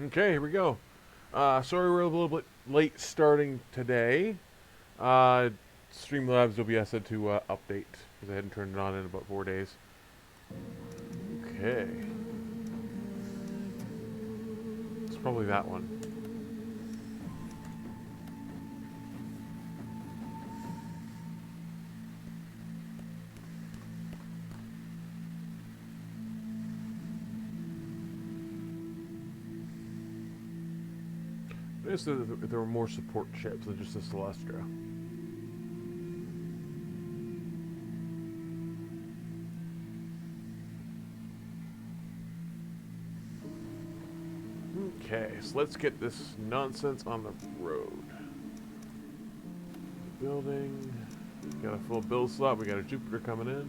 Okay, here we go. Sorry we're a little bit late starting today. Streamlabs OBS had to update because I hadn't turned it on in about 4 days. Okay. It's probably that one. Notice that there were more support ships than just the Celestra. Okay, so let's get this nonsense on the road. Building. Got a full build slot. We got a Jupiter coming in.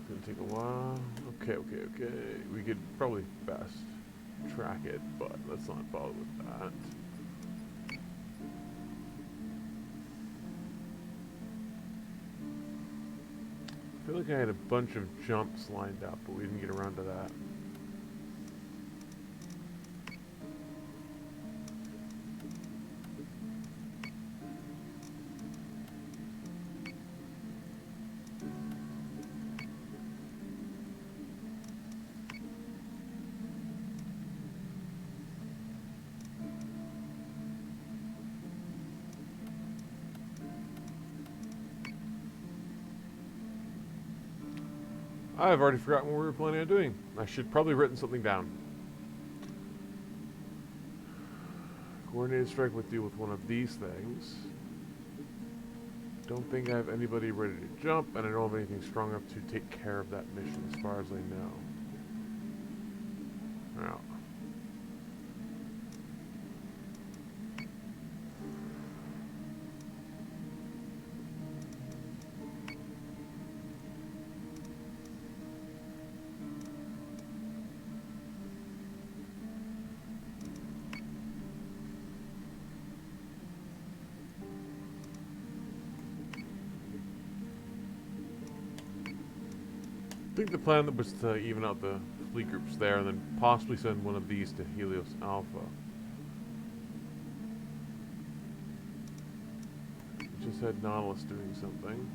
Gonna take a while. Okay. We could probably best track it, but let's not bother with that. I feel like I had a bunch of jumps lined up, but we didn't get around to that. I've already forgotten what we were planning on doing. I should probably have written something down. Coordinated strike would deal with one of these things. Don't think I have anybody ready to jump, and I don't have anything strong enough to take care of that mission as far as I know. Now. I think the plan was to even out the fleet groups there and then possibly send one of these to Helios Alpha. We just had Nautilus doing something.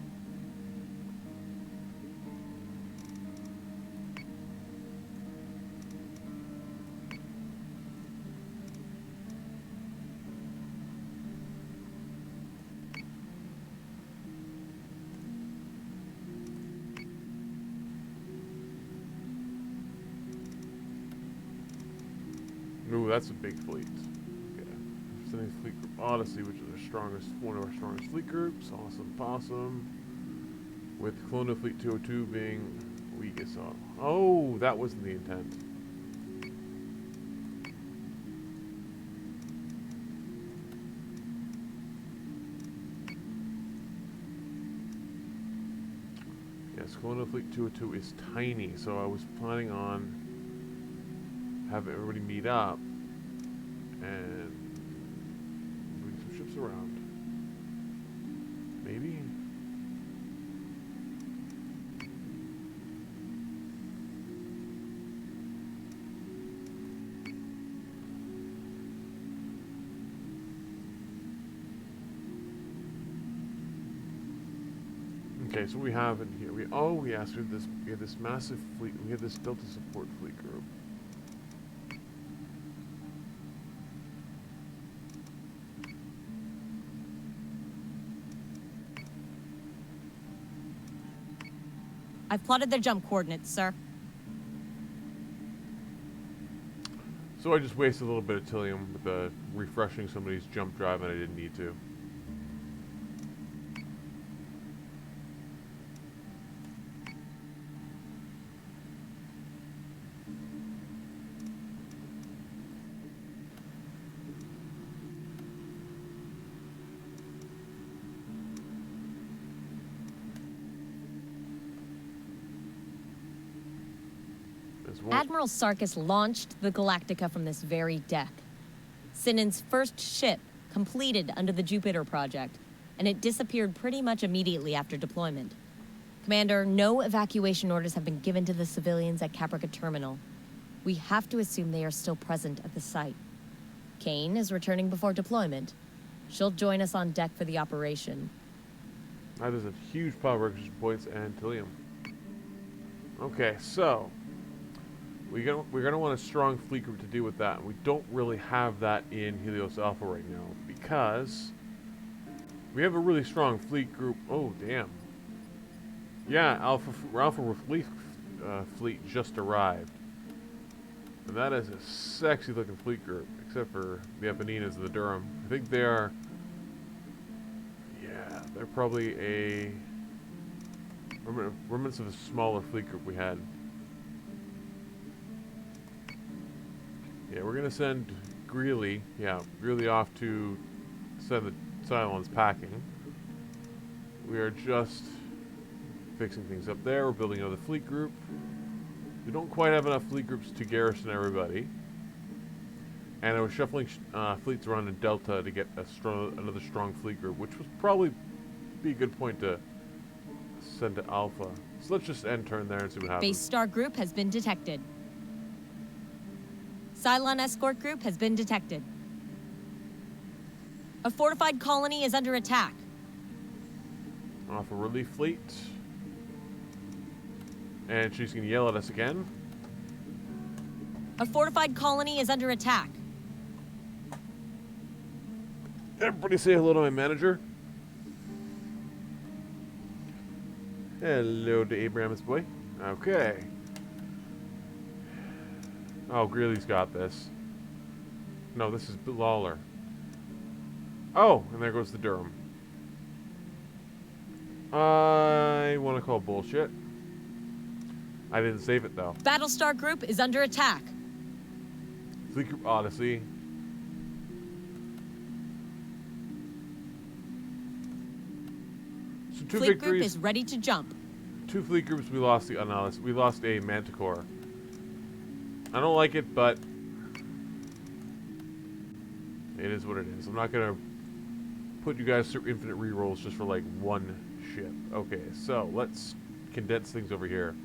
Ooh, that's a big fleet. Yeah. Sending fleet group Odyssey, which is one of our strongest fleet groups. Awesome possum. With Colonial Fleet 202 being weakest. Oh, that wasn't the intent. Yes, Colonial Fleet 202 is tiny, so I was planning on have everybody meet up and bring some ships around. Maybe? Okay, so we have in here. We have this massive fleet. We have this Delta support fleet group. I've plotted their jump coordinates, sir. So I just wasted a little bit of Tilium with refreshing somebody's jump drive and I didn't need to. Admiral Sarkis launched the Galactica from this very deck. Sinan's first ship completed under the Jupiter project, and it disappeared pretty much immediately after deployment. Commander, no evacuation orders have been given to the civilians at Caprica Terminal. We have to assume they are still present at the site. Kane is returning before deployment. She'll join us on deck for the operation. That is a huge power requisition points and Tillium. Okay, so we're gonna want a strong fleet group to deal with that. We don't really have that in Helios Alpha right now because we have a really strong fleet group. Oh damn! Yeah, Alpha fleet just arrived, and that is a sexy looking fleet group, except for the Eponinas and the Durham. I think they are. Yeah, they're probably a remnants of a smaller fleet group we had. Yeah, we're gonna send Greeley. Yeah, Greeley off to send the Cylons packing. We are just fixing things up there. We're building another fleet group. We don't quite have enough fleet groups to garrison everybody. And I was shuffling fleets around in Delta to get another strong fleet group, which would probably be a good point to send to Alpha. So let's just end turn there and see what happens. BaseStar group has been detected. Cylon escort group has been detected. A fortified colony is under attack. Off a relief fleet. And she's going to yell at us again. A fortified colony is under attack. Everybody say hello to my manager. Hello to Abraham's boy. Okay. Oh, Greeley's got this. No, this is Lawler. Oh, and there goes the Durham. I want to call bullshit. I didn't save it, though. Battlestar group is under attack. Fleet Group Odyssey. So two Fleet victories. group is ready to jump. Two fleet groups. We lost the we lost a Manticore. I don't like it, but it is what it is. I'm not gonna put you guys through infinite rerolls just for like one ship. Okay, so let's condense things over here.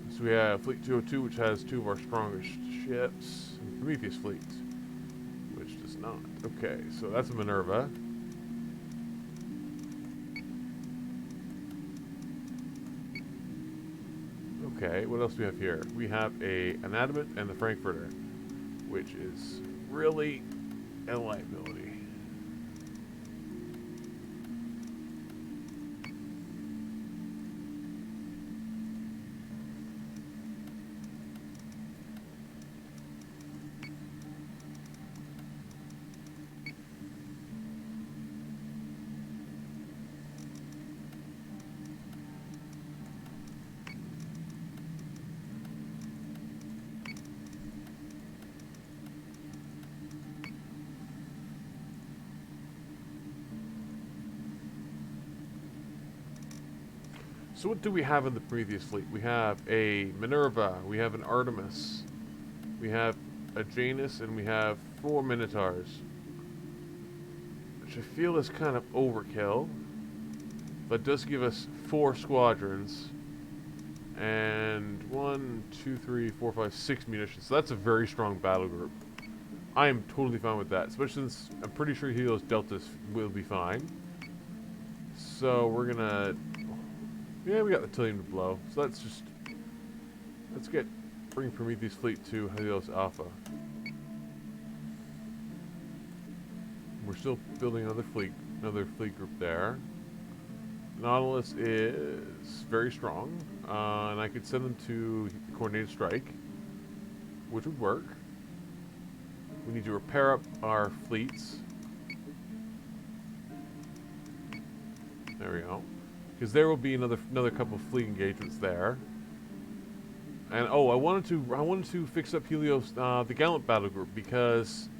So we have Fleet 202, which has two of our strongest ships, and Prometheus fleet, which does not. Okay, so that's a Minerva. Okay, what else do we have here? We have an Adamant and the Frankfurter, which is really a liability. So what do we have in the previous fleet? We have a Minerva, we have an Artemis, we have a Janus, and we have 4 Minotaurs. Which I feel is kind of overkill, but does give us 4 squadrons, and 1, 2, 3, 4, 5, 6 munitions. So that's a very strong battle group. I am totally fine with that, especially since I'm pretty sure Helios Deltas will be fine. So we're gonna... Yeah, we got the Tillium to blow. So let's bring Prometheus fleet to Helios Alpha. We're still building another fleet group there. Nautilus is very strong, and I could send them to coordinated strike, which would work. We need to repair up our fleets. There we go. Because there will be another couple of fleet engagements there. And oh, I wanted to fix up Helios, the Gallant battle group, because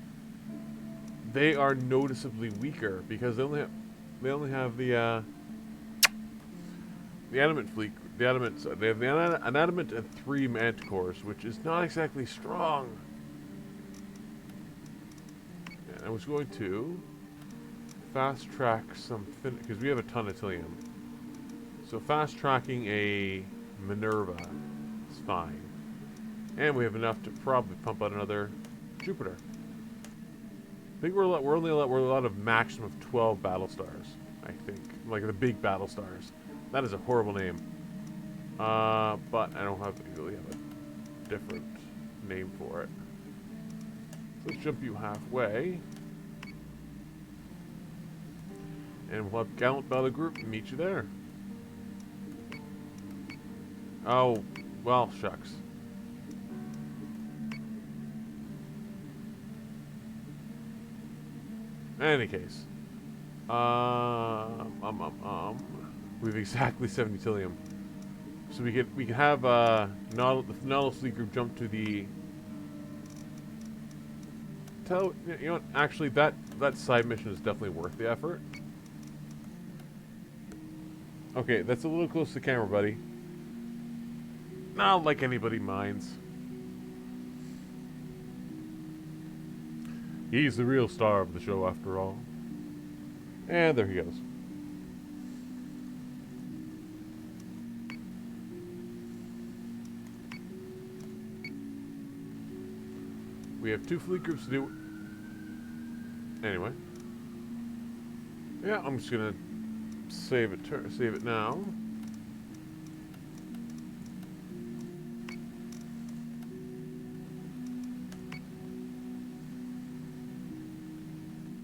they are noticeably weaker because they only have the Adamant fleet. They have an Adamant and 3 Manticores, which is not exactly strong. And I was going to fast track some because we have a ton of Tillium. So fast tracking a Minerva is fine. And we have enough to probably pump out another Jupiter. I think we're allowed a maximum of 12 battlestars. I think, like the big battlestars. That is a horrible name. But I don't really have a different name for it. So let's jump you halfway. And we'll have Gallant Battle Group meet you there. Oh, well, shucks. In any case. We have exactly 70 Tilium. So we can have the Nautilus Fleet Group jump to the... You know what? Actually, that side mission is definitely worth the effort. Okay, that's a little close to the camera, buddy. Not like anybody minds. He's the real star of the show, after all. And there he goes. We have 2 fleet groups to do. Anyway. Yeah, I'm just gonna save it now.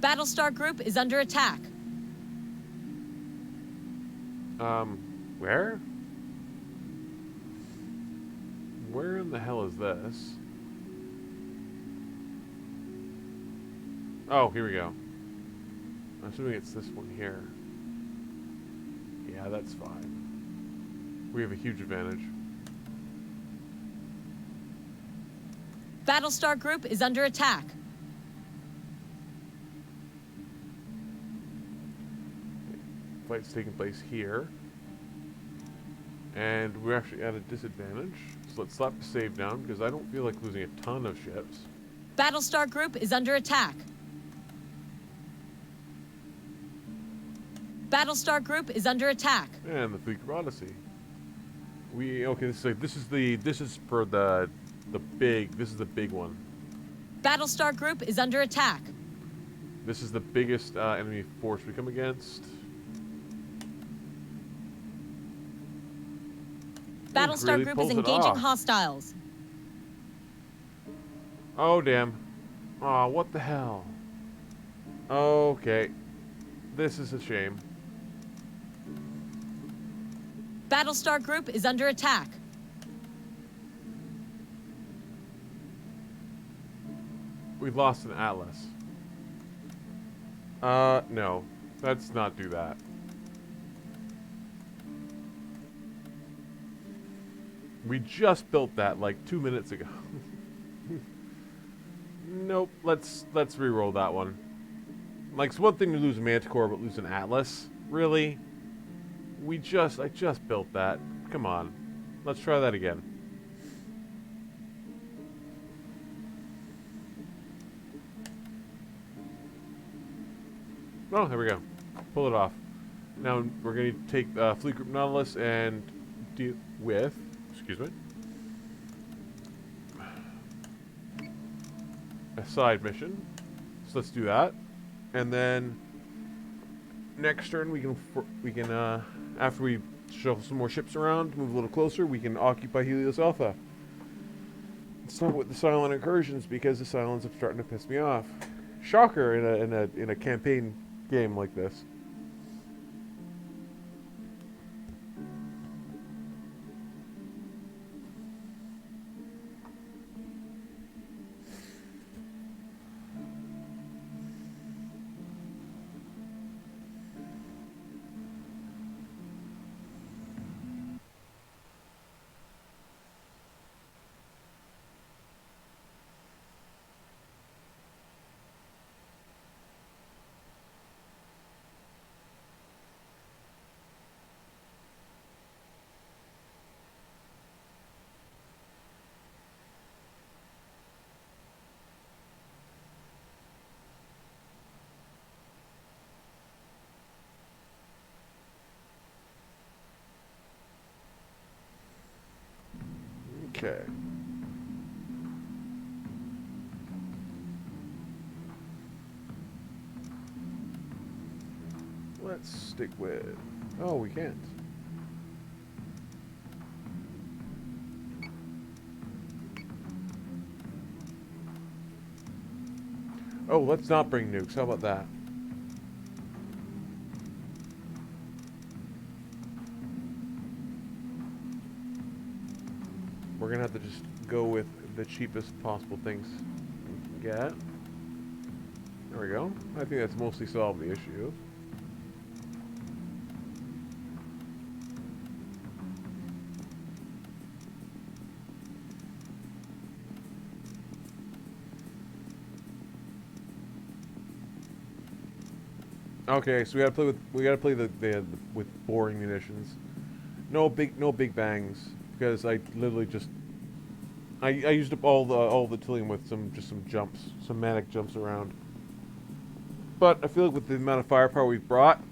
Battlestar Group is under attack. Where? Where in the hell is this? Oh, here we go. I'm assuming it's this one here. Yeah, that's fine. We have a huge advantage. Battlestar Group is under attack. Fight's taking place here. And we're actually at a disadvantage. So let's slap the save down, because I don't feel like losing a ton of ships. Battlestar Group is under attack. Battlestar Group is under attack. And the Fleet Group Odyssey. Okay, this is the big one. Battlestar Group is under attack. This is the biggest enemy force we come against. Battlestar really Group is pulls it engaging off. hostiles. Oh, damn. Aw, what the hell? Okay. This is a shame. Battlestar Group is under attack. We've lost an Atlas. No. Let's not do that. We just built that like 2 minutes ago. Nope. Let's re-roll that one. Like, it's one thing to lose a Manticore, but lose an Atlas? Really? I just built that. Come on. Let's try that again. Oh, there we go. Pull it off. Now we're going to take Fleet Group Nautilus and deal with... Excuse me. A side mission. So let's do that. And then next turn we can after we shuffle some more ships around, move a little closer, we can occupy Helios Alpha. It's not with the silent incursions, because the silence is starting to piss me off. Shocker in a campaign game like this. Okay. let's stick with... Oh, we can't. Oh, let's not bring nukes. How about that? We're gonna have to just go with the cheapest possible things we can get. There we go. I think that's mostly solved the issue. Okay, so we gotta play the with boring munitions. No big bangs, because I literally just I used up all the artillery with some jumps, some manic jumps around. But I feel like with the amount of firepower we've brought,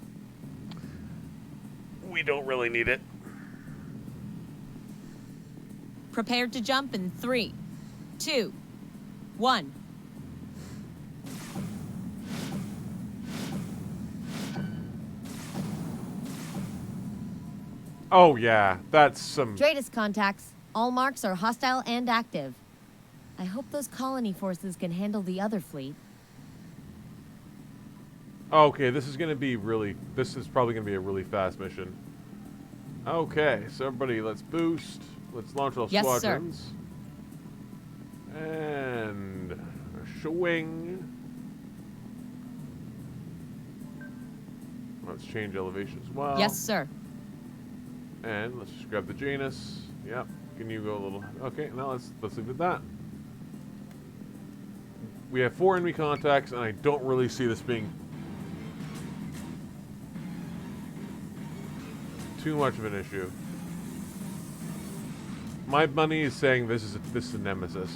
we don't really need it. Prepared to jump in 3, 2, 1. Oh yeah, that's some... Dratus contacts. All marks are hostile and active. I hope those colony forces can handle the other fleet. Okay, this is probably gonna be a really fast mission. Okay, so everybody, let's boost. Let's launch all Yes, squadrons. Sir. And swing. Let's change elevation as well. Yes, sir. And let's just grab the Janus. Yep. Can you go a little? Okay. Now let's leave it at that. We have 4 enemy contacts, and I don't really see this being too much of an issue. My money is saying this is a nemesis.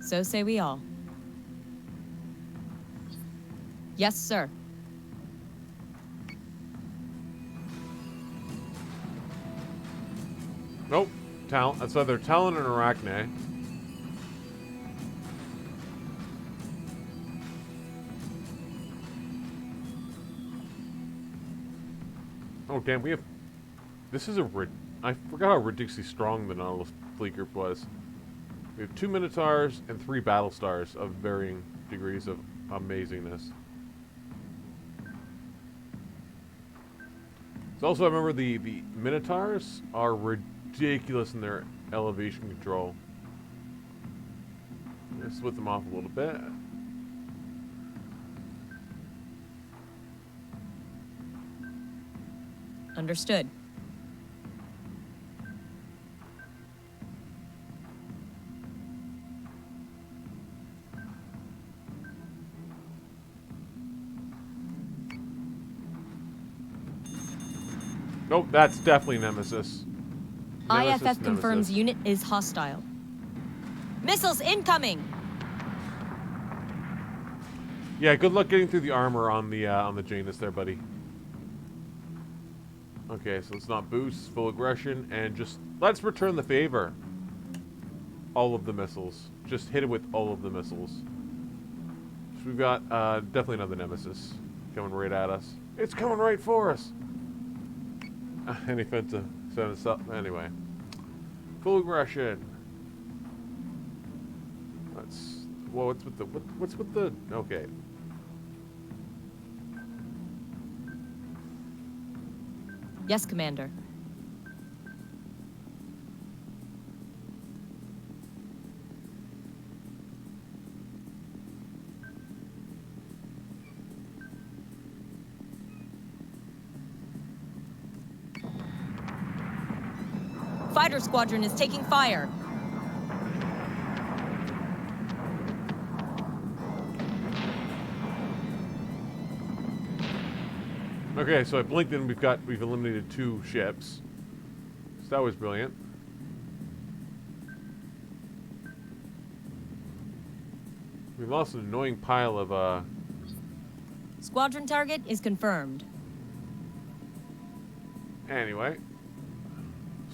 So say we all. Yes, sir. Nope. That's either Talon or Arachne. Oh damn, we have... This is I forgot how ridiculously strong the Nautilus fleet group was. We have 2 Minotaurs and 3 battlestars of varying degrees of amazingness. So also, I remember the Minotaurs are ridiculous in their elevation control. Let's split them off a little bit. Understood. Nope, that's definitely Nemesis. IFF confirms unit is hostile. Missiles incoming! Yeah, good luck getting through the armor on the Janus there, buddy. Okay, so let's not boost, full aggression, and just let's return the favor. All of the missiles. Just hit it with all of the missiles. So we've got definitely another Nemesis coming right at us. It's coming right for us. Any fence to set us up. Anyway, full aggression. Let's. Well, what's with the? Okay. Yes, Commander. Fighter squadron is taking fire. Okay, so I blinked and we've eliminated 2 ships. So that was brilliant. We lost an annoying pile of Squadron target is confirmed. Anyway.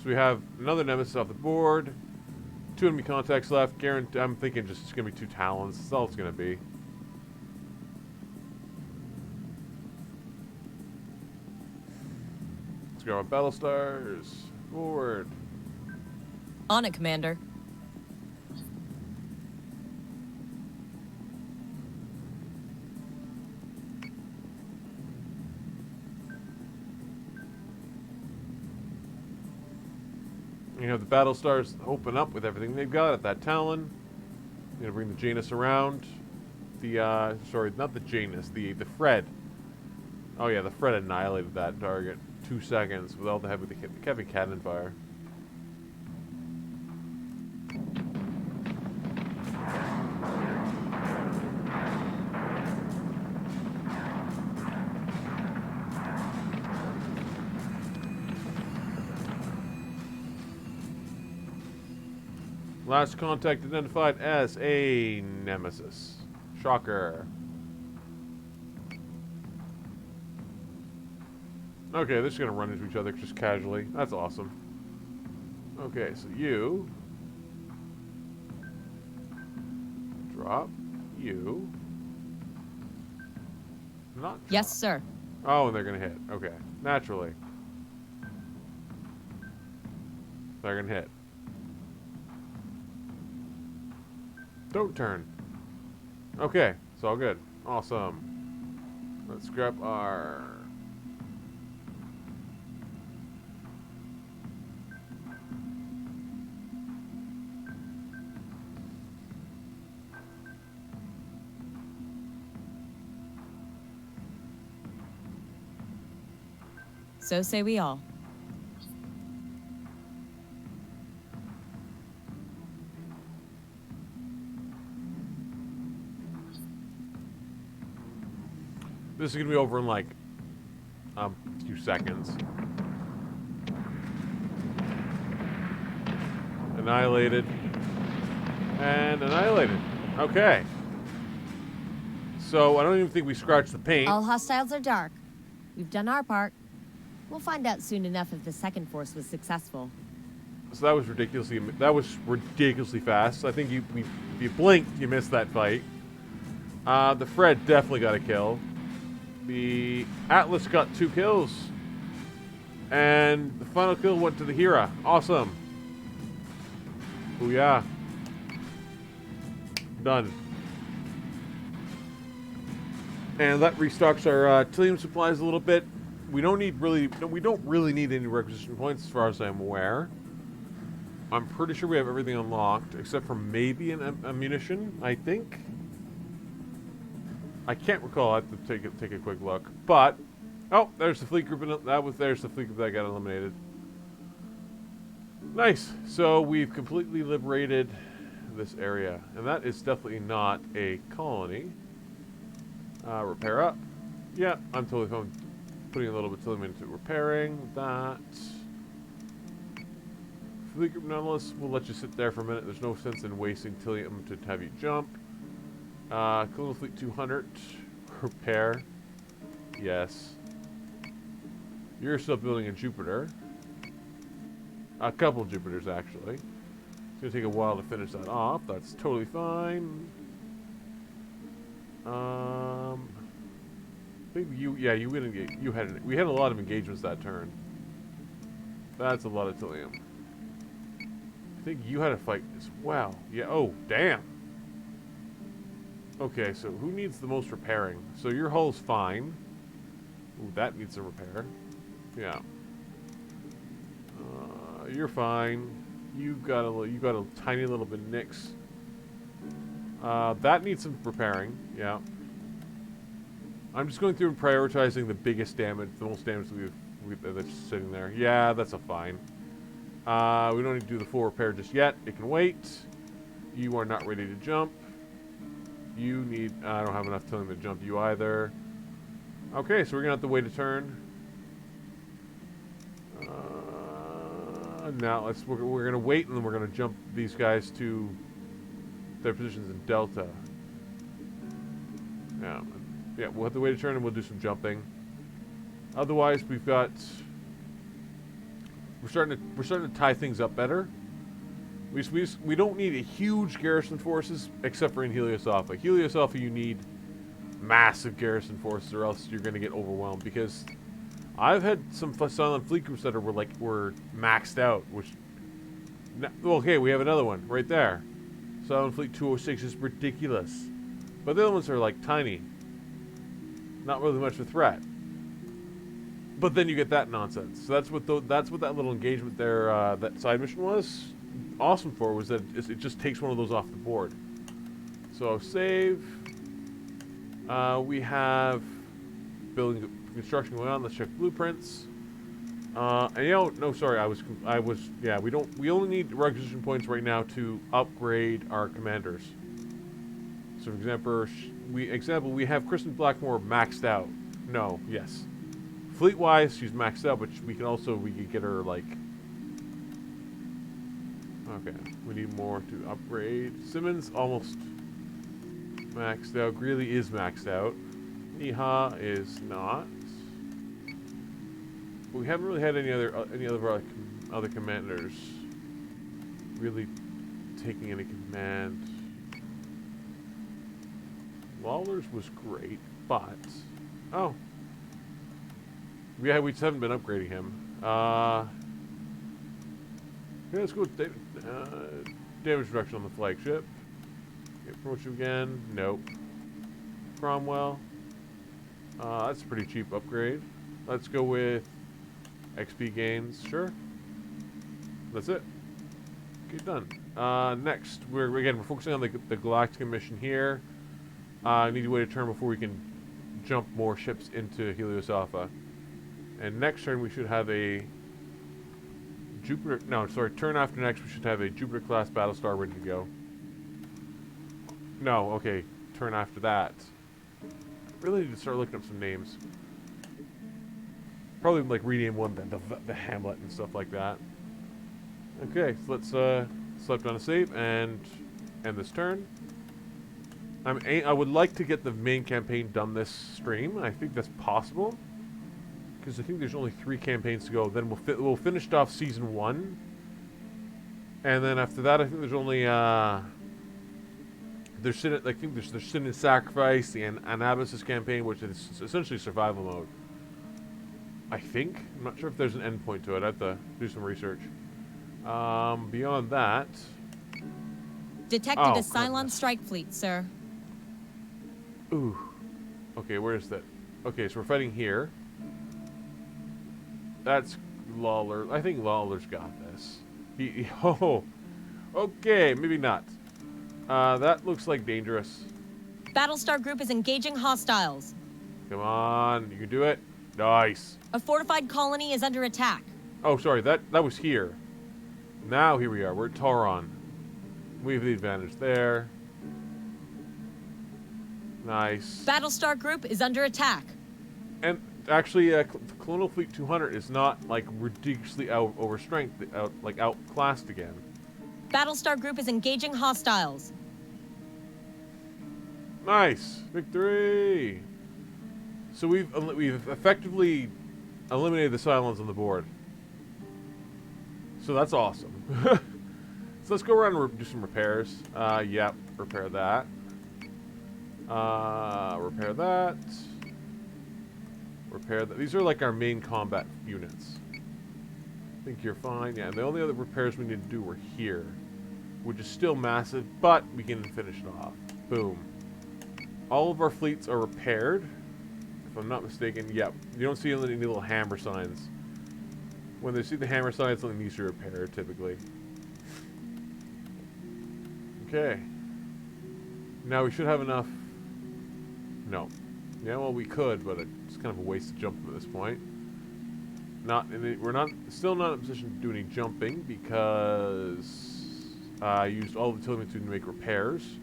So we have another Nemesis off the board. 2 enemy contacts left. Guarantee. I'm thinking just it's going to be 2 Talons. That's all it's going to be. Let's go on battlestars. Forward. On it, Commander. You have the battlestars open up with everything they've got at that Talon. You're gonna bring the Janus around. The sorry, not the Janus, the F.E.A.R. Oh yeah, the F.E.A.R annihilated that target. 2 seconds with all the heavy cannon fire. Last contact identified as a Nemesis. Shocker. Okay, they're just gonna run into each other just casually. That's awesome. Okay, so you drop you. Not drop. Yes, sir. Oh, and they're gonna hit. Okay, naturally. They're gonna hit. Don't turn. Okay, it's all good. Awesome. Let's grab our... So say we all. This is going to be over in like a few seconds. Annihilated. And annihilated. Okay. So I don't even think we scratched the paint. All hostiles are dark. We've done our part. We'll find out soon enough if the second force was successful. So that was ridiculously fast. I think if you blinked, you missed that fight. The F.E.A.R definitely got a kill. The Atlas got 2 kills. And the final kill went to the F.E.A.R. Awesome. Booyah. Done. And that restocks our artillery supplies a little bit. We don't really need any requisition points as far as I'm aware. I'm pretty sure we have everything unlocked except for maybe an ammunition, I think. I can't recall. I have to take a quick look. But oh, there's the fleet group. There's the fleet group that got eliminated. Nice. So we've completely liberated this area, and that is definitely not a colony. Repair up. Yeah, I'm totally fine. Putting a little bit into repairing that. Fleet group nonetheless, we'll let you sit there for a minute. There's no sense in wasting Tillium to have you jump. Colonial Fleet 200. Repair. Yes. You're still building a Jupiter. A couple Jupiters, actually. It's going to take a while to finish that off. That's totally fine. We had a lot of engagements that turn. That's a lot of Tillium. I think you had a fight as well. Yeah, oh, damn. Okay, so who needs the most repairing? So your hull's fine. Ooh, that needs a repair. Yeah. You're fine. You got a tiny little bit of nicks. That needs some repairing. Yeah. I'm just going through and prioritizing the biggest damage, the most damage that's sitting there. Yeah, that's a fine. We don't need to do the full repair just yet. It can wait. You are not ready to jump. You need... I don't have enough time to jump you either. Okay, so we're going to have to wait a turn. Now, we're going to wait, and then we're going to jump these guys to their positions in Delta. Yeah, we'll have to wait a turn, and we'll do some jumping. Otherwise, we've got we're starting to tie things up better. We don't need a huge garrison forces except for in Helios Alpha. Helios Alpha, you need massive garrison forces, or else you're going to get overwhelmed. Because I've had some silent fleet groups that were maxed out. Okay, we have another one right there. Silent Fleet 206 is ridiculous, but the other ones are like tiny, not really much of a threat. But then you get that nonsense. So that's what that little engagement there, that side mission was awesome for, was that it just takes one of those off the board. So save. We have building construction going on. Let's check blueprints. And no, sorry, yeah, we only need requisition points right now to upgrade our commanders. So for example, we have Kristen Blackmore maxed out. No, yes. Fleet-wise, she's maxed out, but we could get her, like... Okay, we need more to upgrade. Simmons, almost maxed out. Greeley is maxed out. Iha is not. But we haven't really had any other commanders really taking any command. Lawler's was great, but... Oh. Yeah, we just haven't been upgrading him. Yeah, let's go with damage reduction on the flagship. Get promotion again. Nope. Cromwell. That's a pretty cheap upgrade. Let's go with XP gains. Sure. That's it. Okay, done. Next, we're focusing on the Galactica mission here. Need to wait a turn before we can jump more ships into Helios Alpha. And next turn we should have a turn after next we should have a Jupiter-class battlestar ready to go. No, okay, turn after that. Really need to start looking up some names. Probably like rename one the Hamlet and stuff like that. Okay, so let's select on a save and end this turn. I would like to get the main campaign done this stream. I think that's possible, because I think there's only 3 campaigns to go. Then we'll finish off season 1, and then after that, I think there's only there's Sin and Sacrifice, the Anabasis campaign, which is essentially survival mode. I think. I'm not sure if there's an endpoint to it. I have to do some research. Beyond that, detected a Cylon strike fleet, sir. Ooh. Okay, where is that? Okay, so we're fighting here. That's Lawler. I think Lawler's got this. Oh. Okay, maybe not. That looks like dangerous. Battlestar Group is engaging hostiles. Come on, you can do it. Nice. A fortified colony is under attack. Oh, sorry, that was here. Now here we are. We're at Tauron. We have the advantage there. Nice. Battlestar Group is under attack. And actually, Colonial Fleet 200 is not like ridiculously outclassed again. Battlestar Group is engaging hostiles. Nice victory. So we've effectively eliminated the Cylons on the board. So that's awesome. So let's go around and do some repairs. Yep, repair that. Repair that. Repair that. These are like our main combat units. I think you're fine. Yeah, and the only other repairs we need to do were here, which is still massive, but we can finish it off. Boom. All of our fleets are repaired, if I'm not mistaken. Yep. You don't see any little hammer signs. When they see the hammer signs, something needs to repair, typically. Okay. Now we should have enough. No. Yeah, well, we could, but it's kind of a waste to jump at this point. We're still not in a position to do any jumping because I used all the utility to make repairs.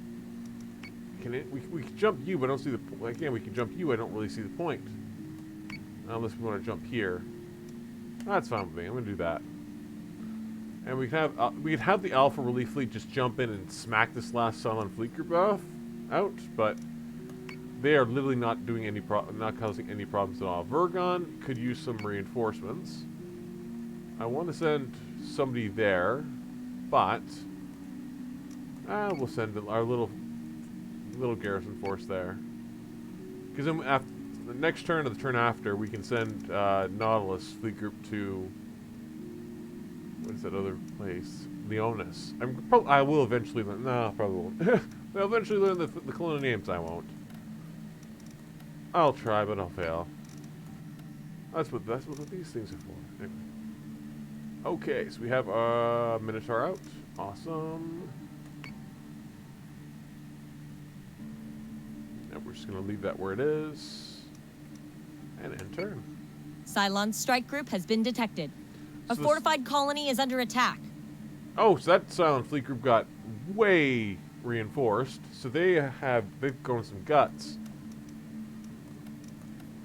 We can jump you, but I don't see the point. Again, we can jump you. I don't really see the point. Unless we want to jump here. That's fine with me. I'm gonna do that. And we could have the Alpha Relief Fleet just jump in and smack this last Cylon fleet group out, but they are literally not doing not causing any problems at all. Virgon could use some reinforcements. I want to send somebody there, but we'll send our little garrison force there. Because then after the next turn or the turn after, we can send Nautilus fleet group to what is that other place? Leonis. I will eventually learn. No, probably won't. I'll eventually learn the colonial names. I won't. I'll try, but I'll fail. That's what these things are for. Anyway. Okay, so we have our Minotaur out. Awesome. And we're just gonna leave that where it is. And end turn. Cylon's strike group has been detected. A So fortified colony is under attack. Oh, so that Silent Fleet group got way reinforced. So they've grown some guts.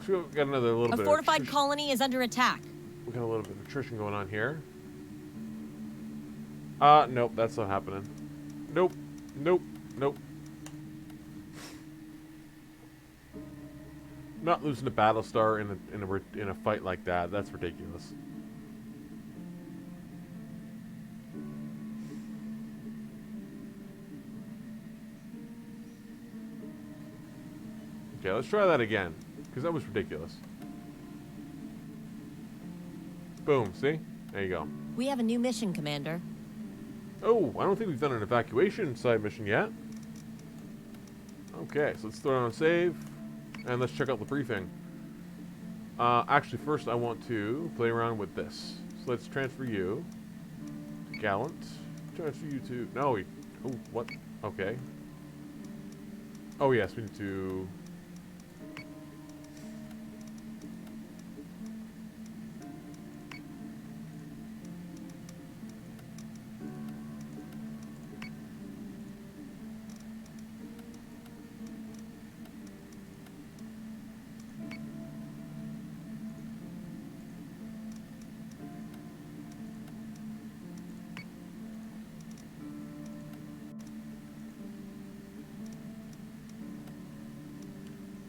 So we got another little bit A fortified colony is under attack. We got a little bit of attrition going on here. Nope, that's not happening. Nope. Not losing a battlestar in a fight like that. That's ridiculous. Okay, let's try that again, because that was ridiculous. Boom, see? There you go. We have a new mission, Commander. Oh, I don't think we've done an evacuation side mission yet. Okay, so let's throw it on save, and let's check out the briefing. Actually, first I want to play around with this. So let's transfer you to Gallant. Transfer you to... No, oh, what? Okay. Oh, yes, we need to...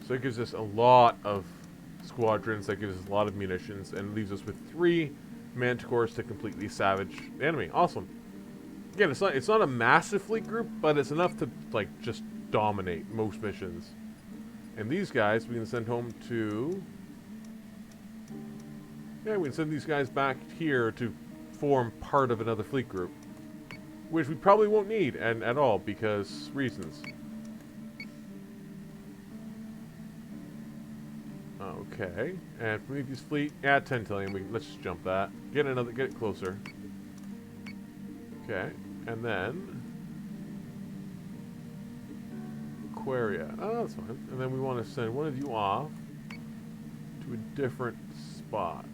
So it gives us a lot of squadrons, that gives us a lot of munitions, and leaves us with 3 manticores to completely savage the enemy. Awesome. Again, it's not a massive fleet group, but it's enough to like just dominate most missions. And these guys we can send home to... Yeah, we can send these guys back here to form part of another fleet group. Which we probably won't need at all, because reasons. Okay, and Prometheus fleet, 10 tillion. Let's just jump that. Get it closer. Okay, and then Aquaria. Oh, that's fine. And then we want to send one of you off to a different spot.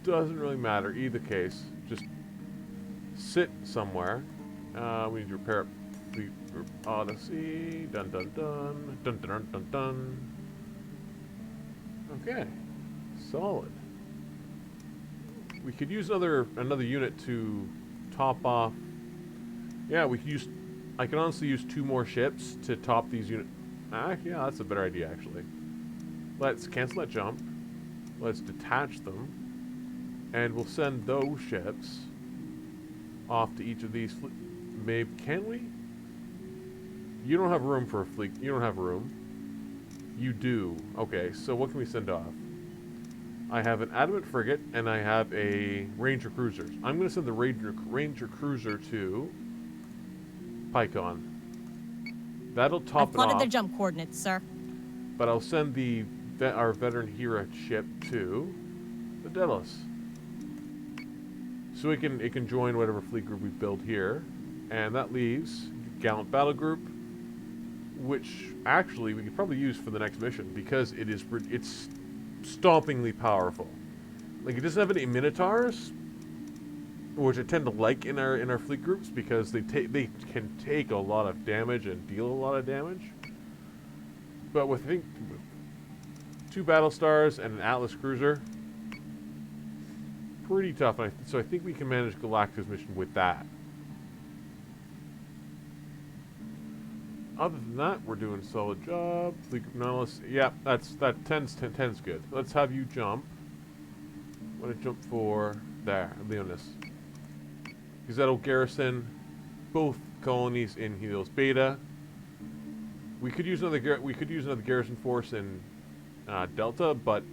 Doesn't really matter either case. Just sit somewhere. We need to repair up Fleet Group Odyssey. Dun dun dun. Dun dun dun dun dun. Okay, solid. We could use another unit to top off. Yeah, we could use. I can honestly use 2 more ships to top these units. Yeah, that's a better idea actually. Let's cancel that jump. Let's detach them, and we'll send those ships off to each of these. Maybe can we? You don't have room for a fleet. You don't have room. You do. Okay, so what can we send off? I have an adamant frigate, and I have a ranger cruiser. I'm going to send the ranger cruiser to Pycon. That'll top it off. I've plotted their jump coordinates, sir. But I'll send our veteran Hera ship to the Delos. So it can join whatever fleet group we build here. And that leaves Gallant Battle Group, which actually we could probably use for the next mission because it's stompingly powerful. Like, it doesn't have any Minotaurs, which I tend to like in our fleet groups because they can take a lot of damage and deal a lot of damage. But with, I think, 2 battlestars and an Atlas cruiser, pretty tough. So I think we can manage Galacta's mission with that. Other than that, we're doing a solid job. Fleet Group Nautilus. Yeah, that 10's good. Let's have you jump. Want to jump for There, Leonis. Because that'll garrison both colonies in Helios Beta. We could use another garrison force in Delta, but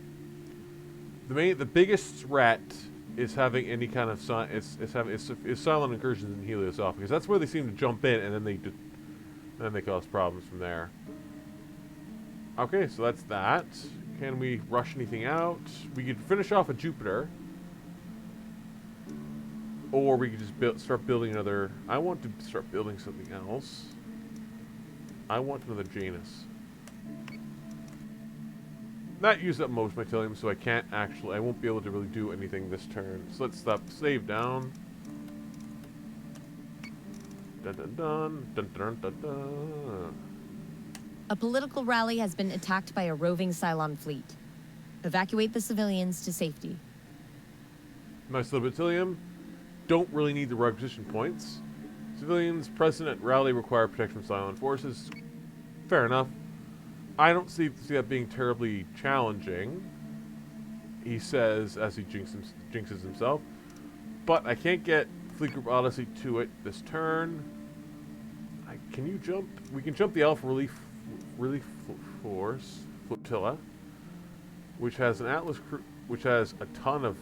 the biggest threat is having any kind of silent incursions in Helios Alpha, because that's where they seem to jump in and then they cause problems from there. Okay, so that's that. Can we rush anything out? We could finish off a Jupiter. Or we could just start building another... I want to start building something else. I want another Janus. That used up most of my Tilium, so I won't be able to really do anything this turn. So let's stop, save down. Dun dun dun, dun dun dun dun. A political rally has been attacked by a roving Cylon fleet. Evacuate the civilians to safety. Nice little bit of Tilium. Don't really need the requisition points. Civilians present at rally require protection from Cylon forces. Fair enough. I don't see that being terribly challenging, he says as he jinxes himself. But I can't get Fleet Group Odyssey to it this turn. Can you jump? We can jump the Alpha Relief Force Flotilla, which has an Atlas crew, which has a ton of...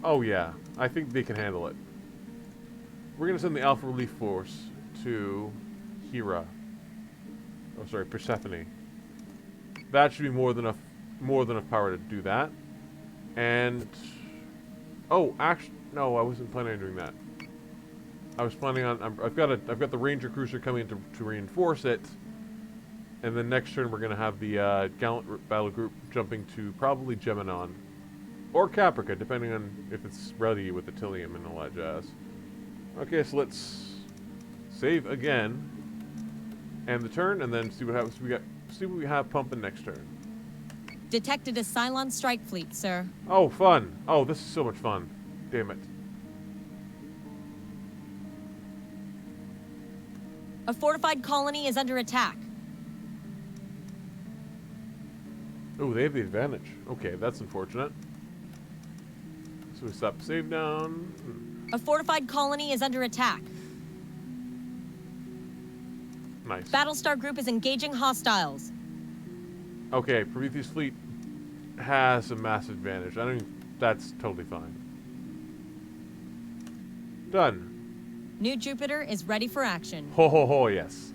Oh yeah, I think they can handle it. We're going to send the Alpha Relief Force to Hera. Oh, sorry, Persephone. That should be more than enough power to do that. And... Oh, actually, no, I wasn't planning on doing that. I was planning on... I've got the Ranger Cruiser coming in to reinforce it. And then next turn we're going to have the Gallant Battle Group jumping to probably Geminon. Or Caprica, depending on if it's ready with the Tilium and all that jazz. Okay, so let's save again. And the turn, and then see what happens. See what we have pumping next turn. Detected a Cylon strike fleet, sir. Oh, fun. Oh, this is so much fun. Damn it. A fortified colony is under attack. Oh, they have the advantage. Okay, that's unfortunate. So we stop save down. A fortified colony is under attack. Nice. Battlestar group is engaging hostiles. Okay, Prometheus fleet has a massive advantage. That's totally fine. Done. New Jupiter is ready for action. Ho ho ho, yes.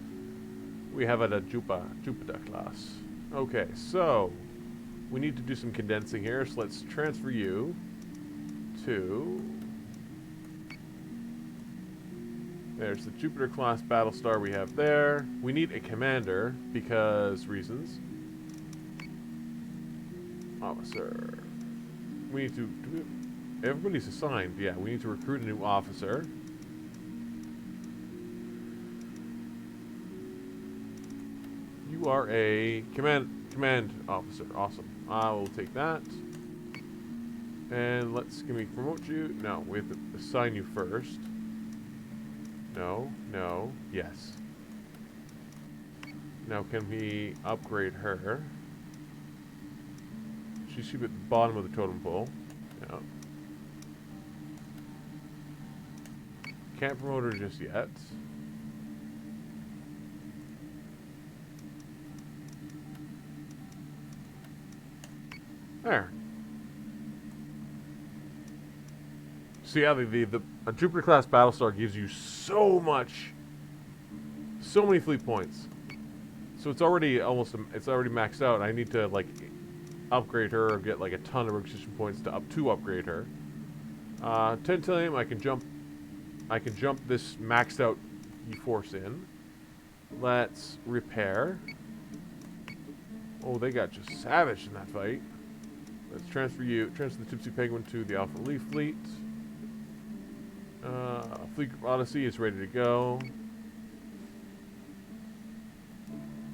We have a Jupiter class. Okay, so we need to do some condensing here, so let's transfer you to... There's the Jupiter class Battlestar we have there. We need a commander because reasons. Officer. We need to... Everybody's assigned. Yeah, we need to recruit a new officer. You are a command officer. Awesome. I will take that. And can we promote you? No, we have to assign you first. No, no, yes. Now can we upgrade her? She should be at the bottom of the totem pole. Yeah. Can't promote her just yet. There. So yeah, a Jupiter-class Battlestar gives you so many fleet points. So it's already maxed out. I need to like upgrade her or get like a ton of requisition points to upgrade her. 10 Tilium, I can jump this maxed out force in. Let's repair. Oh, they got just savaged in that fight. Let's transfer the Tipsy Penguin to the Alpha Relief Fleet. Fleet Group Odyssey is ready to go.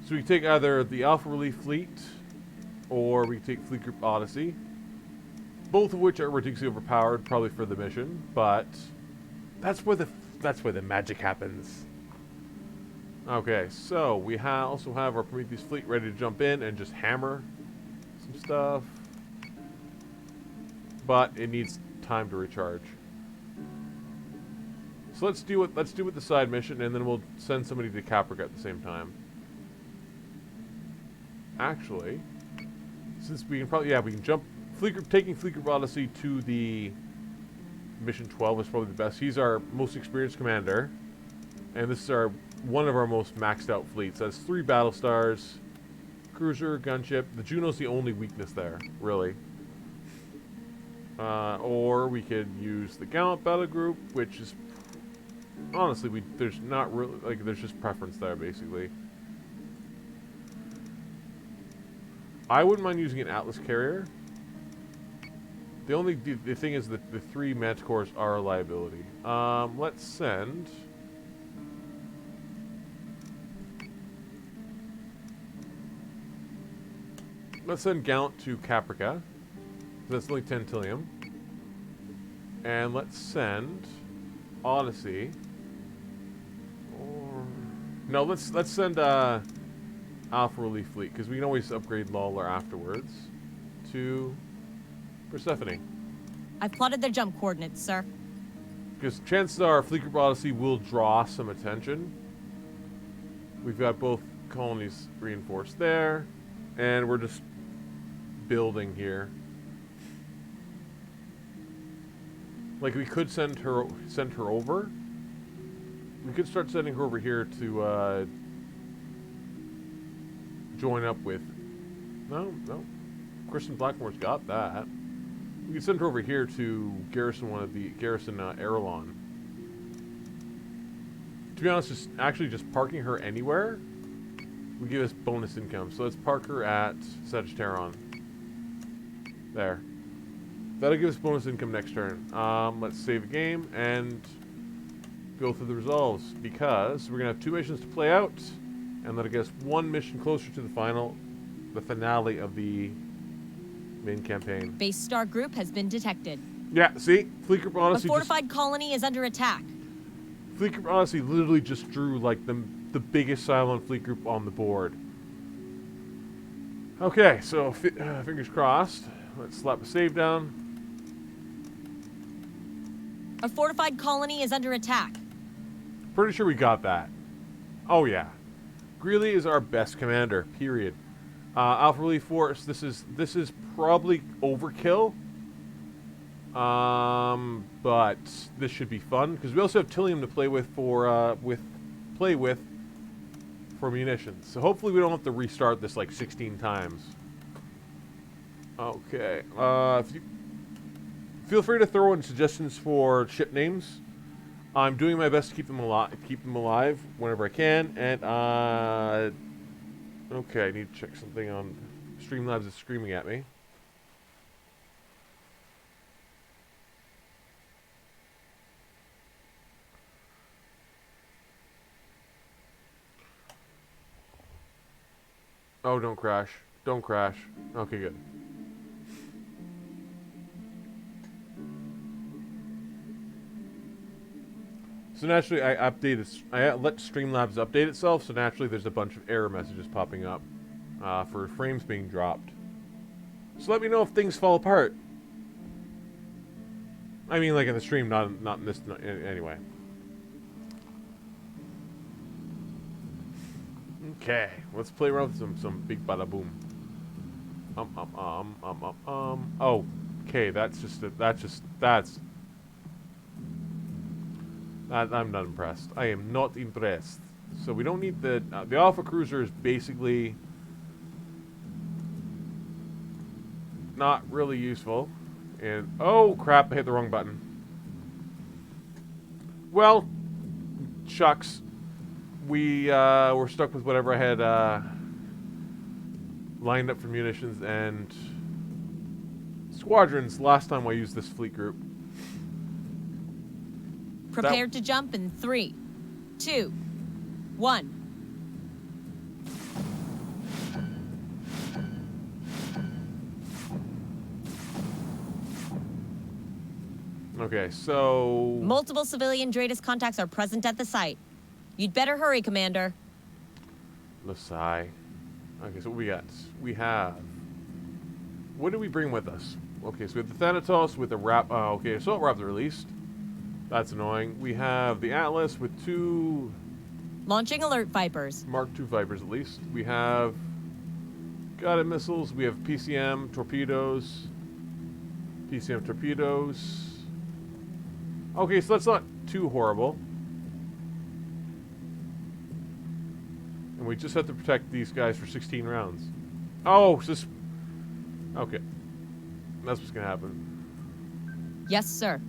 So we can take either the Alpha Relief Fleet, or we can take Fleet Group Odyssey. Both of which are ridiculously overpowered, probably for the mission, but that's where the magic happens. Okay, so we also have our Prometheus fleet ready to jump in and just hammer some stuff. but it needs time to recharge. So let's do it with the side mission, and then we'll send somebody to Caprica at the same time. Actually, since we can probably, we can jump. Taking Fleet Group Odyssey to the mission 12 is probably the best. He's our most experienced commander, and this is one of our most maxed out fleets. That's 3 battlestars, cruiser, gunship. The Juno's the only weakness there, really. Or we could use the Gallant Battle Group, which is honestly there's not really there's just preference there basically. I wouldn't mind using an Atlas carrier. The thing is that the 3 Manticores are a liability. Let's send. Let's send Gallant to Caprica. That's only 10 Tillium. And let's send Odyssey. Or no, let's send Alpha Relief Fleet, because we can always upgrade Lawler afterwards to Persephone. I've plotted their jump coordinates, sir. Because chances are Fleet Group Odyssey will draw some attention. We've got both colonies reinforced there, and we're just building here. Like, we could send her over. We could start sending her over here to join up with. No. Kristen Blackmore's got that. We could send her over here to garrison Erelon. To be honest, just parking her anywhere would give us bonus income. So let's park her at Sagittarion. There. That'll give us bonus income next turn. Let's save a game and go through the resolves, because we're gonna have 2 missions to play out, and that'll get us 1 mission closer to the finale of the main campaign. Base star group has been detected. Yeah, see? Fleet Group Odyssey. A fortified colony is under attack. Fleet Group Odyssey literally just drew like the biggest Cylon fleet group on the board. Okay, so fingers crossed. Let's slap a save down. A fortified colony is under attack. Pretty sure we got that. Oh yeah. Greeley is our best commander, period. Alpha Relief Force, this is probably overkill. But this should be fun, because we also have Tillium to play with for munitions. So hopefully we don't have to restart this like 16 times. Okay. Feel free to throw in suggestions for ship names. I'm doing my best to keep them alive whenever I can. And okay, I need to check something on Streamlabs is screaming at me. Oh, don't crash. Don't crash. Okay, good. So naturally, I let Streamlabs update itself, so naturally there's a bunch of error messages popping up for frames being dropped. So let me know if things fall apart. I mean, like in the stream, not in this. Anyway. Okay, let's play around with some big bada boom. Oh, okay, I'm not impressed. I am not impressed. So we don't need the Alpha Cruiser is basically not really useful. And oh crap, I hit the wrong button. Well, shucks. We were stuck with whatever I had lined up for munitions and squadrons last time I used this fleet group. Prepared to jump in 3, 2, 1. Okay, so Multiple civilian Dratus contacts are present at the site. You'd better hurry, Commander. Lasai. Okay, so what we got? We have. What do we bring with us? Okay, so we have the Thanatos with the okay, assault raptor released. That's annoying. We have the Atlas with 2 Launching alert Vipers. Mark II Vipers at least. We have guided missiles. We have PCM torpedoes. PCM torpedoes. Okay, so that's not too horrible. And we just have to protect these guys for 16 rounds. Oh, so this... Okay. That's what's gonna happen. Yes, sir.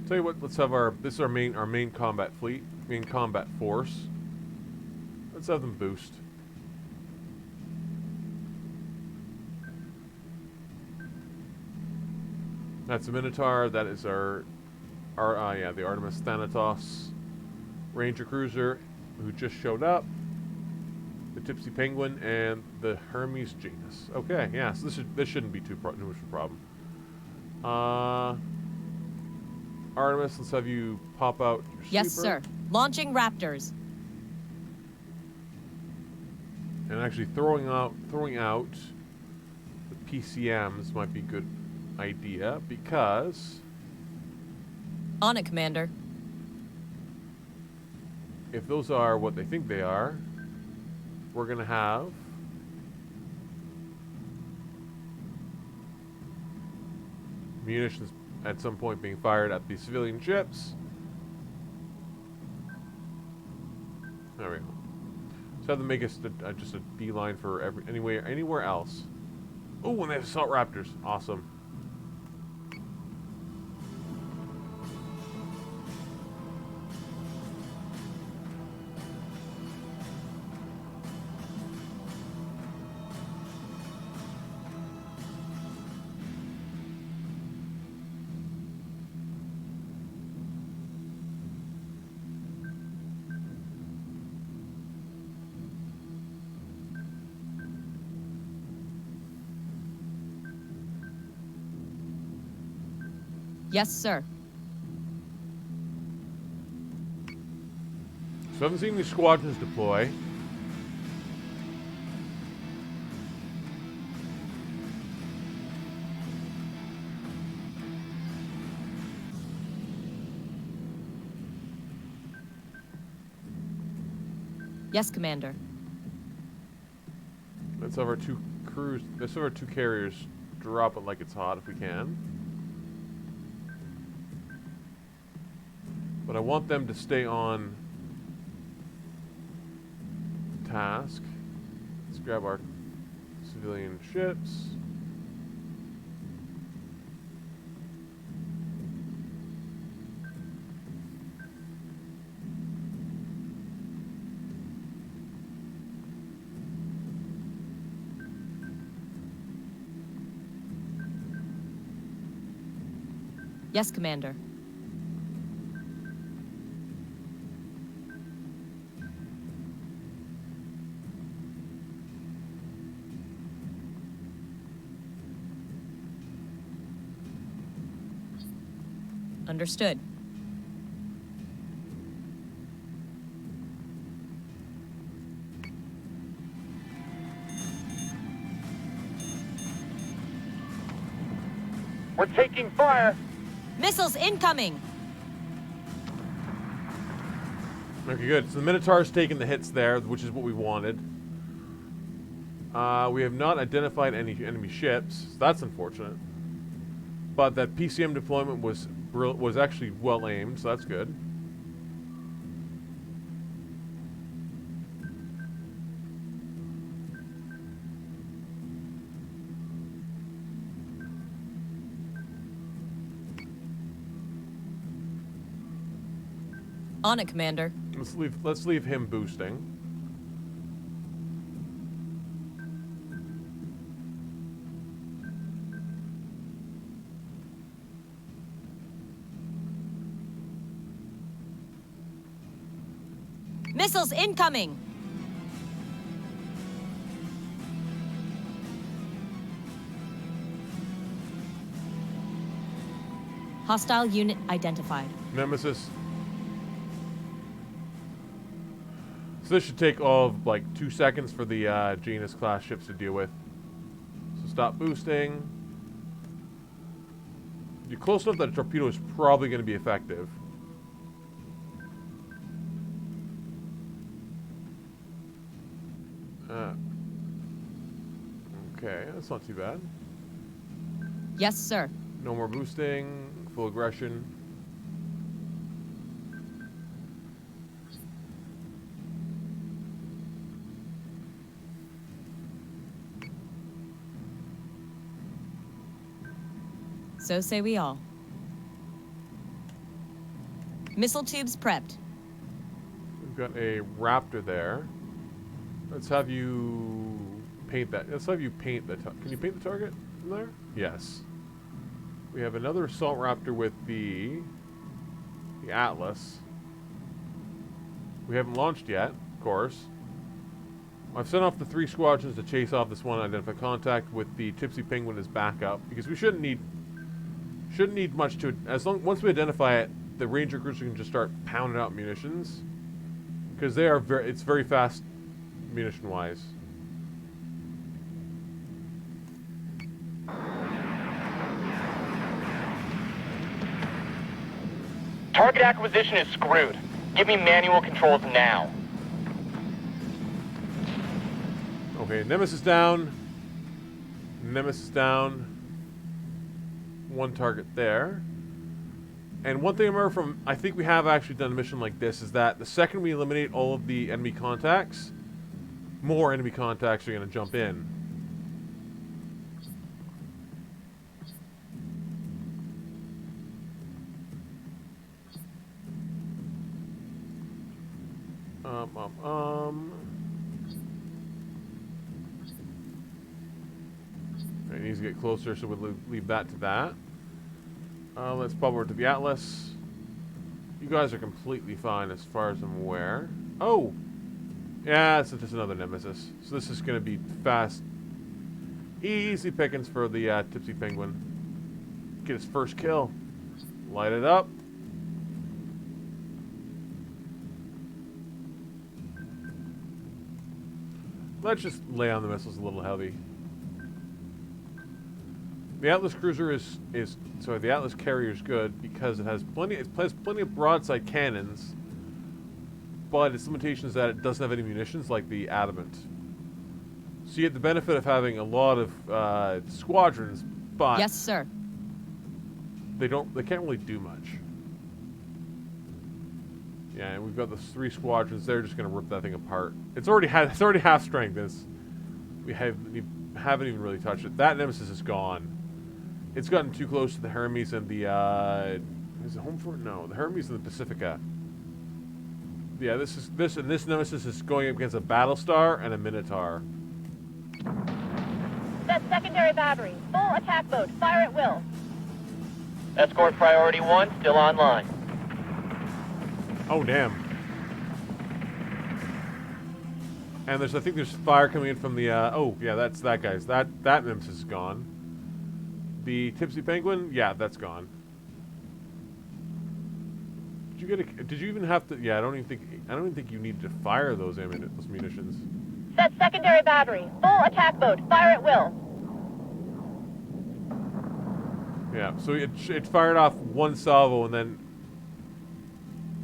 Tell you what, let's have this is our main combat fleet, main combat force. Let's have them boost. That's a Minotaur. That is the Artemis Thanatos Ranger Cruiser, who just showed up. The Tipsy Penguin and the Hermes Genus. Okay, yeah, so this shouldn't be too much of a problem. Artemis, let's have you pop out your Yes, super. sir. Launching Raptors. And actually throwing out the PCMs might be a good idea because On it, Commander. if those are what they think they are, we're gonna have munitions at some point being fired at the civilian ships. There we go. So have them make us just a beeline for anywhere else. Oh, and they have assault raptors. Awesome. Yes, sir. So I haven't seen any squadrons deploy. Yes, Commander. Let's have our let's have our 2 carriers drop it like it's hot if we can. But I want them to stay on task. Let's grab our civilian ships. Yes, Commander. Understood. We're taking fire! Missiles incoming! Okay, good. So the Minotaur's taking the hits there, which is what we wanted. We have not identified any enemy ships. So that's unfortunate. But that PCM deployment was actually well aimed, so that's good. On it, Commander. Let's leave him boosting. Missiles incoming! Hostile unit identified. Nemesis. So this should take all of like 2 seconds for the Janus class ships to deal with. So stop boosting. You're close enough that a torpedo is probably going to be effective. Okay, that's not too bad. Yes, sir. No more boosting. Full aggression. So say we all. Missile tubes prepped. We've got a Raptor there. Let's have you paint that. Let's have you paint the. Can you paint the target from there? Yes. We have another assault Raptor with the Atlas. We haven't launched yet, of course. I've sent off the 3 squadrons to chase off this one identified contact with the Tipsy Penguin as backup because we shouldn't need much to once we identify it, the Ranger cruiser can just start pounding out munitions because they are it's very fast munition wise. Target acquisition is screwed. Give me manual controls now. Okay, Nemesis down. Nemesis down. 1 target there. And one thing I remember from, I think we have actually done a mission like this, is that the second we eliminate all of the enemy contacts, more enemy contacts are going to jump in. It needs to get closer, so we'll leave that to that. Let's pop over to the Atlas. You guys are completely fine as far as I'm aware. Oh! Yeah, it's just another Nemesis. So this is going to be fast. Easy pickings for the Tipsy Penguin. Get his first kill. Light it up. Let's just lay on the missiles a little heavy. The Atlas cruiser the Atlas carrier is good because it has plenty of broadside cannons, but its limitation is that it doesn't have any munitions like the Adamant. So you get the benefit of having a lot of squadrons, but yes, sir. They can't really do much. Yeah, and we've got the 3 squadrons. They're just gonna rip that thing apart. It's already half strength. We haven't even really touched it. That Nemesis is gone. It's gotten too close to the Hermes and the is it home for? No, the Hermes and the Pacifica. Yeah, this Nemesis is going up against a battlestar and a Minotaur. Set secondary battery. Full attack mode. Fire at will. Escort priority 1 still online. Oh damn! And I think there's fire coming in from the. Oh yeah, that's that guy's. That Nemesis is gone. The Tipsy Penguin, yeah, that's gone. Did you even have to? Yeah, I don't even think you need to fire those munitions. Set secondary battery. Full attack mode. Fire at will. Yeah, so it fired off 1 salvo and then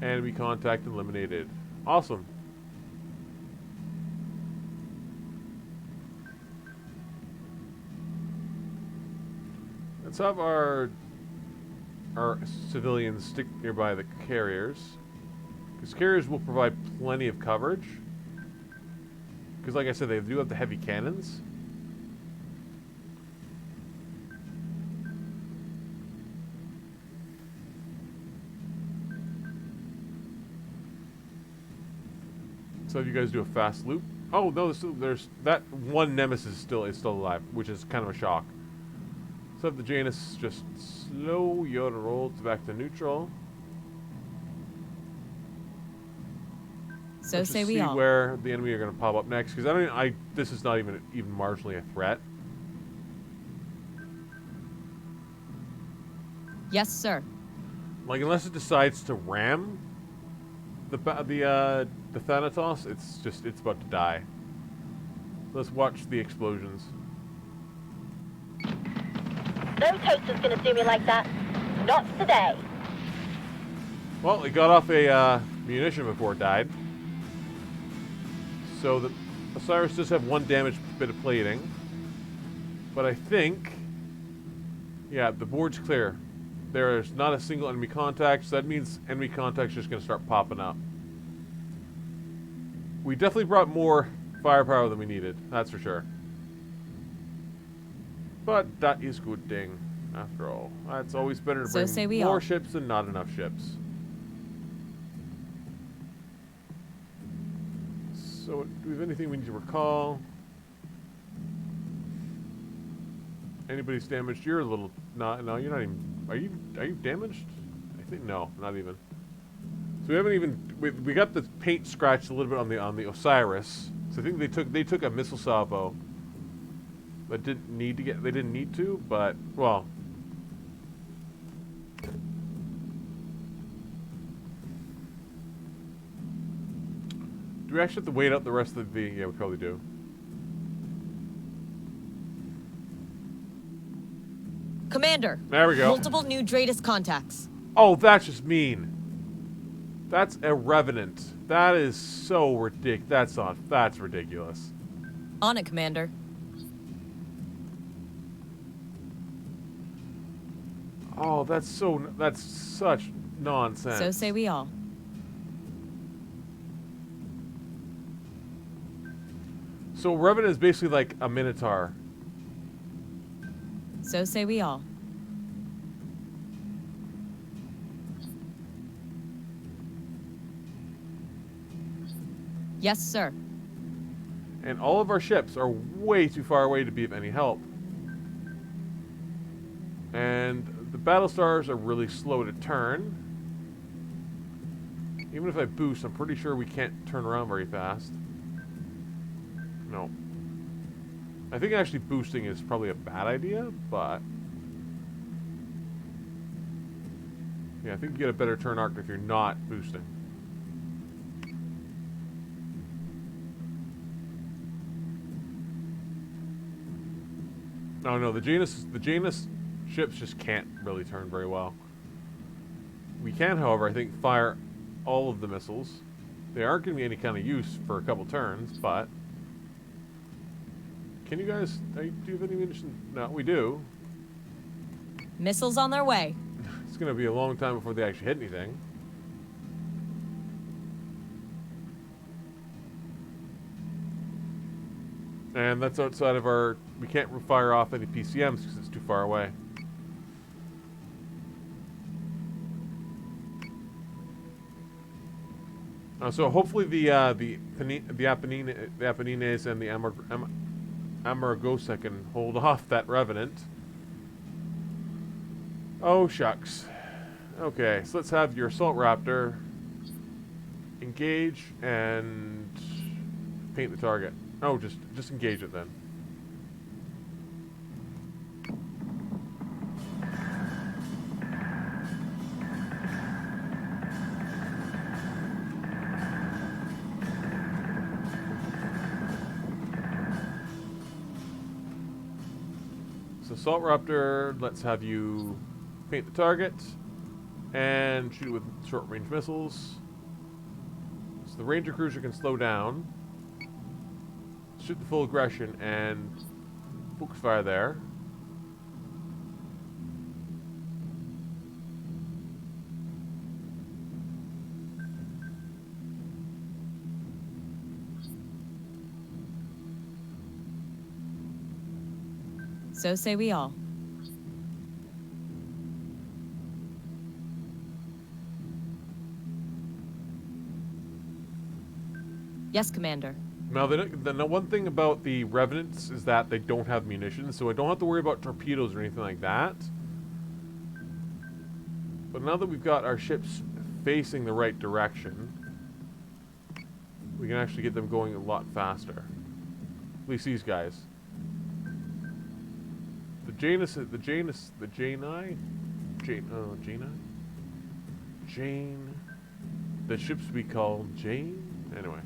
enemy contact eliminated. Awesome. Let's have our civilians stick nearby the carriers, because carriers will provide plenty of coverage. Because, like I said, they do have the heavy cannons. So if you guys do a fast loop. Oh no, there's that 1 Nemesis is still alive, which is kind of a shock. So have the Janus just slow Yoda roll back to neutral. So Let's say just we see all. where the enemy are going to pop up next, because this is not even marginally a threat. Yes, sir. Like, unless it decides to ram the Thanatos, it's about to die. Let's watch the explosions. No toaster's gonna do me like that. Not today. Well, it got off a munition before it died. So the Osiris does have one damaged bit of plating. But I think, yeah, the board's clear. There's not a single enemy contact, so that means enemy contact's just going to start popping up. We definitely brought more firepower than we needed, that's for sure. But that is good thing, after all. It's always better to So say bring we more all. ships than not enough ships. So, do we have anything we need to recall? Anybody's damaged? You're a little... No, you're not even... Are you damaged? I think... No, not even. So we haven't even... We got the paint scratched a little bit on the Osiris. So I think they took a missile salvo. But didn't need to get... They didn't need to, but... Well... Do we actually have to wait out the rest of the... Yeah, we probably do. Commander. There we go. Multiple new Dratus contacts. Oh, that's just mean. That's a revenant. That is so ridiculous. That's ridiculous. On it, Commander. Oh, that's such nonsense. So say we all. So revenant is basically like a minotaur. So say we all. Yes, sir. And all of our ships are way too far away to be of any help. And the battlestars are really slow to turn. Even if I boost, I'm pretty sure we can't turn around very fast. No. I think actually boosting is probably a bad idea, but... Yeah, I think you get a better turn arc if you're not boosting. Oh no, the Janus ships just can't really turn very well. We can, however, I think, fire all of the missiles. They aren't going to be any kind of use for a couple turns, but... Can you guys... Do you have any munition? No, we do. Missiles on their way. It's going to be a long time before they actually hit anything. And that's outside of our... We can't fire off any PCMs because it's too far away. So hopefully the Apennines and the Amargosa can hold off that Revenant. Oh shucks. Okay, so let's have your Assault Raptor engage and paint the target. Oh, just engage it then. So Assault Raptor, let's have you paint the target and shoot it with short-range missiles. So the Ranger Cruiser can slow down, shoot the full aggression, and focus fire there. So say we all. Yes, Commander. Now, the one thing about the Revenants is that they don't have munitions, so I don't have to worry about torpedoes or anything like that. But now that we've got our ships facing the right direction, we can actually get them going a lot faster. At least these guys. The Jani? Jaina? Jane. The ships we call Jane? Anyway.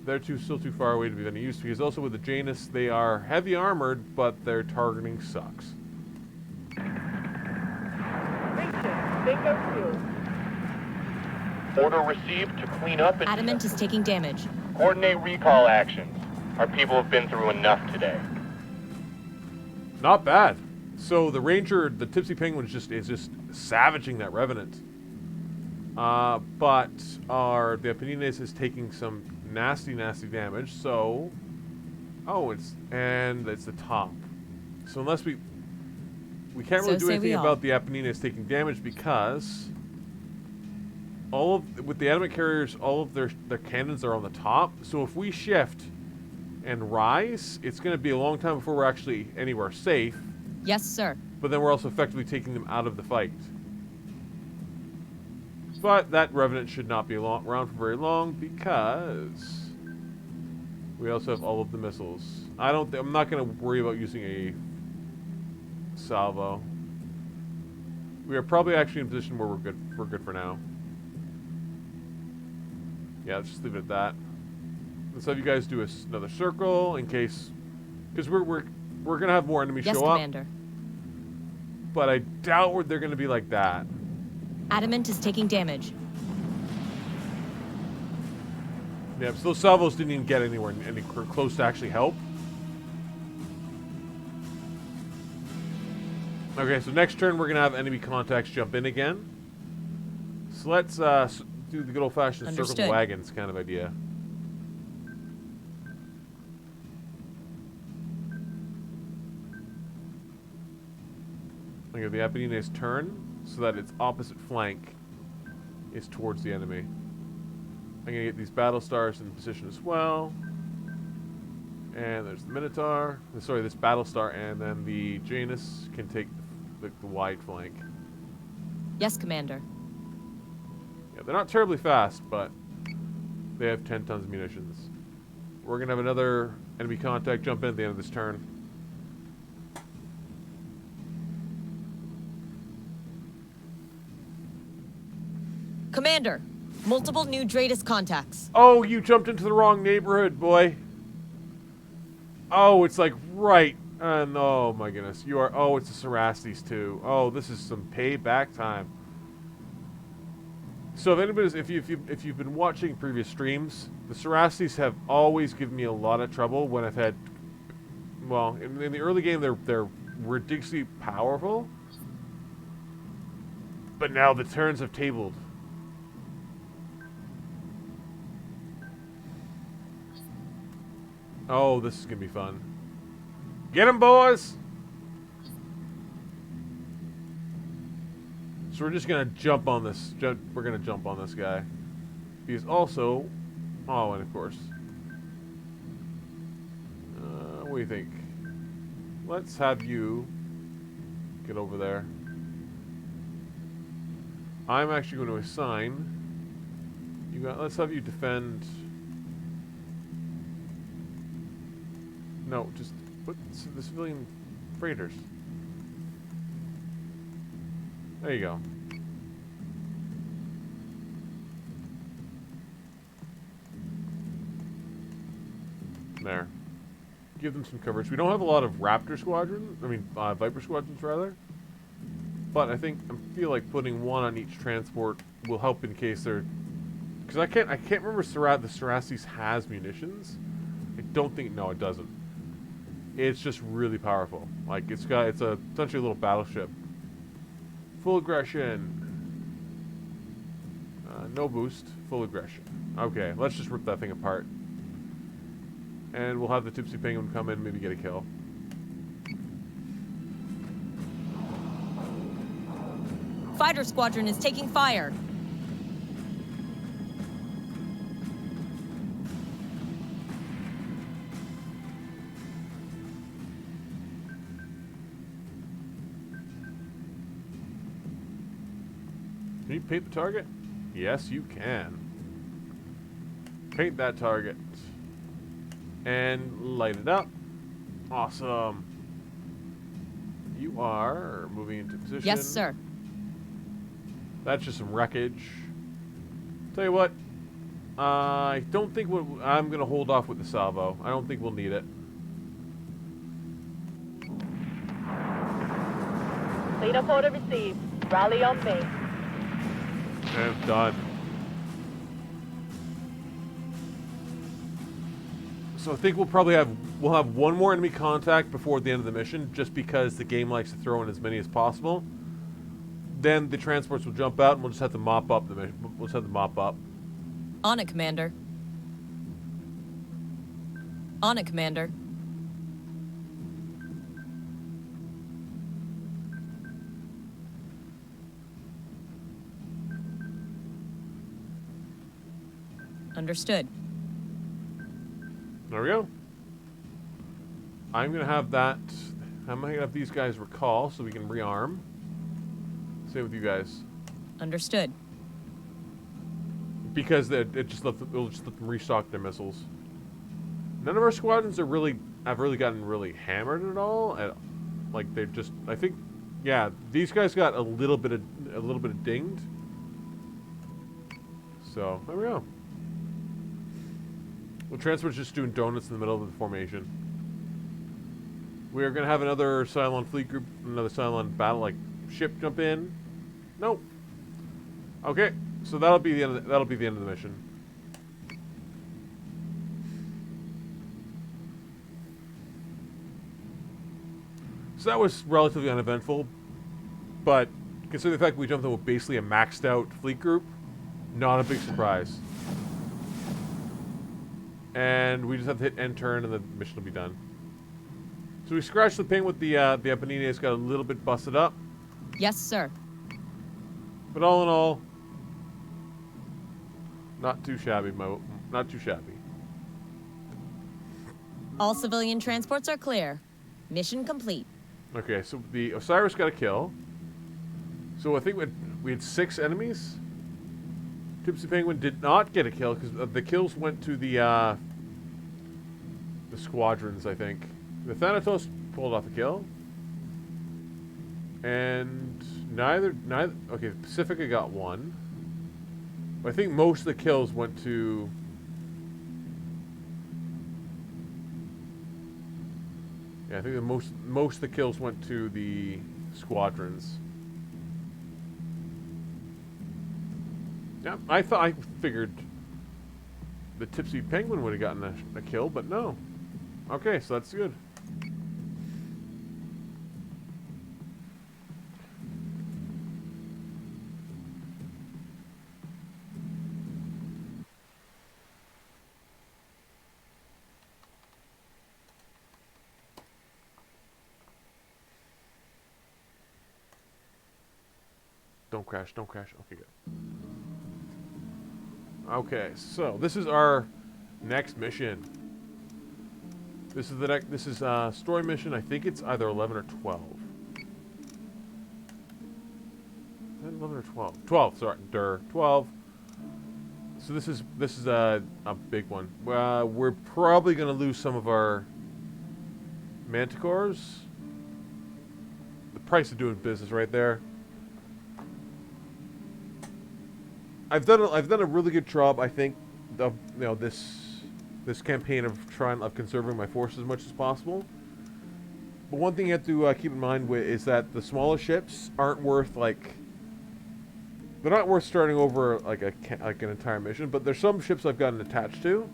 They're still too far away to be of any use, because also with the Janus, they are heavy armored, but their targeting sucks. Bingo 2. Order received to clean up and Adamant is taking damage. coordinate recall actions. Our people have been through enough today. Not bad. So the Ranger, the Tipsy Penguin, is just savaging that Revenant. But the Apennines is taking some nasty damage. So, it's the top. So unless we can't really do anything about the Apennines taking damage, because with the adamant carriers, all of their cannons are on the top. So if we shift and rise, it's going to be a long time before we're actually anywhere safe. Yes, sir. But then we're also effectively taking them out of the fight. But that Revenant should not be around for very long, because we also have all of the missiles. I'm not going to worry about using a salvo. We are probably actually in a position where we're good. We're good for now. Yeah, let's just leave it at that. Let's have you guys do another circle in case, because we're gonna have more enemies show up. Yes, Commander. But I doubt they're gonna be like that. Adamant is taking damage. Yeah, so those salvos didn't even get anywhere close to actually help. Okay, so next turn we're gonna have enemy contacts jump in again. So let's do the good old-fashioned circle the wagons kind of idea. I'm gonna the Apennines turn so that its opposite flank is towards the enemy. I'm gonna get these battlestars in position as well. And there's the Minotaur. Sorry, this battlestar, and then the Janus can take the wide flank. Yes, Commander. Yeah, they're not terribly fast, but they have 10 tons of munitions. We're gonna have another enemy contact jump in at the end of this turn. Commander, multiple new Dratus contacts. Oh, you jumped into the wrong neighborhood, boy. Oh, it's like right. And oh my goodness, you are. Oh, it's the Cerastes too. Oh, this is some payback time. So if anybody's, if you've been watching previous streams, the Cerastes have always given me a lot of trouble when I've had. Well, in the early game, they're ridiculously powerful, but now the turns have tabled. Oh, this is gonna be fun. Get him, boys! So we're just gonna jump on this. We're gonna jump on this guy. He's also... Oh, and of course. What do you think? Let's have you get over there. I'm actually going to assign... let's have you defend... No, just put the civilian freighters. There you go. There. Give them some coverage. We don't have a lot of Raptor squadrons. I mean, Viper squadrons, rather. But I feel like putting one on each transport will help in case they're... Because I can't remember the Cerastes has munitions. I don't think... No, it doesn't. It's just really powerful. Like, it's essentially a little battleship. Full aggression. No boost. Full aggression. Okay, let's just rip that thing apart. And we'll have the Tipsy Penguin come in and maybe get a kill. Fighter squadron is taking fire. Can you paint the target? Yes, you can. Paint that target. And light it up. Awesome. You are moving into position. Yes, sir. That's just some wreckage. Tell you what, I don't think I'm gonna hold off with the salvo. I don't think we'll need it. Lead order received. Rally on me. And done. So I think we'll have one more enemy contact before the end of the mission, just because the game likes to throw in as many as possible. Then the transports will jump out, and we'll just have to mop up the mission. We'll just have to mop up. On it, Commander. On it, Commander. Understood. There we go. I'm gonna have that. I'm gonna have these guys recall so we can rearm. Same with you guys. Understood. Because it'll just let them restock their missiles. None of our squadrons have really gotten really hammered at all. Like they're just, I think, yeah, these guys got a little bit of dinged. So there we go. Well, transport's just doing donuts in the middle of the formation. We are gonna have another Cylon fleet group, another Cylon battle ship jump in. Nope. Okay, so that'll be the end of the mission. So that was relatively uneventful, but considering the fact we jumped in with basically a maxed out fleet group, not a big surprise. And we just have to hit end turn and the mission will be done. So we scratched the paint with the Eponine. It's got a little bit busted up. Yes, sir. But all in all, not too shabby, not too shabby. All civilian transports are clear. Mission complete. Okay, so the Osiris got a kill. So I think we had 6 enemies. Tipsy Penguin did not get a kill because the kills went to the squadrons, I think. The Thanatos pulled off a kill. And neither okay, Pacifica got 1. But I think most of the kills went to I think most of the kills went to the squadrons. Yeah, I figured the Tipsy Penguin would have gotten a kill, but no. Okay, so that's good. Don't crash, don't crash. Okay, good. Okay, so this is our next mission. This is this is story mission. I think it's either 11 or 12. Is that 11 or 12? 12, sorry, 12. So this is a big one. We're probably gonna lose some of our Manticores. The price of doing business right there. I've done a really good job, I think, of this campaign of conserving my forces as much as possible. But one thing you have to keep in mind is that the smaller ships aren't worth they're not worth starting over like an entire mission. But there's some ships I've gotten attached to.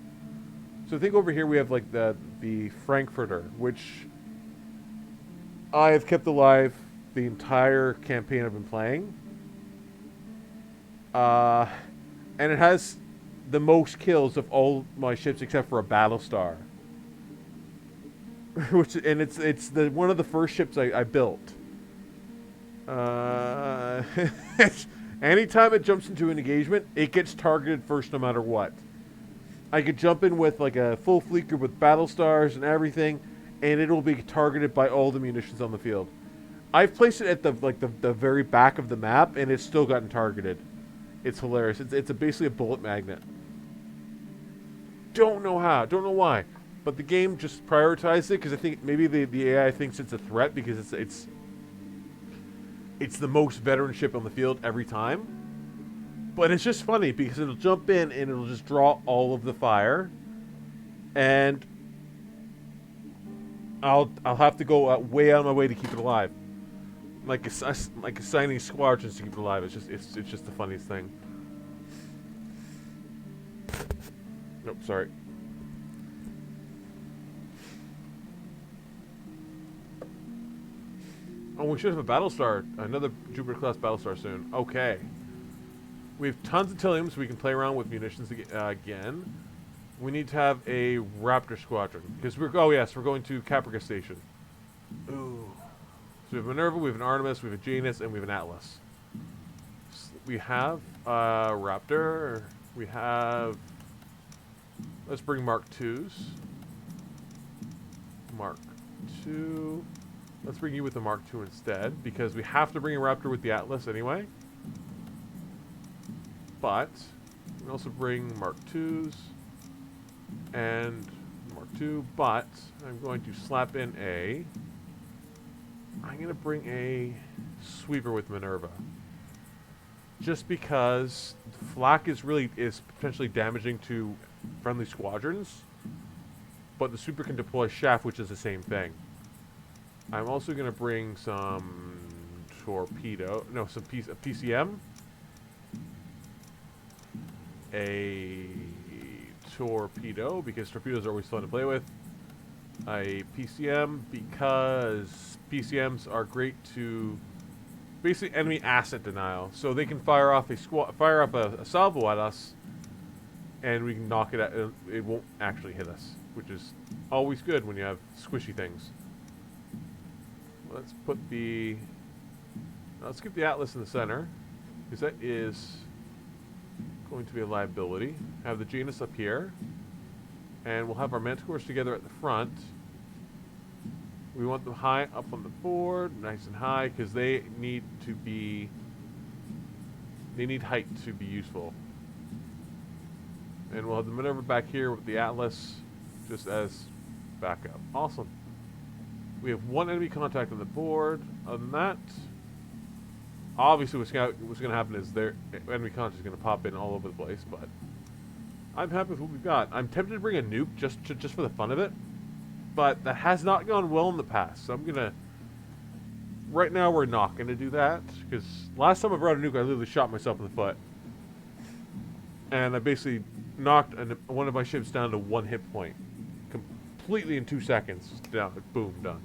So I think over here we have like the Frankfurter, which I have kept alive the entire campaign I've been playing. And it has the most kills of all my ships except for a battlestar. It's one of the first ships I built. Anytime it jumps into an engagement, it gets targeted first no matter what. I could jump in with like a full fleet group with battlestars and everything, and it'll be targeted by all the munitions on the field. I've placed it at the very back of the map, and it's still gotten targeted. It's hilarious. It's basically a bullet magnet. Don't know how. Don't know why. But the game just prioritized it because I think maybe the AI thinks it's a threat because it's the most veteran ship on the field every time. But it's just funny because it'll jump in and it'll just draw all of the fire, and I'll have to go way out of my way to keep it alive, like assigning squadrons to keep it alive. It's just the funniest thing. Nope, sorry. Oh, we should have a battlestar, another Jupiter-class battlestar soon. Okay. We have tons of Tilliums, so we can play around with munitions again. We need to have a Raptor squadron, because we're going to Caprica Station. Ooh. So we have Minerva, we have an Artemis, we have a Janus, and we have an Atlas. We have Raptor. We have... Let's bring Mark IIs. Mark II. Let's bring you with the Mark II instead, because we have to bring a Raptor with the Atlas anyway. But we can also bring Mark IIs and Mark II, but I'm going to slap in I'm going to bring a Sweeper with Minerva. Just because flak is potentially damaging to friendly squadrons, but the Sweeper can deploy Shaft, which is the same thing. I'm also going to bring some PCM. A torpedo, because torpedoes are always fun to play with. A PCM, because PCMs are great to basically enemy asset denial. So they can fire off a salvo at us, and we can knock it out. It won't actually hit us, which is always good when you have squishy things. Let's keep the Atlas in the center, because that is going to be a liability. Have the Janus up here, and we'll have our Manticores together at the front. We want them high up on the board, nice and high, because they need height to be useful. And we'll have the Minerva back here with the Atlas just as backup. Awesome. We have one enemy contact on the board. Other than that, obviously what's going to happen is their enemy contact is going to pop in all over the place, but I'm happy with what we've got. I'm tempted to bring a nuke just for the fun of it, but that has not gone well in the past, so I'm going to... Right now we're not going to do that, because last time I brought a nuke I literally shot myself in the foot. And I basically knocked one of my ships down to 1 hit point. Completely in 2 seconds. Down, boom, done.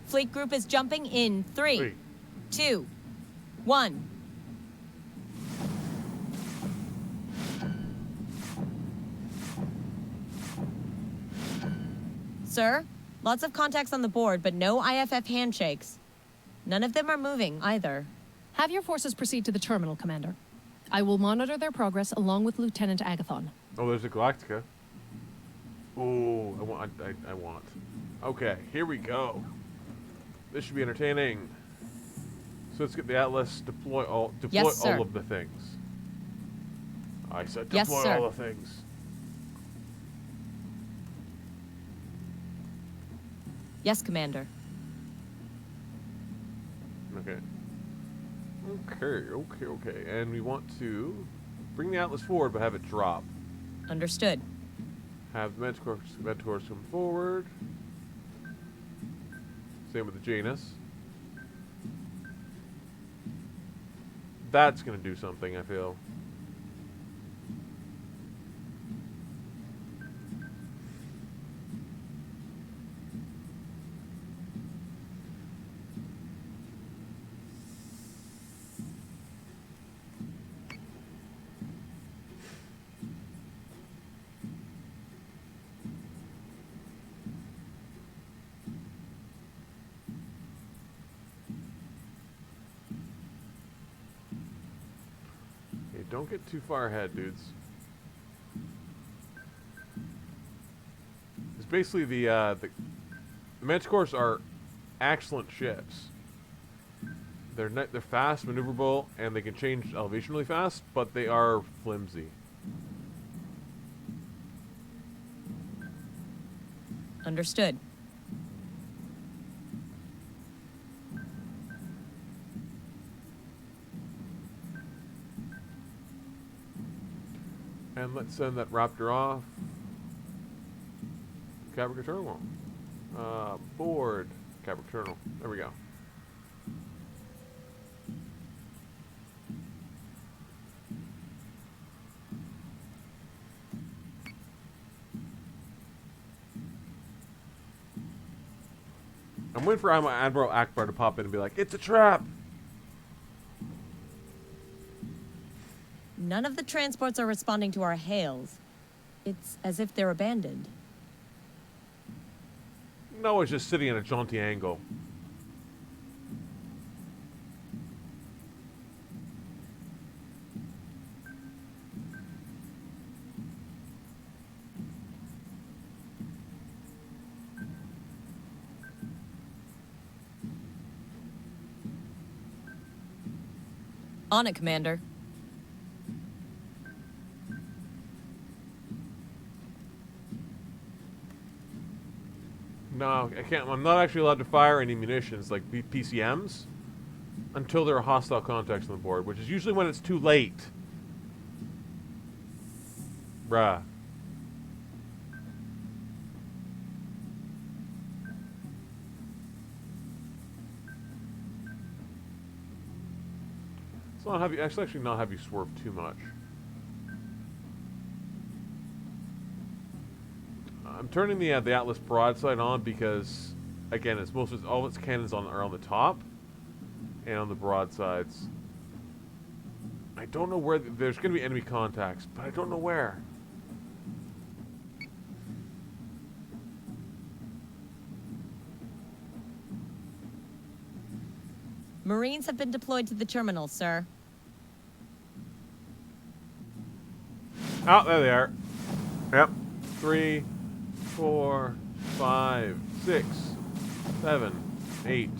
Fleet group is jumping in 3, 2, 1. Sir, lots of contacts on the board, but no IFF handshakes. None of them are moving either. Have your forces proceed to the terminal, Commander. I will monitor their progress along with Lieutenant Agathon. Oh, there's a Galactica. Oh, I want. Okay, here we go. This should be entertaining. So let's get the Atlas, deploy all of the things. I said deploy all the things. Yes, Commander. Okay. Okay. And we want to bring the Atlas forward, but have it drop. Understood. Have the Manticores come forward. Same with the Janus. That's going to do something, I feel. Don't get too far ahead, dudes. It's basically the Manticores are excellent ships. They're fast, maneuverable, and they can change elevation really fast, but they are flimsy. Understood. And let's send that Raptor off. Caprica Terminal. Board. Caprica Terminal. There we go. I'm waiting for Admiral Akbar to pop in and be like, it's a trap! None of the transports are responding to our hails. It's as if they're abandoned. Noah's just sitting at a jaunty angle. On it, Commander. No, I can't. I'm not actually allowed to fire any munitions, like PCMs, until there are hostile contacts on the board, which is usually when it's too late. Bruh. Let's not have you actually not have you swerve too much. I'm turning the Atlas broadside on because, again, it's all its cannons are on the top and on the broadsides. I don't know where there's going to be enemy contacts, but I don't know where. Marines have been deployed to the terminal, sir. Oh, there they are. Yep. 3, 4, 5, 6, 7, 8.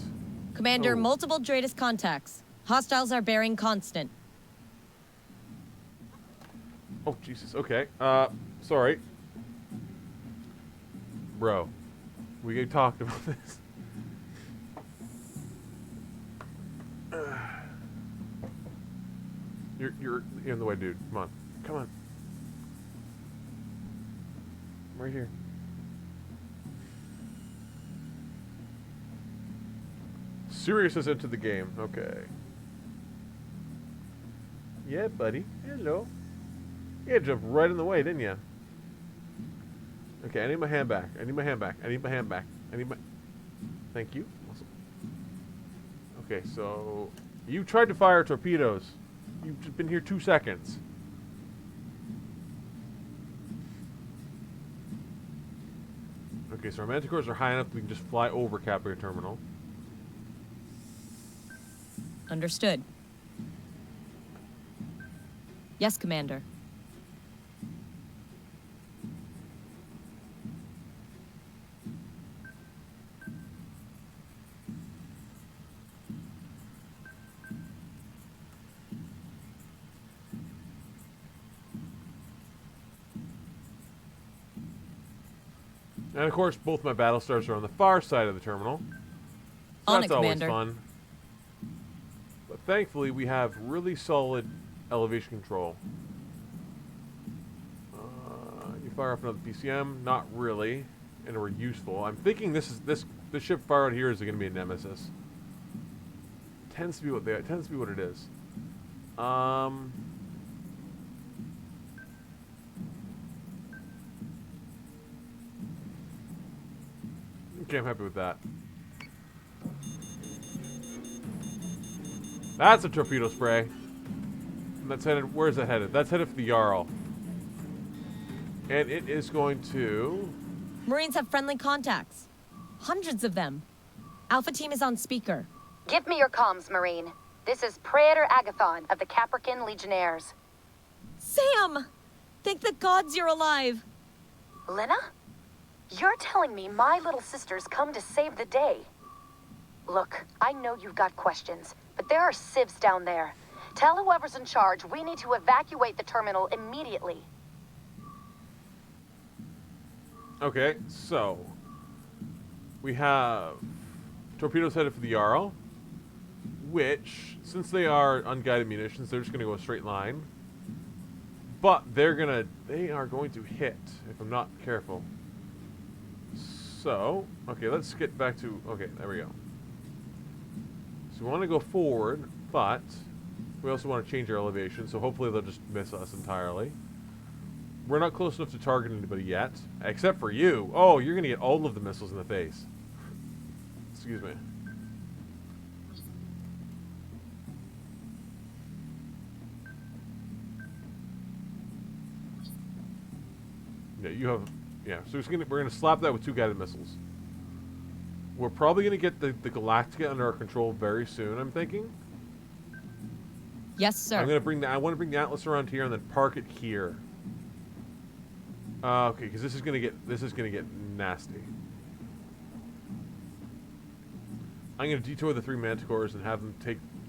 Commander, Oh. multiple Dratus contacts. Hostiles are bearing constant. Oh, Jesus. Okay. Sorry. Bro. We talked about this. You're in the way, dude. Come on. Come on. I'm right here. Sirius has entered the game. Okay. Yeah, buddy. Hello. You jumped right in the way, didn't you? Okay, I need my hand back. I need my hand back. I need my hand back. I need my... Thank you. Awesome. Okay, so... You tried to fire torpedoes. You've just been here 2 seconds. Okay, so our manticores are high enough that we can just fly over Caprica Terminal. Understood. Yes, Commander. And of course, both my battlestars are on the far side of the terminal. So On that's it, always Commander. fun. But thankfully, we have really solid elevation control. You fire up another PCM? Not really, and we're useful. I'm thinking this ship far out here is going to be a nemesis. Tends to be what it is. Okay, I'm happy with that. That's a torpedo spray. And that's headed, where's that headed? That's headed for the Jarl. And it is going to... Marines have friendly contacts. Hundreds of them. Alpha team is on speaker. Give me your comms, Marine. This is Praetor Agathon of the Caprican Legionnaires. Sam! Thank the gods you're alive. Lena? You're telling me my little sister's come to save the day? Look, I know you've got questions, but there are civs down there. Tell whoever's in charge we need to evacuate the terminal immediately. Okay, so... We have... torpedoes headed for the Jarl. Which, since they are unguided munitions, they're just going to go a straight line. But they are going to hit if I'm not careful. So, okay, let's get back to, okay, there we go. So we want to go forward, but we also want to change our elevation, so hopefully they'll just miss us entirely. We're not close enough to target anybody yet, except for you. Oh, you're going to get all of the missiles in the face. Excuse me. Yeah, you have... Yeah, so we're gonna slap that with 2 guided missiles. We're probably gonna get the Galactica under our control very soon, I'm thinking. Yes, sir. I want to bring the Atlas around here and then park it here. Okay, because this is gonna get nasty. I'm gonna detour the 3 Manticores and have them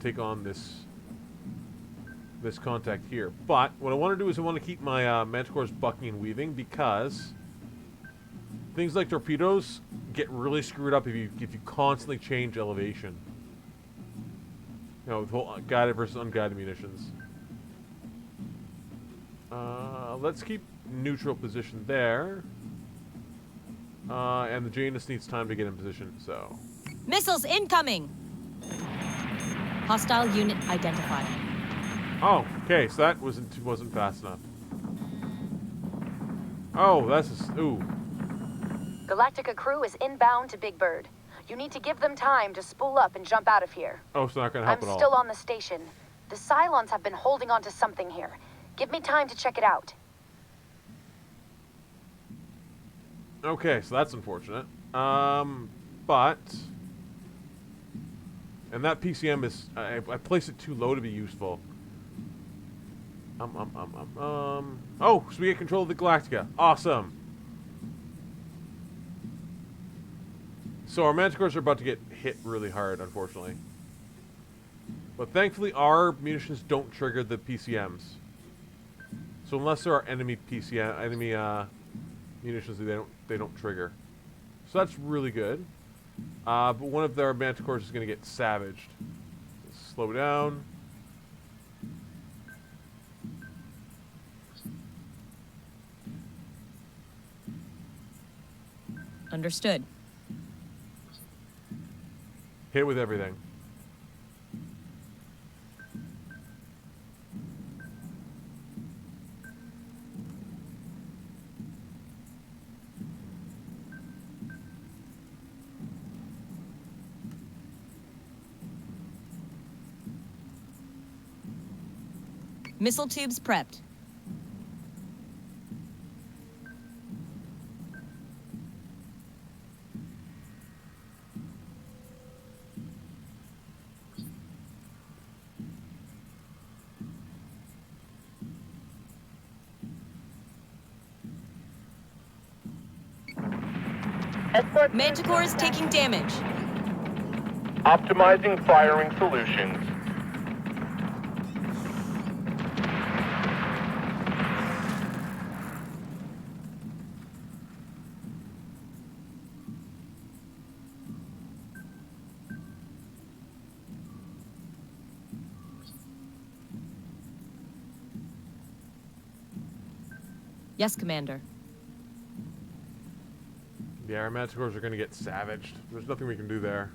take on this contact here. But what I want to do is I want to keep my Manticores bucking and weaving, because things like torpedoes get really screwed up if you constantly change elevation. You know, with whole guided versus unguided munitions. Let's keep neutral position there. And the Janus needs time to get in position, so... Missiles incoming! Hostile unit identified. Oh, okay, so that wasn't fast enough. Oh, that's ooh. Galactica crew is inbound to Big Bird. You need to give them time to spool up and jump out of here. Oh, it's not gonna help I'm at all. still on the station. The Cylons have been holding on to something here. Give me time to check it out. Okay, so that's unfortunate. But... And that PCM is... I placed it too low to be useful. Oh, so we get control of the Galactica. Awesome. So our Manticores are about to get hit really hard, unfortunately. But thankfully, our munitions don't trigger the PCMs. So unless there are enemy munitions, they don't trigger. So that's really good. But one of their Manticores is going to get savaged. Slow down. Understood. Hit with everything. Missile tubes prepped. Manticore is taking damage. Optimizing firing solutions. Yes, Commander. Yeah, our Manticores are going to get savaged. There's nothing we can do there.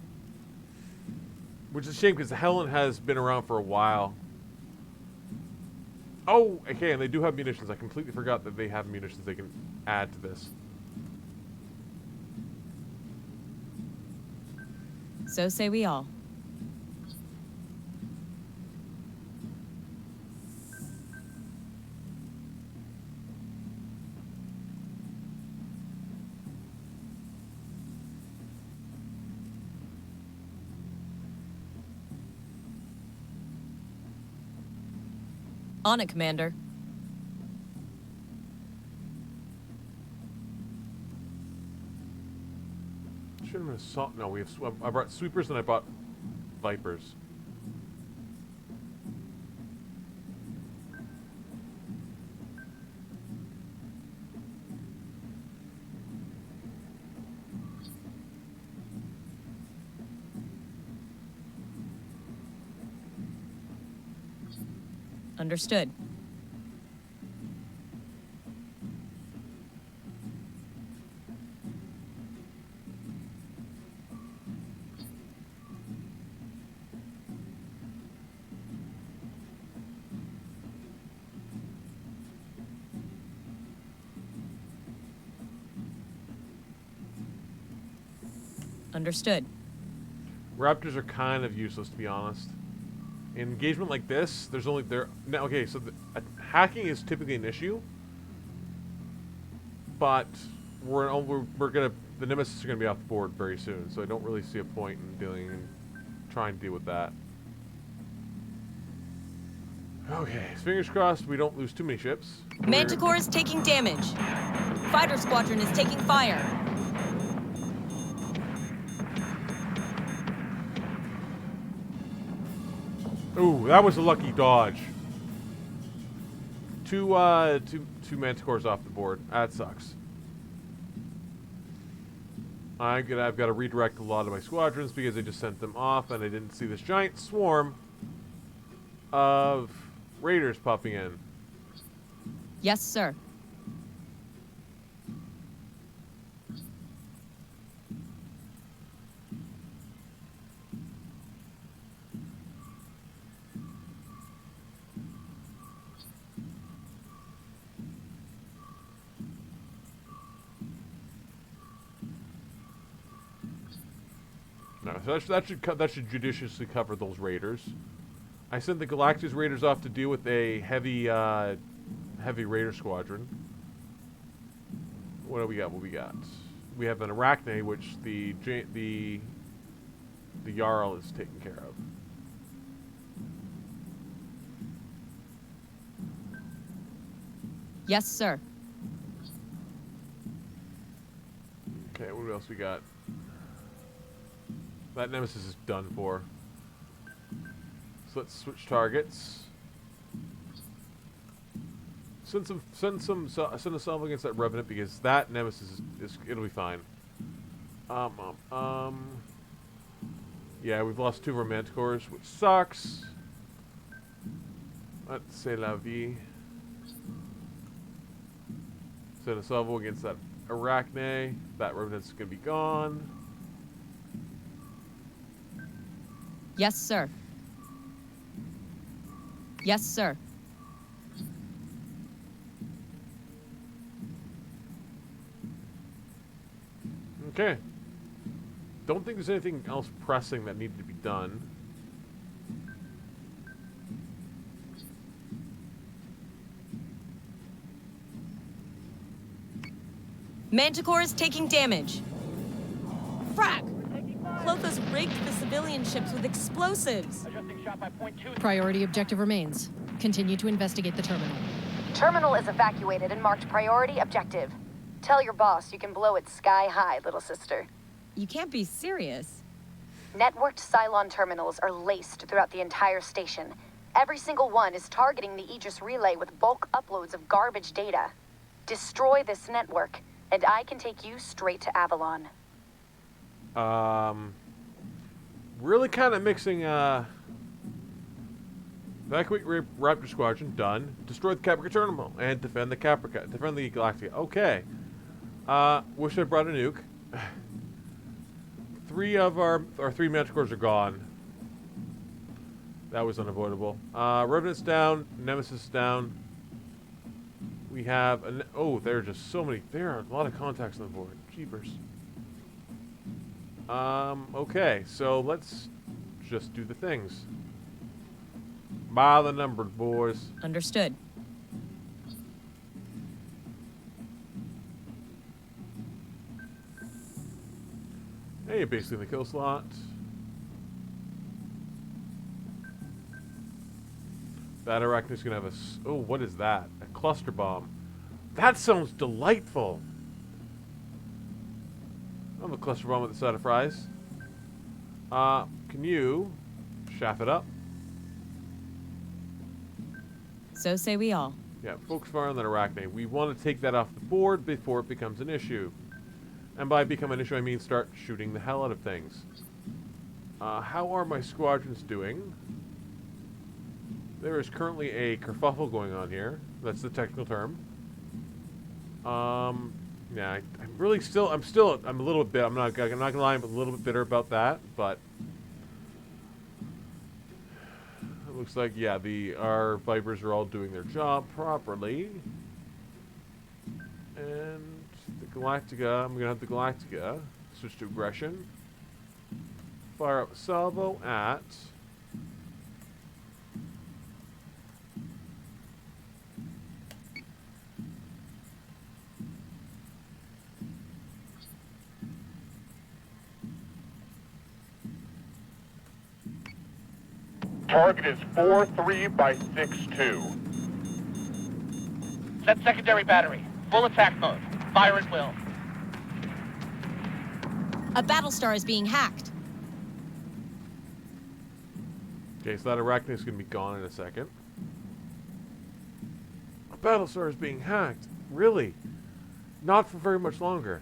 Which is a shame, because the Helen has been around for a while. Oh, okay, and they do have munitions. I completely forgot that they have munitions they can add to this. So say we all. On it, Commander. Should have been assault. No, we have. I brought sweepers and I bought vipers. Understood. Understood. Raptors are kind of useless, to be honest. In engagement like this, there's only okay, so hacking is typically an issue, but the Nemesis are gonna be off the board very soon, so I don't really see a point in trying to deal with that. Okay, fingers crossed we don't lose too many ships. Manticore is taking damage. Fighter squadron is taking fire. Ooh, that was a lucky dodge. Two Manticores off the board. That sucks. I've got to redirect a lot of my squadrons because I just sent them off and I didn't see this giant swarm of raiders popping in. Yes, sir. No, so that should judiciously cover those raiders. I sent the Galactus raiders off to deal with a heavy raider squadron. What do we got? What we got? We have an Arachne, which the Jarl is taking care of. Yes, sir. Okay, what else we got? That Nemesis is done for. So let's switch targets. Send a salvo against that Revenant because that Nemesis it'll be fine. Yeah, we've lost 2 of our Manticores, which sucks. Let's say la vie. Send a salvo against that Arachne. That Revenant's gonna be gone. Yes, sir. Yes, sir. Okay. Don't think there's anything else pressing that needed to be done. Manticore is taking damage. Frack! Clotho's rigged the civilian ships with explosives. Adjusting shot by .2. Priority objective remains. Continue to investigate the terminal. Terminal is evacuated and marked priority objective. Tell your boss you can blow it sky high, little sister. You can't be serious. Networked Cylon terminals are laced throughout the entire station. Every single one is targeting the Aegis relay with bulk uploads of garbage data. Destroy this network, and I can take you straight to Avalon. Really kind of mixing, evacuate Raptor Squadron, done. Destroy the Caprica Terminal, and defend the Galactica. Okay. Wish I brought a nuke. 3 of our 3 Manticores are gone. That was unavoidable. Revenant's down, Nemesis down. We have, oh, there are just so many, there are a lot of contacts on the board. Jeepers. Okay, so let's just do the things. By the numbers, boys. Understood. Hey, basically in the kill slot. That Arachne's gonna have oh, what is that? A cluster bomb. That sounds delightful. I have a cluster bomb at the side of fries. Can you shaft it up? So say we all. Yeah, focus fire on that Arachne. We want to take that off the board before it becomes an issue. And by become an issue, I mean start shooting the hell out of things. How are my squadrons doing? There is currently a kerfuffle going on here. That's the technical term. Yeah, I'm a little bit, I'm not gonna lie, I'm a little bit bitter about that, but it looks like, yeah, our Vipers are all doing their job properly. And the Galactica, I'm gonna have the Galactica switch to aggression. fire up salvo at... Target is 4-3 by 6-2. Set secondary battery. Full attack mode. Fire at will. A battlestar is being hacked. Okay, so that arachnid is going to be gone in a second. A battlestar is being hacked. Really? Not for very much longer.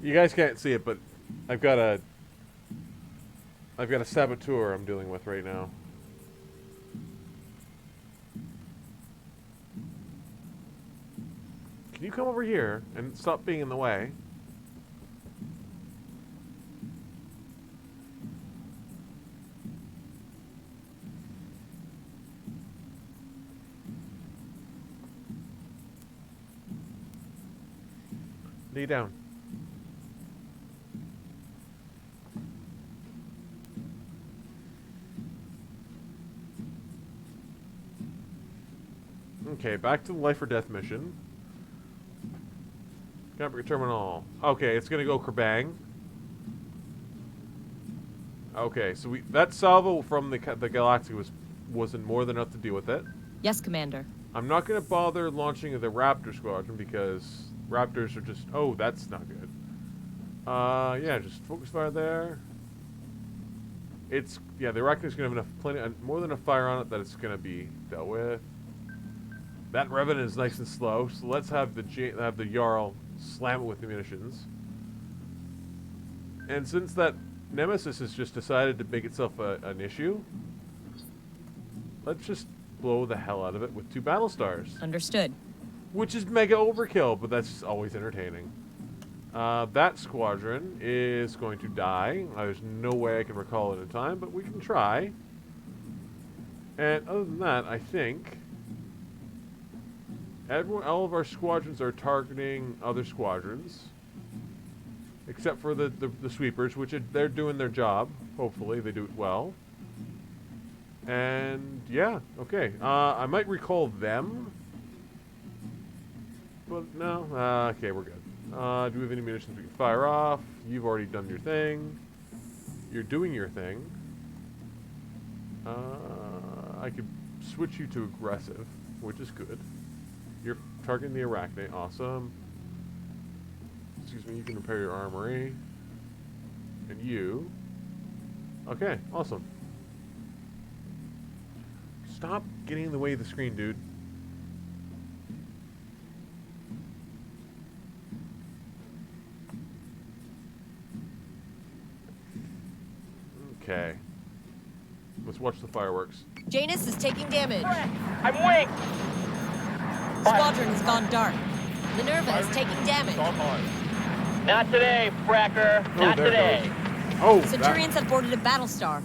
You guys can't see it, but I've got a saboteur I'm dealing with right now. Can you come over here and stop being in the way? Lay down. Okay, back to the life or death mission. Capital terminal. Okay, it's gonna go kerbang. Okay, so that salvo from the Galactica wasn't more than enough to deal with it. Yes, Commander. I'm not gonna bother launching the Raptor squadron because Raptors are just... Oh, that's not good. Yeah, just focus fire there. It's... Yeah, the Arachnid's gonna have more than enough fire on it that it's gonna be dealt with. That Revenant is nice and slow, so let's have the Jarl slam it with the munitions. And since that Nemesis has just decided to make itself an issue, let's just blow the hell out of it with 2 battlestars. Understood. Which is mega overkill, but that's always entertaining. That squadron is going to die. There's no way I can recall it in time, but we can try. And other than that, I think... all of our squadrons are targeting other squadrons. Except for the sweepers, which they're doing their job. Hopefully, they do it well. And, yeah, okay. I might recall them. But, no. Okay, we're good. Do we have any munitions we can fire off? You've already done your thing. You're doing your thing. I could switch you to aggressive, which is good. You're targeting the Arachnid. Awesome. Excuse me, you can repair your armory. And you. Okay, awesome. Stop getting in the way of the screen, dude. Okay. Let's watch the fireworks. Janus is taking damage. I'm winged! Squadron has gone dark. Minerva is taking damage. Not today, Fracker. Not there today. it goes. Oh, Centurions have boarded a battlestar.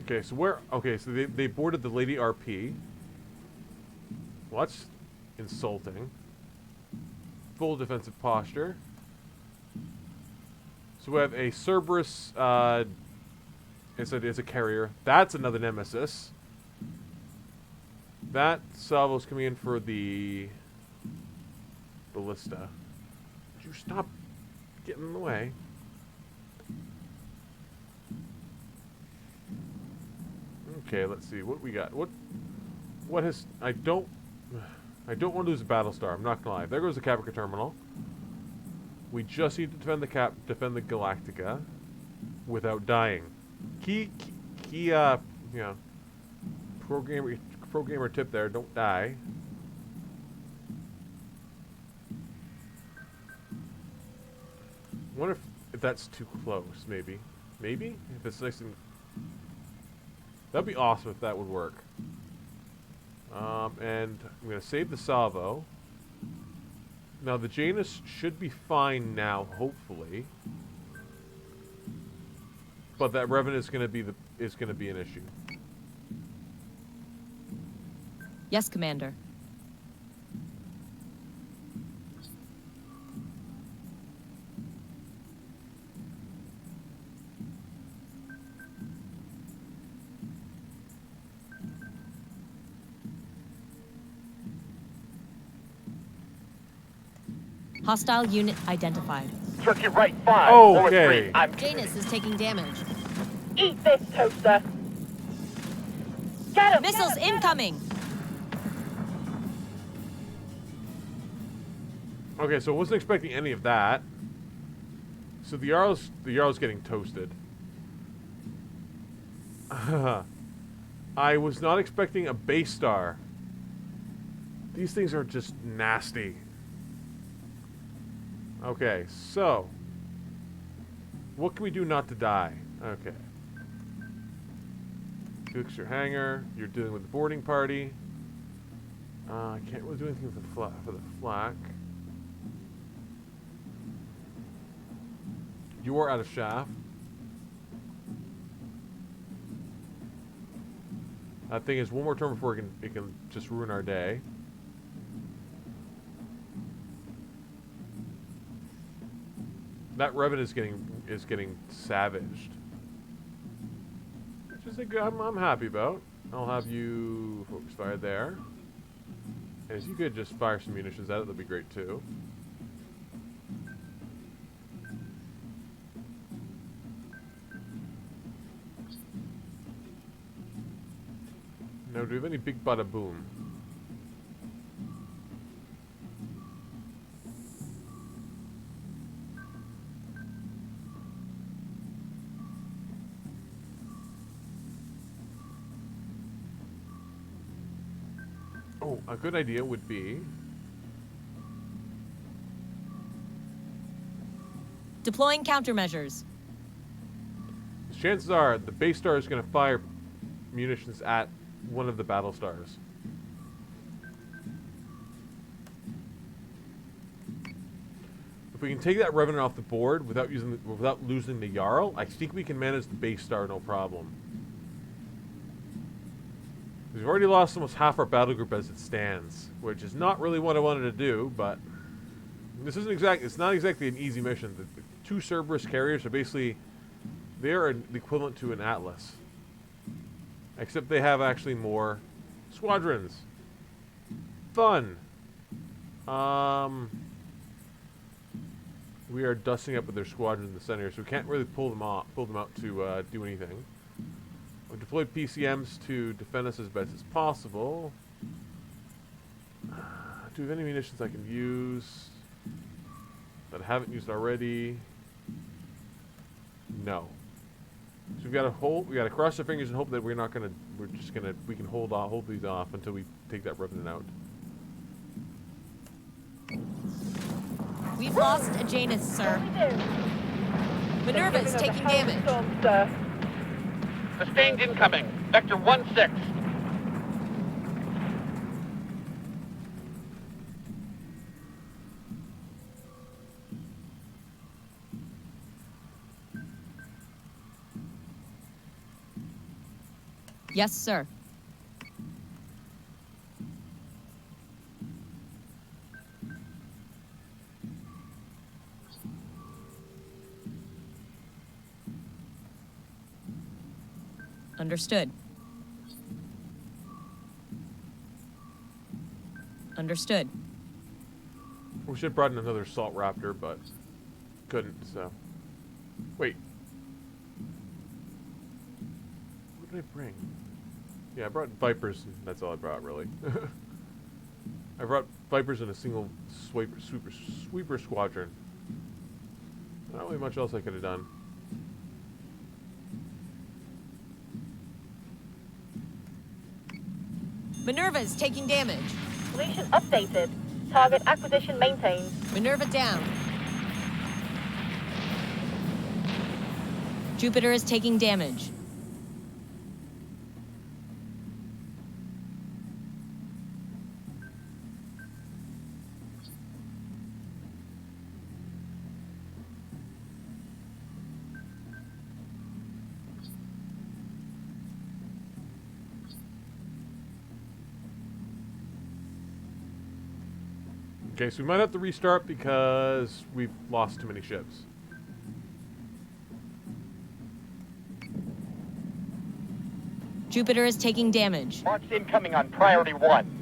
Okay, so where... Okay, so they boarded the Lady RP. Well, that's insulting. Full defensive posture. So we have a Cerberus... it's a carrier. That's another Nemesis. That salvo's coming in for the... Ballista. Would you stop getting in the way? Okay, let's see what we got. What has... I don't want to lose a Battlestar. I'm not gonna lie. There goes the Caprica terminal. We just need to defend the Galactica without dying. Key you know, programmer tip there. Don't die. I wonder if that's too close. Maybe if it's nice and... That'd be awesome if that would work. And I'm gonna save the salvo. Now the Janus should be fine now, hopefully. but that revenue is going to be an issue. Yes, Commander. Hostile unit identified. Turkey right 5. Lower Okay. 3. I'm Janus is taking damage. Eat this, toaster. Get him! Missiles incoming! Okay, so I wasn't expecting any of that. So the Jarl's getting toasted. I was not expecting a basestar. These things are just nasty. Okay, so what can we do not to die? Okay. Fix your hangar. You're dealing with the boarding party. I can't really do anything for the flak. You are out of shaft. That thing is one more turn before it can just ruin our day. That Revan is getting savaged, which is I'm happy about. I'll have you focus fire there, and if you could just fire some munitions at it, that'd be great too. Now, do we have any big bada boom? Oh, a good idea would be Deploying countermeasures. chances are the base star is going to fire munitions at one of the battlestars. If we can take that revenue off the board without losing the Jarl, I think we can manage the base star no problem. We've already lost almost half our battle group as it stands, which is not really what I wanted to do, but this isn't it's not exactly an easy mission. The two Cerberus carriers are basically, they're the equivalent to an Atlas. Except they have actually more squadrons. Fun. We are dusting up with their squadron in the center, so we can't really pull them out to do anything. We've deployed PCMs to defend us as best as possible. Do we have any munitions I can use that I haven't used already? No. So we gotta cross our fingers and hope that we can hold these off until we take that revenant out. We've lost a Janus, sir. Minerva is taking damage. sustained incoming. Vector 1-6. Yes, sir. Understood. Understood. We should have brought in another assault raptor, but couldn't, so. Wait. What did I bring? Yeah, I brought Vipers. That's all I brought, really. I brought Vipers in a single sweeper squadron. Not really much else I could have done. Minerva is taking damage. Solution updated. Target acquisition maintained. Minerva down. Jupiter is taking damage. Okay, so we might have to restart because we've lost too many ships. Jupiter is taking damage. Launch incoming on priority 1.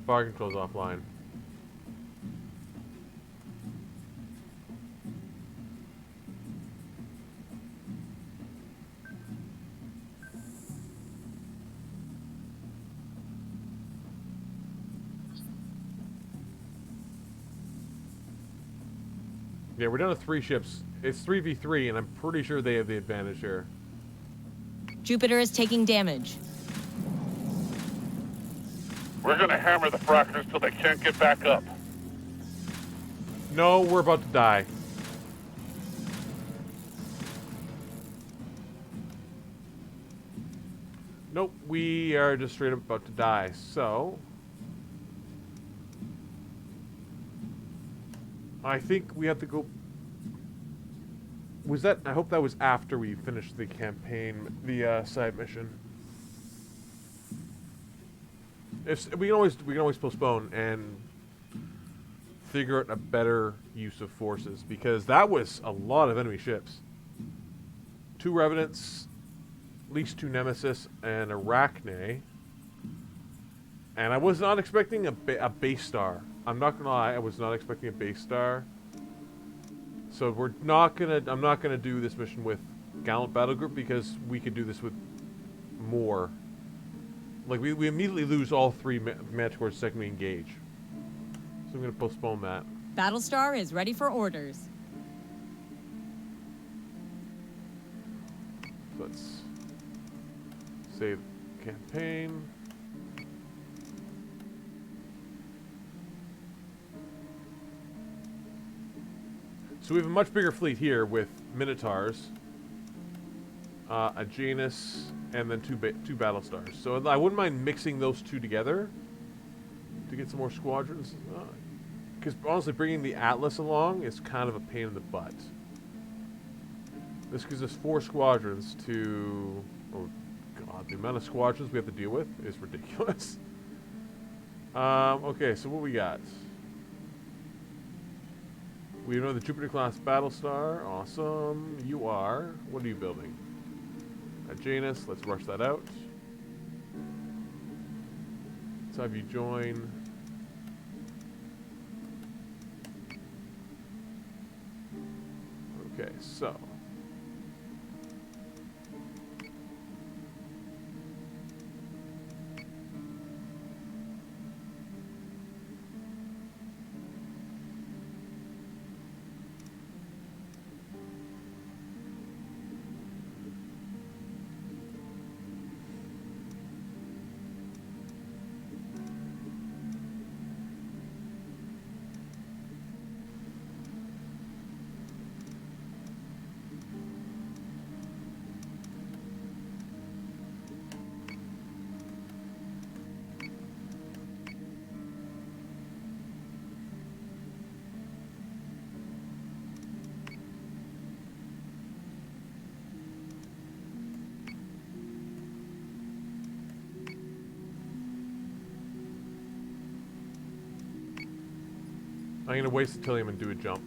Fire control's offline. Yeah, we're down to 3 ships. It's 3v3, and I'm pretty sure they have the advantage here. Jupiter is taking damage. We're gonna hammer the fractors till they can't get back up. No, we're about to die. Nope, we are just straight up about to die, so... I think we have to go... Was that... I hope that was after we finished the campaign, the side mission. If we can always postpone and figure out a better use of forces, because that was a lot of enemy ships. 2 Revenants, at least 2 Nemesis, and Arachne. And I was not expecting a basestar. I'm not gonna lie, I was not expecting a basestar. So we're not gonna. I'm not gonna do this mission with Gallant Battle Group because we could do this with more. Like we immediately lose all 3 Manticores second we engage. So I'm gonna postpone that. Battlestar is ready for orders. Let's save campaign. So we have a much bigger fleet here with Minotaurs, a Janus, and then 2 Battlestars. So I wouldn't mind mixing those 2 together to get some more squadrons. Because honestly, bringing the Atlas along is kind of a pain in the butt. This gives us 4 squadrons to... Oh god, the amount of squadrons we have to deal with is ridiculous. Okay, so what we got? We know the Jupiter-class Battlestar. Awesome. You are... What are you building? A Janus. Let's rush that out. Let's have you join... Okay, so... I'm going to waste Attilium and do a jump,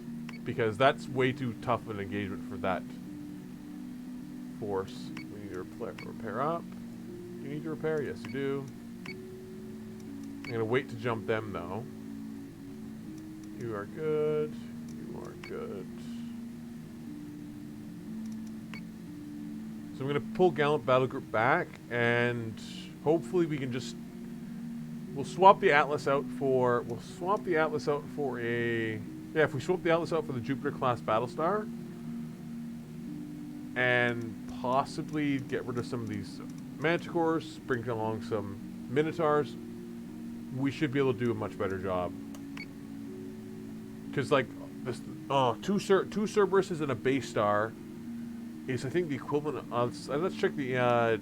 because that's way too tough of an engagement for that force. We need to repair up. Do you need to repair? Yes, you do. I'm going to wait to jump them, though. You are good. You are good. So I'm going to pull Gallant Battle Group back, and hopefully we can just... We'll swap the Atlas out for... We'll swap the Atlas out for a... Yeah, if we swap the Atlas out for the Jupiter-class Battlestar, and possibly get rid of some of these Manticores, bring along some Minotaurs, we should be able to do a much better job. Because, like, this... two Cerberuses and a basestar is, I think, the equivalent of... let's check the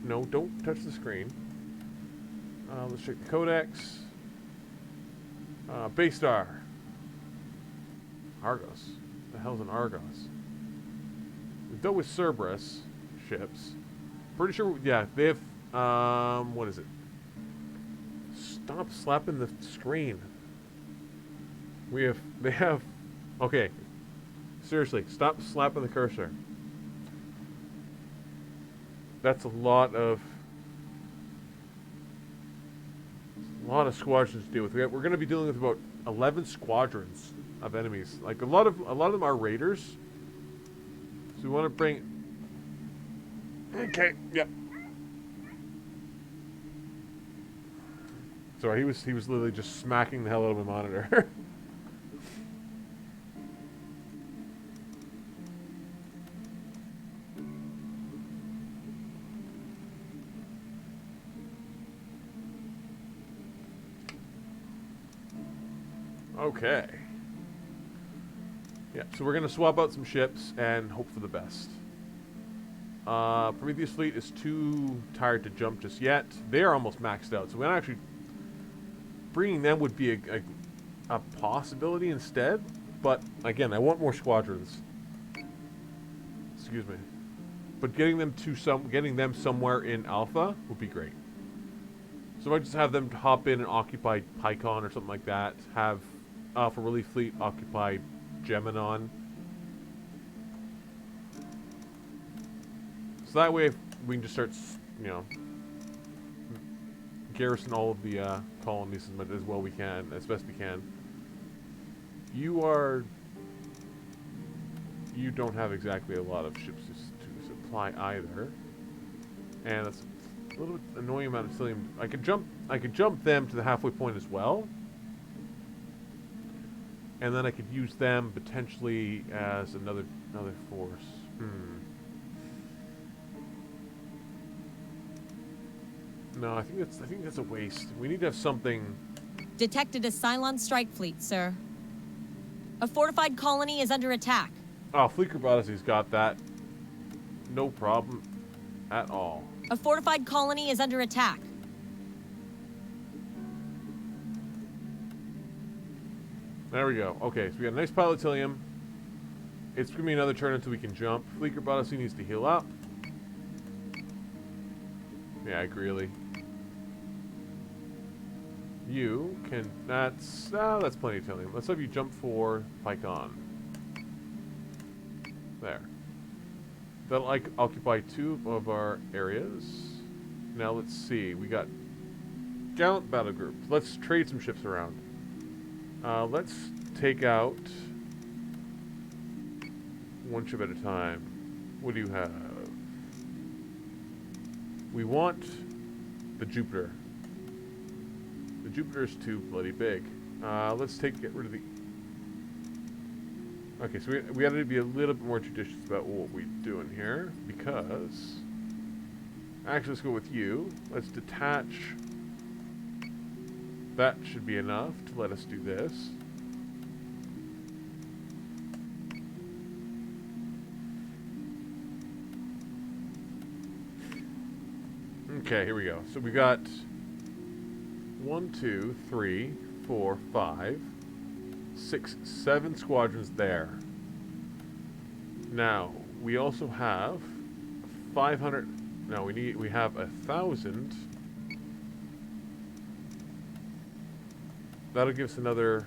No, don't touch the screen. Let's check the codex. Basestar. Argos. The hell's an Argos? We've dealt with Cerberus ships. Pretty sure, yeah, they have, what is it? Stop slapping the screen. They have, okay. Seriously, stop slapping the cursor. That's a lot of squadrons to deal with. We're going to be dealing with about 11 squadrons of enemies. Like a lot of them are raiders. So we want to bring. Okay, yeah. Sorry, he was literally just smacking the hell out of my monitor. Okay. Yeah, so we're going to swap out some ships and hope for the best. Prometheus fleet is too tired to jump just yet. They're almost maxed out, so we're actually bringing them would be a possibility instead. But again, I want more squadrons. Excuse me. But getting them somewhere in Alpha would be great. So I just have them hop in and occupy Pycon or something like that. Have Alpha Relief Fleet occupy Geminon. So that way we can just start, you know, garrison all of the colonies as well we can, as best we can. You don't have exactly a lot of ships to supply either, and that's a little bit annoying amount of stellium. I could jump them to the halfway point as well, and then I could use them potentially as another force. No, I think that's a waste. We need to have something. Detected a Cylon strike fleet, sir. A fortified colony is under attack. Oh, Fleet Group Odyssey's got that. No problem at all. A fortified colony is under attack. There we go. Okay, so we got a nice pile of Tillium. It's going to be another turn until we can jump. Fleet Group Odyssey needs to heal up. Yeah, really. You can... That's plenty of Tillium. Let's have you jump for Pycon. There. That'll occupy 2 of our areas. Now let's see. We got Gallant Battle Group. Let's trade some ships around. Let's take out one ship at a time. What do you have? We want the Jupiter. The Jupiter's too bloody big. Let's get rid of the... Okay, so we have to be a little bit more judicious about what we're doing here, because... Actually, let's go with you. Let's detach... That should be enough to let us do this. Okay, here we go. So we got 1, 2, 3, 4, 5, 6, 7 squadrons there. Now, we also have 500... No, we have 1,000... That'll give us another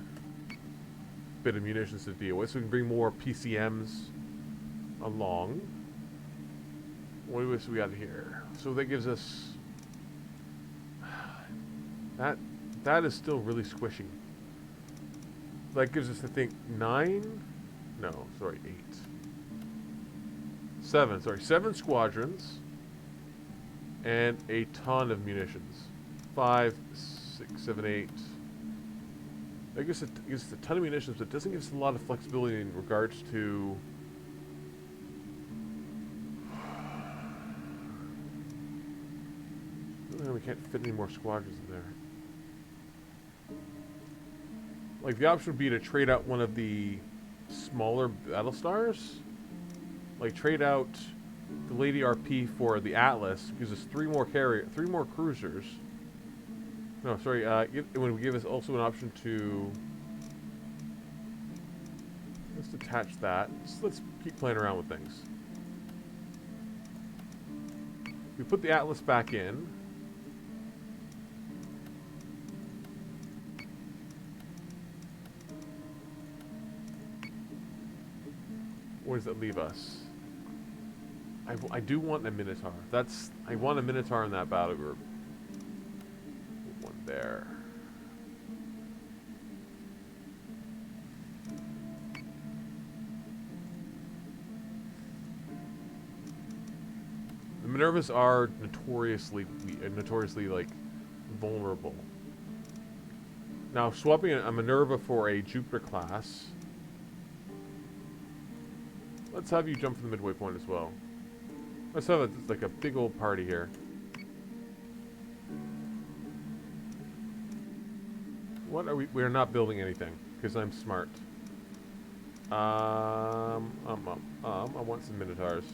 bit of munitions to deal with, so we can bring more PCMs along. What else we got here? So that gives us... That is still really squishy. That gives us, I think, 9? No, sorry, 8. 7, sorry. 7 squadrons. And a ton of munitions. 5, 6, 7, 8... I guess it gives us a ton of munitions, but it doesn't give us a lot of flexibility in regards to... We can't fit any more squadrons in there. Like, the option would be to trade out one of the smaller battlestars. Like, trade out the Lady RP for the Atlas gives us 3 more cruisers. No, sorry. It would give us also an option to. Let's detach that. Let's keep playing around with things. We put the Atlas back in. Where does that leave us? I do want a Minotaur. I want a Minotaur in that battle group. One there. The Minervas are notoriously like vulnerable. Now swapping a Minerva for a Jupiter class. Let's have you jump from the midway point as well. Let's have like a big old party here. What are we? We are not building anything because I'm smart. I want some Minotaurs.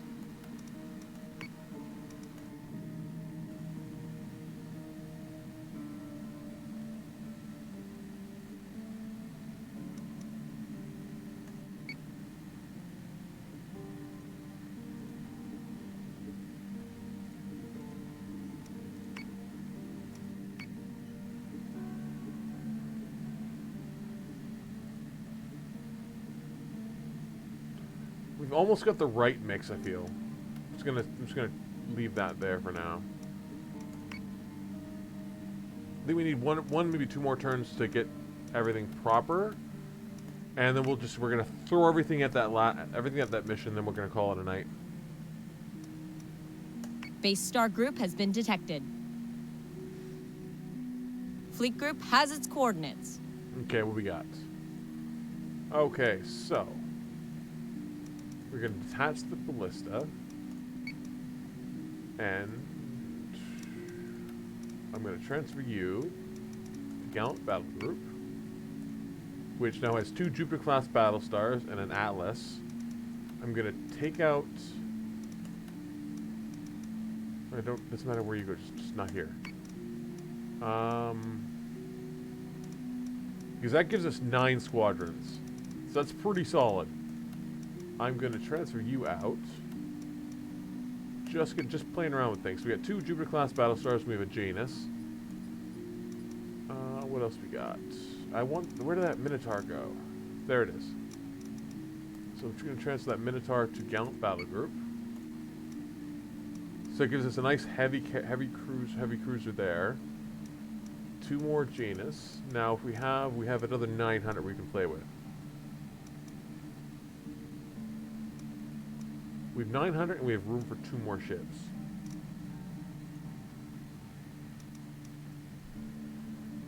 We've almost got the right mix, I feel. I'm just gonna leave that there for now. I think we need one, maybe 2 more turns to get everything proper, and then we're gonna throw everything at that mission. Then we're gonna call it a night. Base star group has been detected. Fleet group has its coordinates. Okay, what we got? Okay, so we're going to detach the ballista, and I'm going to transfer you to Gallant Battle Group, which now has 2 Jupiter-class battlestars and an Atlas. I'm going to take out... doesn't matter where you go, just not here. Because that gives us 9 squadrons. So that's pretty solid. I'm going to transfer you out. Just playing around with things. We got 2 Jupiter-class battlestars. We have a Janus. What else we got? Where did that Minotaur go? There it is. So I'm just going to transfer that Minotaur to Gallant Battle Group. So it gives us a nice heavy cruiser there. 2 more Janus. Now, if we have another 900 we can play with. We have 900 and we have room for 2 more ships.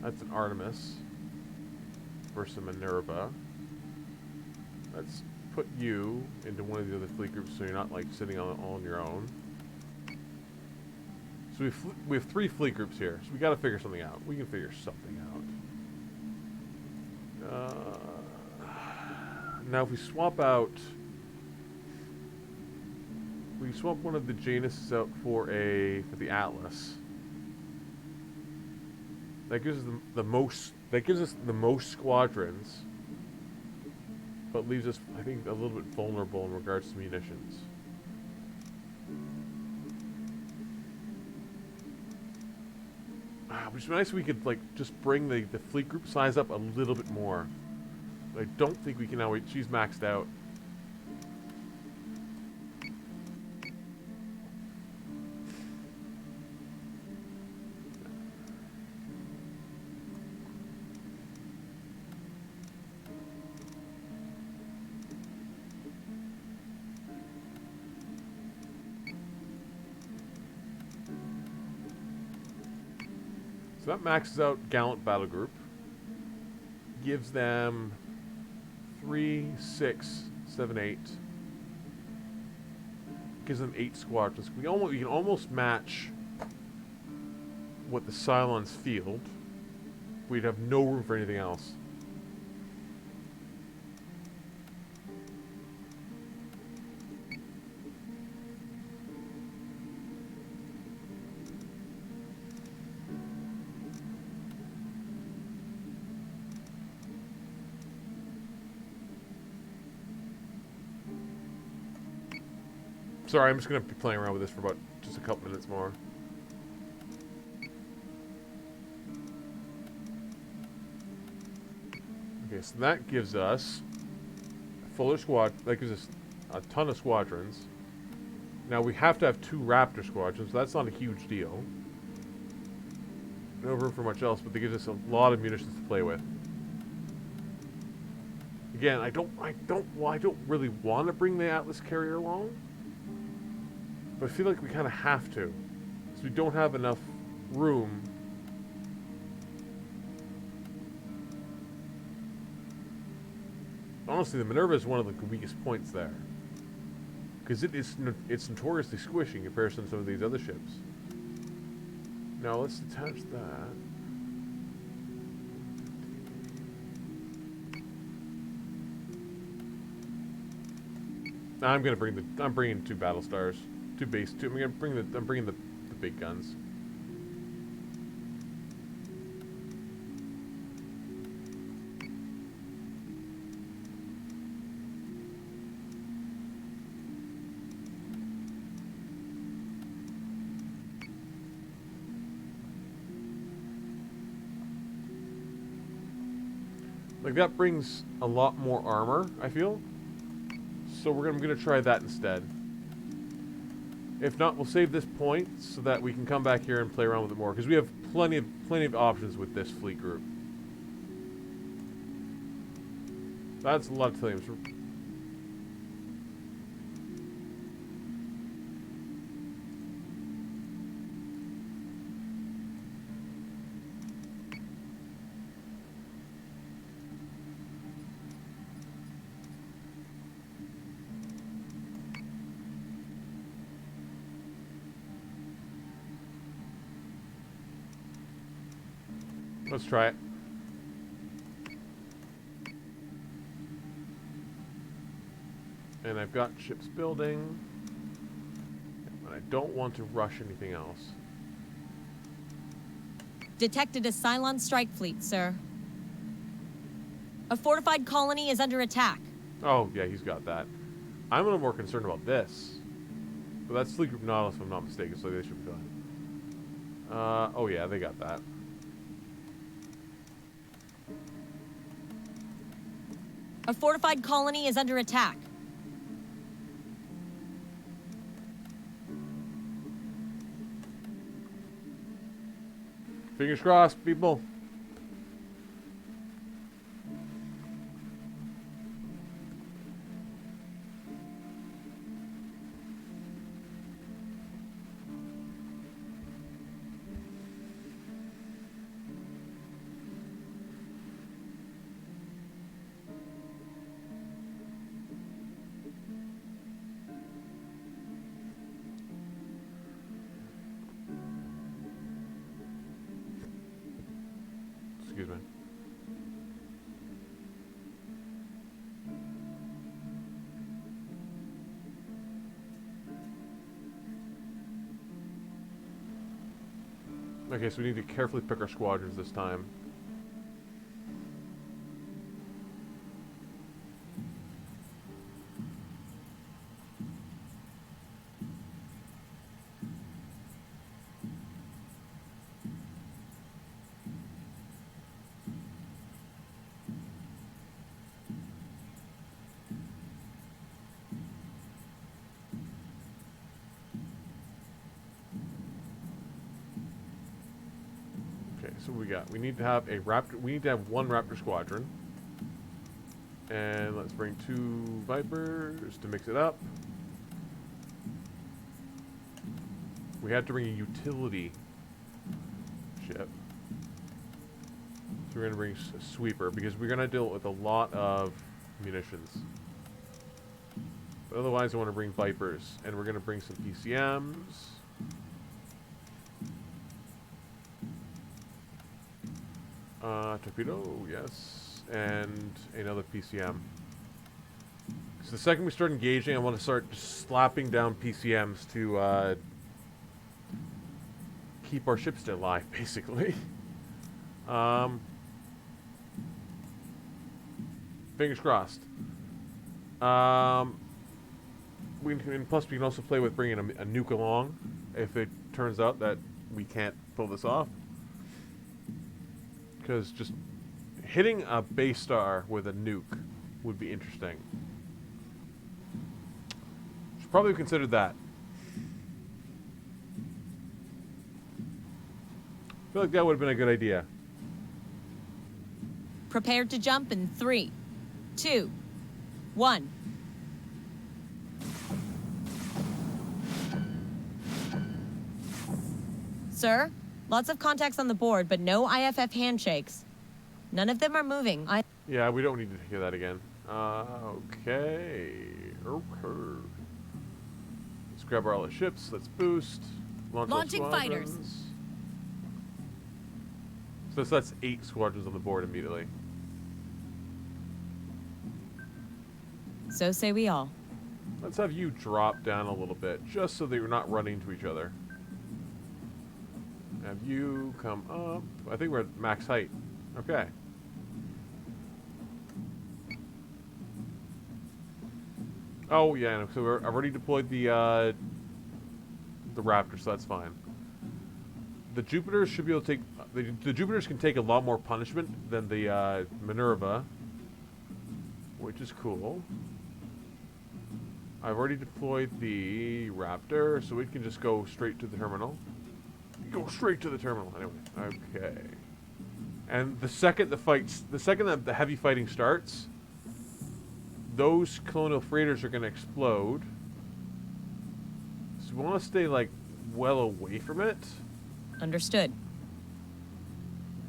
That's an Artemis versus a Minerva. Let's put you into one of the other fleet groups so you're not like sitting all on your own. So we have 3 fleet groups here, so we got to figure something out. We can figure something out. Now, if we swap out, we swap one of the Januses out for the Atlas. That gives us the most. That gives us the most squadrons, but leaves us, I think, a little bit vulnerable in regards to munitions. Which would be nice if we could, like, just bring the fleet group size up a little bit more. But I don't think we can now. She's maxed out. So that maxes out Gallant Battle Group. Gives them 3, 6, 7, 8. Gives them 8 squadrons. We can almost match what the Cylons field. We'd have no room for anything else. Sorry, I'm just going to be playing around with this for about just a couple minutes more. Okay, so that gives us a fuller squad. That gives us a ton of squadrons. Now we have to have 2 Raptor squadrons. So that's not a huge deal. No room for much else, but they give us a lot of munitions to play with. Again, I don't really want to bring the Atlas carrier along, but I feel like we kind of have to, because we don't have enough room. Honestly, the Minerva is one of the weakest points there, because it's notoriously squishy in comparison to some of these other ships. Now let's detach that. I'm bringing 2 battlestars, 2 base. I'm bringing the big guns. Like, that brings a lot more armor, I feel. So I'm gonna try that instead. If not, we'll save this point so that we can come back here and play around with it more, because we have plenty of options with this fleet group. That's a lot of things. Let's try it. And I've got ships building. And I don't want to rush anything else. Detected a Cylon strike fleet, sir. A fortified colony is under attack. Oh, yeah, he's got that. I'm a little more concerned about this. But that's Fleet Group Nautilus, if I'm not mistaken, so they should be fine. Oh yeah, they got that. A fortified colony is under attack. Fingers crossed, people. Excuse me. Okay, so we need to carefully pick our squadrons this time. So we got, we need to have a Raptor, we need to have 1 Raptor squadron. And let's bring 2 Vipers to mix it up. We had to bring a utility ship. So we're gonna bring a sweeper because we're gonna deal with a lot of munitions. But otherwise I want to bring Vipers, and we're gonna bring some PCMs. Torpedo, yes, and another PCM. So the second we start engaging, I want to start just slapping down PCMs to keep our ships alive, basically. Fingers crossed. and plus we can also play with bringing a nuke along if it turns out that we can't pull this off. Because just hitting a base star with a nuke would be interesting. Should probably have considered that. I feel like that would have been a good idea. Prepared to jump in 3, 2, 1. Sir, lots of contacts on the board, but no IFF handshakes. None of them are moving. Yeah, we don't need to hear that again. Okay. Let's grab all the ships. Let's boost. Launching fighters. So that's 8 squadrons on the board immediately. So say we all. Let's have you drop down a little bit, just so that you're not running into each other. Have you come up. I think we're at max height. Okay. Oh yeah, so I've already deployed the Raptor, so that's fine. The Jupiters should be able to take. The Jupiters can take a lot more punishment than the Minerva, which is cool. I've already deployed the Raptor, so we can just go straight to the terminal. Go straight to the terminal. Anyway, okay. And the second that the heavy fighting starts, those colonial freighters are going to explode. So we want to stay like well away from it. Understood.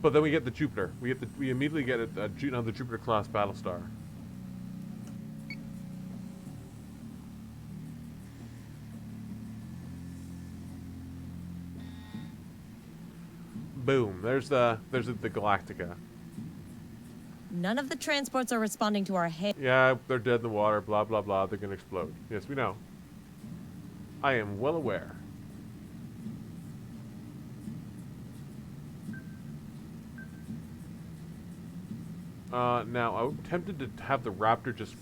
But then we get the Jupiter. We immediately get another Jupiter class battlestar. Boom. There's the Galactica. None of the transports are responding to our hail. Yeah, they're dead in the water, blah blah blah, they're gonna explode. Yes, we know. I am well aware. Now, I'm tempted to have the Raptor just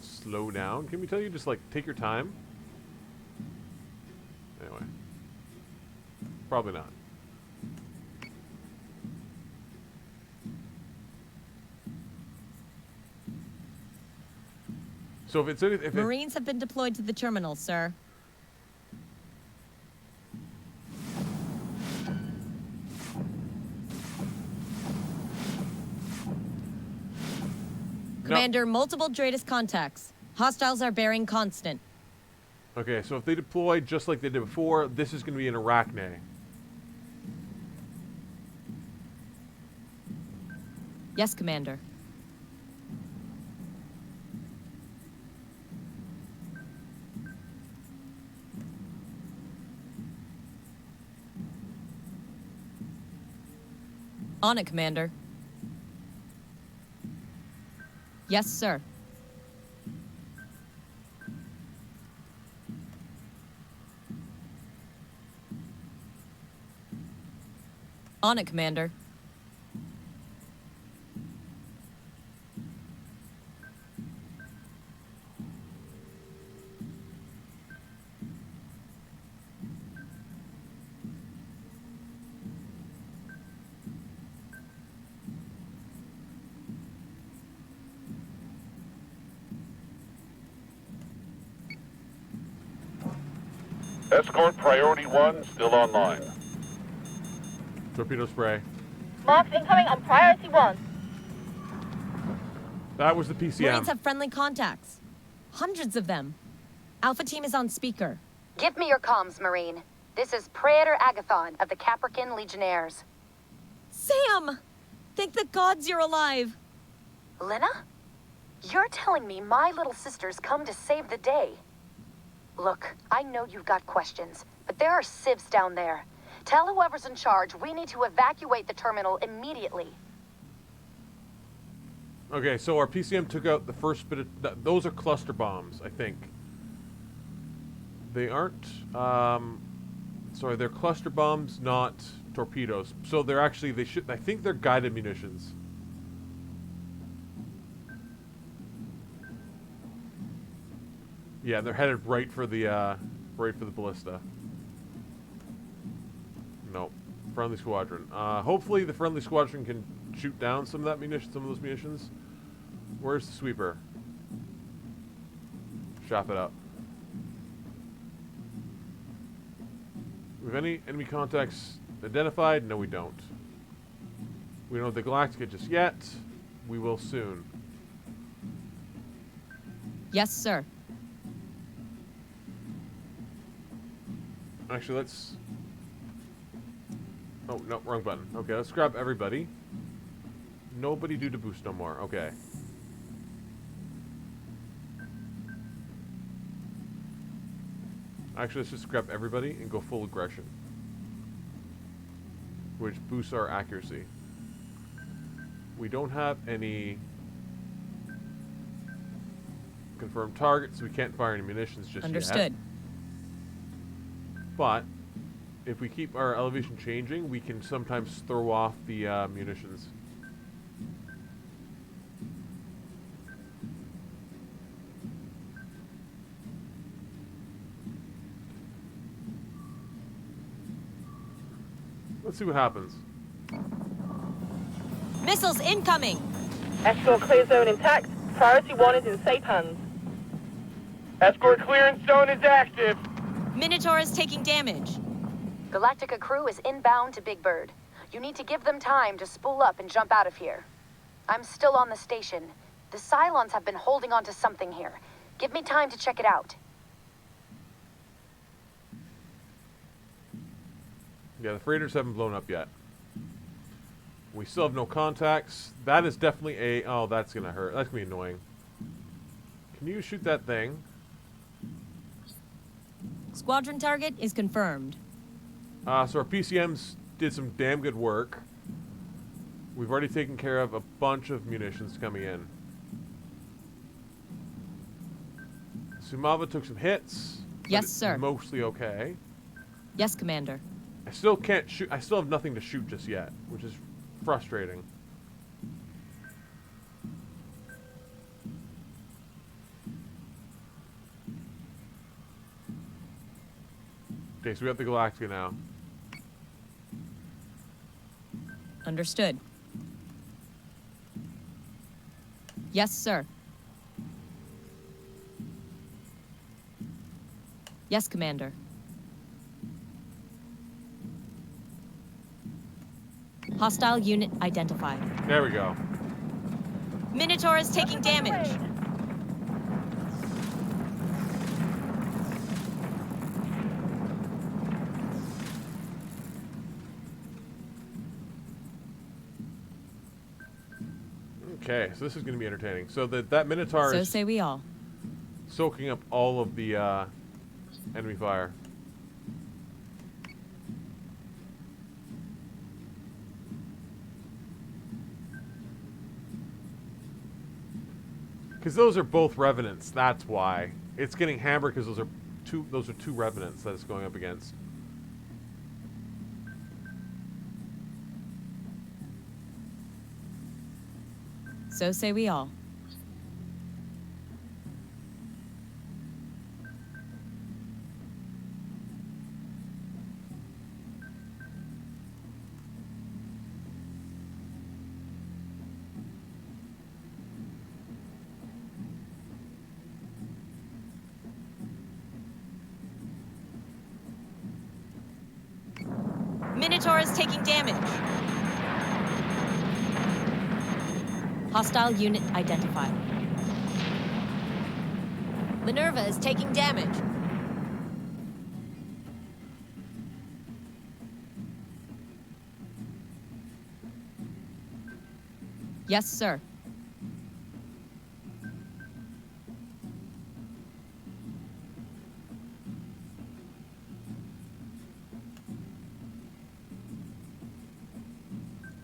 slow down. Can we tell you just, like, take your time? Anyway. Probably not. So if it's Marines have been deployed to the terminal, sir. Commander, multiple Dratus contacts. Hostiles are bearing constant. Okay, so if they deploy just like they did before, this is going to be an Arachne. Yes, Commander. On it, Commander. Yes, sir. On it, Commander. Escort Priority 1 still online. Torpedo spray. Marks incoming on Priority 1. That was the PCM. Marines have friendly contacts. Hundreds of them. Alpha team is on speaker. Give me your comms, Marine. This is Praetor Agathon of the Caprican Legionnaires. Sam! Thank the gods you're alive. Lena? You're telling me my little sister's come to save the day. Look, I know you've got questions, but there are civs down there. Tell whoever's in charge we need to evacuate the terminal immediately. Okay, so our PCM took out the first bit of... those are cluster bombs, I think. They aren't... sorry, they're cluster bombs, not torpedoes. So they're actually... I think they're guided munitions. Yeah, they're headed right for the ballista. No, friendly squadron. Hopefully the friendly squadron can shoot down some of that munition, some of those munitions. Where's the sweeper? Chop it up. We have any enemy contacts identified? No, we don't. We don't have the Galactica just yet. We will soon. Yes, sir. Actually, let's... Oh, no, wrong button. Okay, let's grab everybody. Nobody due to boost no more. Okay. Actually, let's just grab everybody and go full aggression. Which boosts our accuracy. We don't have any confirmed targets, so we can't fire any munitions just yet. Understood. But if we keep our elevation changing, we can sometimes throw off the munitions. Let's see what happens. Missiles incoming! Escort clear zone intact. Priority 1 is in safe hands. Escort clearance zone is active. Minotaur is taking damage. Galactica crew is inbound to Big Bird. You need to give them time to spool up and jump out of here. I'm still on the station. The Cylons have been holding on to something here. Give me time to check it out. Yeah, the freighters haven't blown up yet. We still have no contacts. That is definitely a... Oh, that's gonna hurt. That's gonna be annoying. Can you shoot that thing? Squadron target is confirmed. So our PCMs did some damn good work. We've already taken care of a bunch of munitions coming in. Sumava took some hits. Yes, but sir. Mostly okay. Yes, Commander. I still can't shoot. I still have nothing to shoot just yet, which is frustrating. Okay, so we have the Galactica now. Understood. Yes, sir. Yes, Commander. Hostile unit identified. There we go. Minotaur is taking damage. Okay, so this is going to be entertaining. So that Minotaur So is say we all. soaking up all of the enemy fire. Because those are both Revenants, that's why. It's getting hammered because those are two Revenants that it's going up against. So say we all. Minotaur is taking damage. Hostile unit identified. Minerva is taking damage. Yes, sir.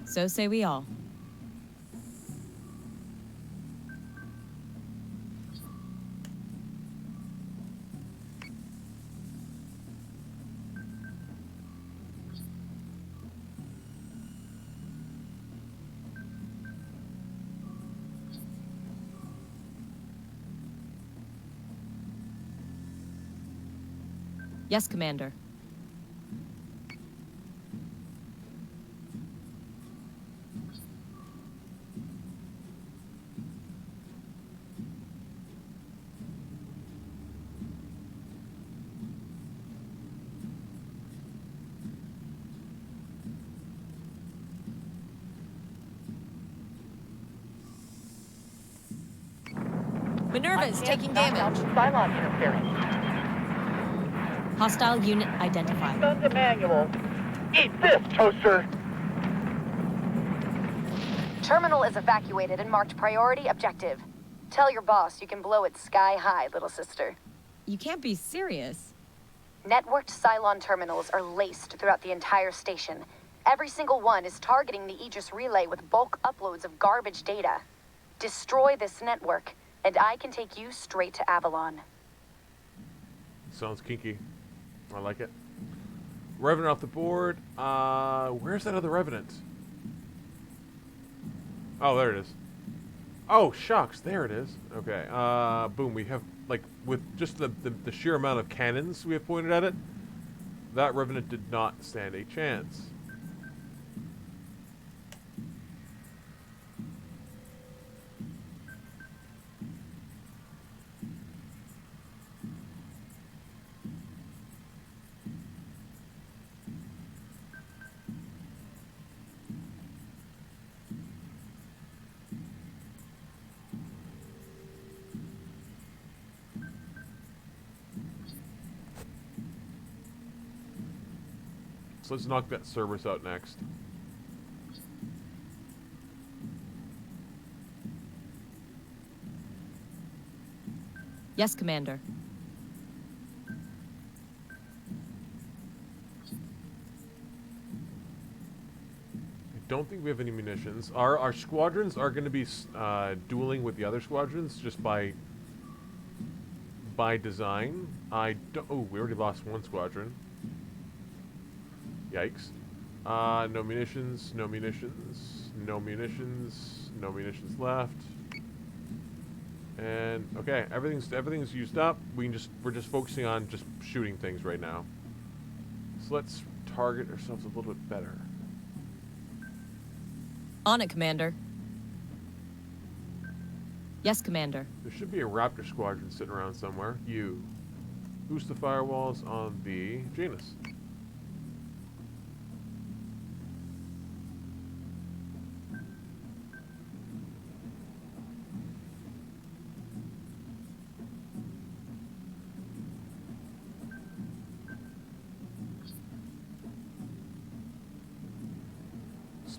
So say we all. Yes, Commander. Minerva is taking damage. Cylon interference. Hostile unit identified. Done the manual. Eat this, toaster! Terminal is evacuated and marked priority objective. Tell your boss you can blow it sky high, little sister. You can't be serious. Networked Cylon terminals are laced throughout the entire station. Every single one is targeting the Aegis relay with bulk uploads of garbage data. Destroy this network, and I can take you straight to Avalon. Sounds kinky. I like it. Revenant off the board. Where's that other Revenant? Oh, there it is. Oh, shucks. There it is. Okay. Boom. We have, like, with just the sheer amount of cannons we have pointed at it, that Revenant did not stand a chance. So let's knock that Cerberus out next. Yes, Commander. I don't think we have any munitions. Our squadrons are going to be dueling with the other squadrons just by design. I don't. Oh, we already lost one squadron. Yikes. No munitions, no munitions, no munitions, no munitions left. And okay, everything's used up. We're just focusing on just shooting things right now. So let's target ourselves a little bit better. On it, Commander. Yes, Commander. There should be a Raptor squadron sitting around somewhere. You. Boost the firewalls on the Janus.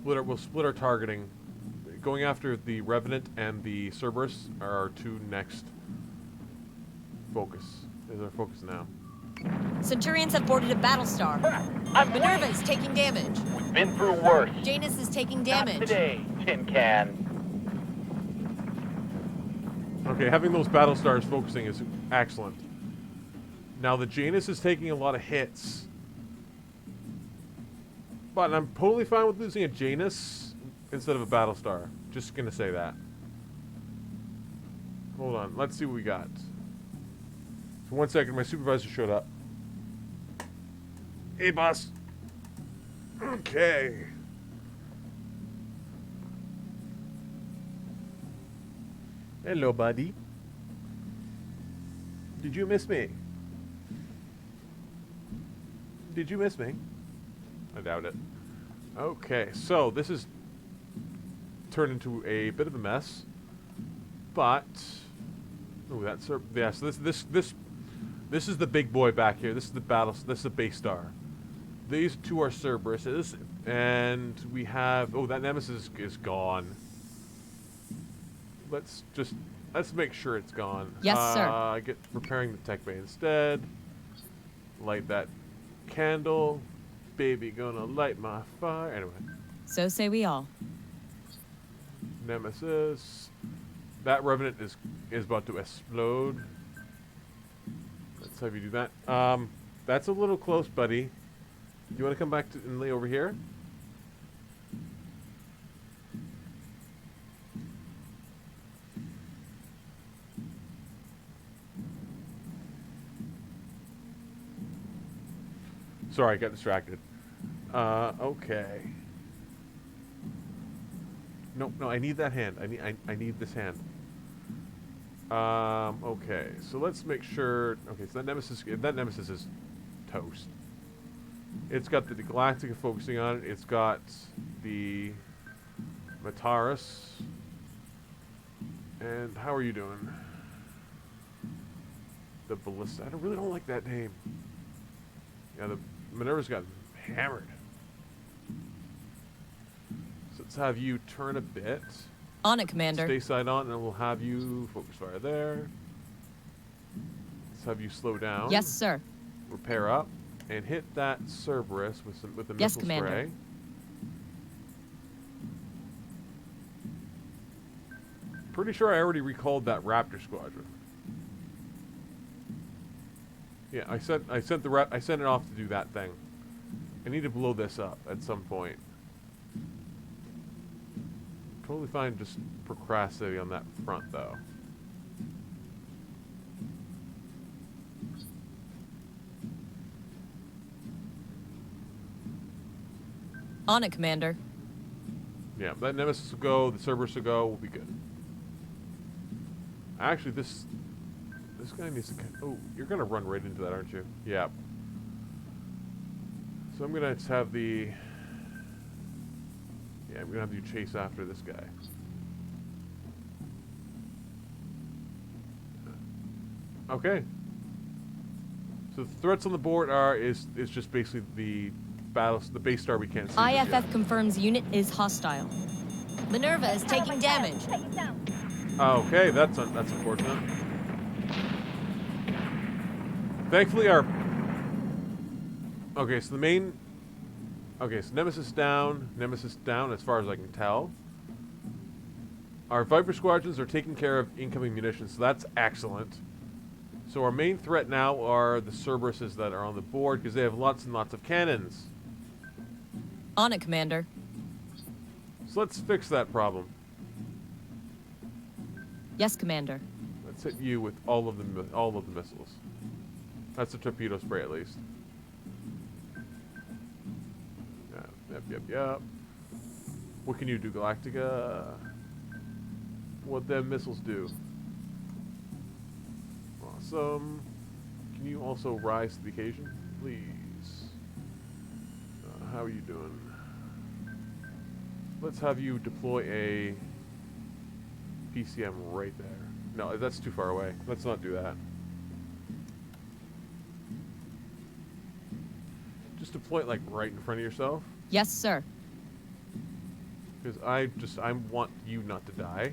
We'll split our targeting. Going after the Revenant and the Cerberus are our two next focus. Is our focus now. Centurions have boarded a battlestar. Minerva is taking damage. We've been through worse. Janus is taking Not damage. today, tin can. Okay, having those battlestars focusing is excellent. Now the Janus is taking a lot of hits. But I'm totally fine with losing a Janus instead of a Battlestar. Just gonna say that. Hold on, let's see what we got. For 1 second, my supervisor showed up. Hey, boss. Okay. Hello, buddy. Did you miss me? Did you miss me? I doubt it. Okay, so this is turned into a bit of a mess, but oh, that's yeah. So this is the big boy back here. This is the battle. This is the basestar. These two are Cerberuses, and we have that Nemesis is gone. Let's make sure it's gone. Yes, sir. Get repairing the tech bay instead. Light that candle. Baby gonna light my fire. Anyway. So say we all. Nemesis. That Revenant is about to explode. Let's have you do that. That's a little close, buddy. Do you want to come back and lay over here? Sorry, I got distracted. Okay. No, I need that hand. I need this hand. Okay, so let's make sure. Okay, so that nemesis is toast. It's got the Galactica focusing on it. It's got the Mataris. And how are you doing? The Ballista. I really don't like that name. Yeah, the Minerva's got hammered. So let's have you turn a bit. On it, Commander. Stay side on, and we'll have you focus fire there. Let's have you slow down. Yes, sir. Repair up, and hit that Cerberus with the missile Commander. spray. Pretty sure I already recalled that Raptor squadron. Yeah, I sent it off to do that thing. I need to blow this up at some point. Totally fine just procrastinating on that front, though. On it, Commander. Yeah, that Nemesis will go, the Cerberus will go, we'll be good. Actually, this guy needs to... Oh, you're going to run right into that, aren't you? Yeah. So I'm going to just have the... Yeah, I'm going to have you chase after this guy. Okay. So the threats on the board is just basically the base star we can't see. IFF confirms unit is hostile. Minerva is taking damage. Okay, that's unfortunate. Thankfully, our... Okay, so the main... Okay, so Nemesis down as far as I can tell. Our Viper squadrons are taking care of incoming munitions, so that's excellent. So our main threat now are the Cerberuses that are on the board, because they have lots and lots of cannons. On it, Commander. So let's fix that problem. Yes, Commander. Let's hit you with all of the missiles. That's a torpedo spray, at least. Yep. What can you do, Galactica? What them missiles do? Awesome. Can you also rise to the occasion, please? How are you doing? Let's have you deploy a PCM right there. No, that's too far away. Let's not do that. Just deploy it like right in front of yourself. Yes, sir. Because I want you not to die.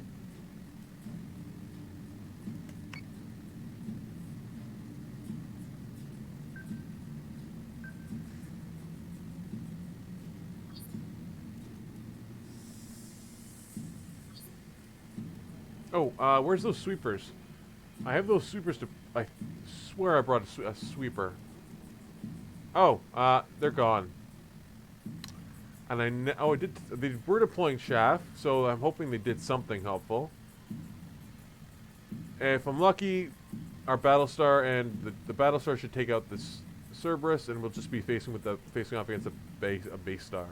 Oh, where's those sweepers? I have those sweepers to... I swear I brought a sweeper. Oh, they're gone. And they were deploying chaff, so I'm hoping they did something helpful. If I'm lucky, our battlestar and the battlestar should take out this Cerberus, and we'll just be facing off against a base star.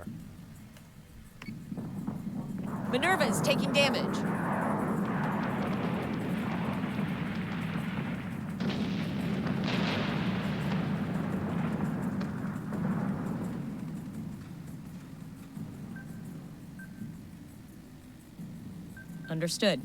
Minerva is taking damage. Understood.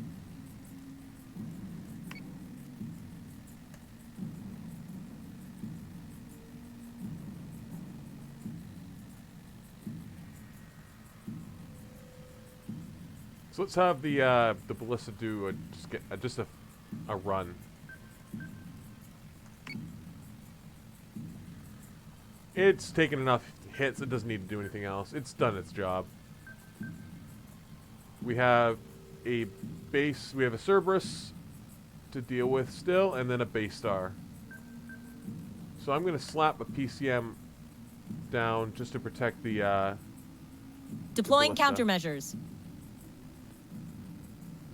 So let's have the ballista do just a run. It's taken enough hits; it doesn't need to do anything else. It's done its job. We have a Cerberus to deal with still, and then a base star. So I'm going to slap a PCM down just to protect the Deploying ballista. countermeasures.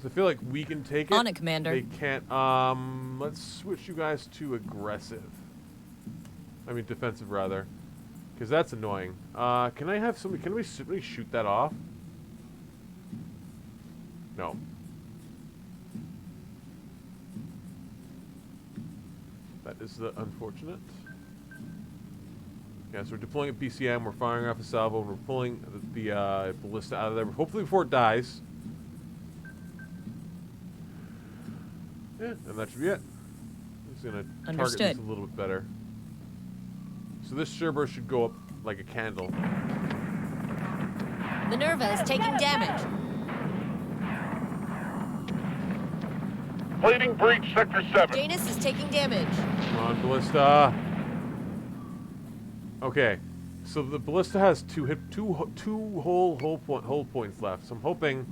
So I feel like we can take it. On it, Commander. They can't. Let's switch you guys to aggressive. I mean defensive, rather. Because that's annoying. Can I have somebody... Can we shoot that off? No. That is unfortunate. Yeah, so we're deploying a PCM, we're firing off a salvo, and we're pulling the ballista out of there, hopefully before it dies. Yeah, and that should be it. I'm just gonna target this a little bit better. So this sherbert should go up like a candle. Minerva is taking damage. Plating breach, Sector 7. Janus is taking damage. Come on, ballista. Okay, so the ballista has two whole points left. So I'm hoping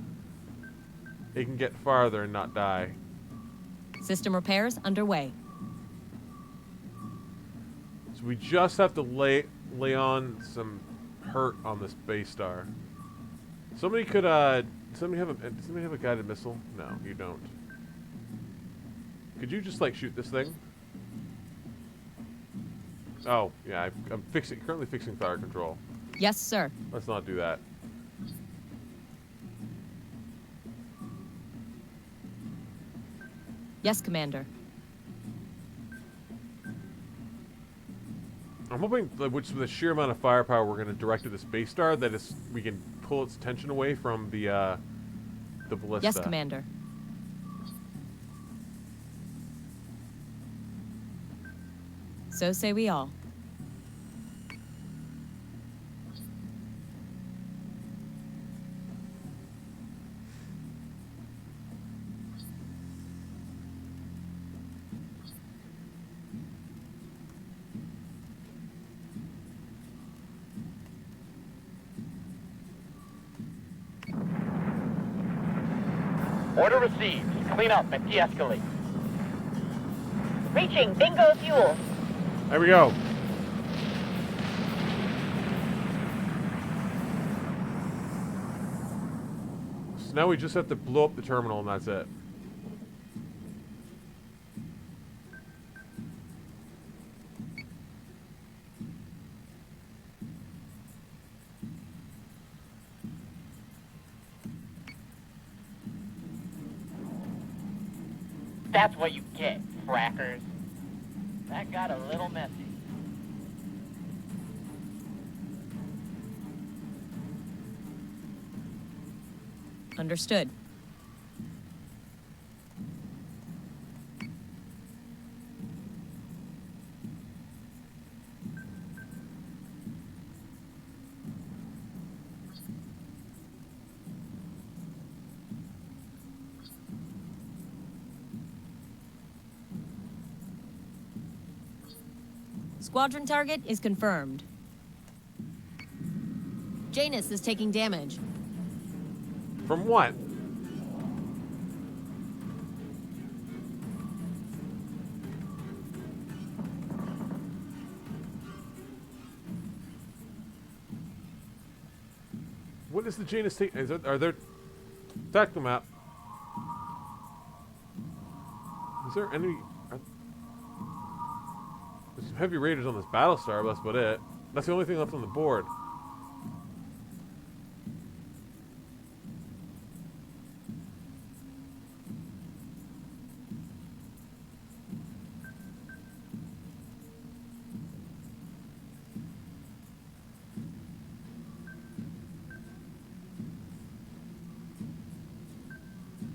it can get farther and not die. System repairs underway. So we just have to lay on some hurt on this basestar. Somebody could somebody have a guided missile? No, you don't. Could you just like shoot this thing? Oh, yeah, I'm currently fixing fire control. Yes, sir. Let's not do that. Yes, Commander. I'm hoping that with the sheer amount of firepower we're going to direct at this basestar, that we can pull its attention away from the ballista. Yes, Commander. So say we all. Order received. Clean up and de-escalate. Reaching bingo fuel. There we go. So now we just have to blow up the terminal and that's it. That's what you get, frackers. That got a little messy. Understood. Squadron target is confirmed. Janus is taking damage. From what? What is the Janus take? Are there tactical map? Is there any? There's some heavy raiders on this battlestar, but that's about it. That's the only thing left on the board.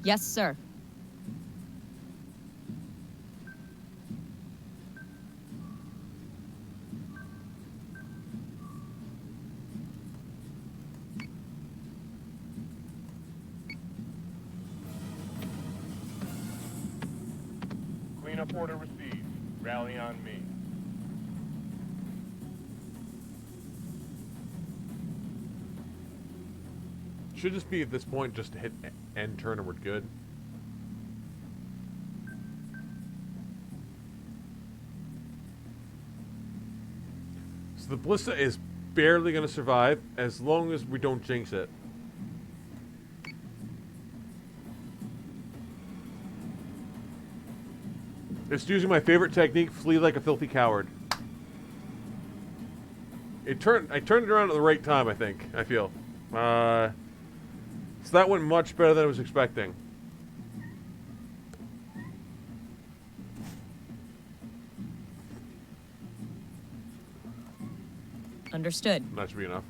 Yes, sir. Cleanup order received. Rally on me. Should just be at this point just to hit end turn and we're good. So the ballista is barely going to survive as long as we don't jinx it. It's using my favorite technique, flee like a filthy coward. I turned it around at the right time, I think. I feel. So that went much better than I was expecting. Understood. That should be enough.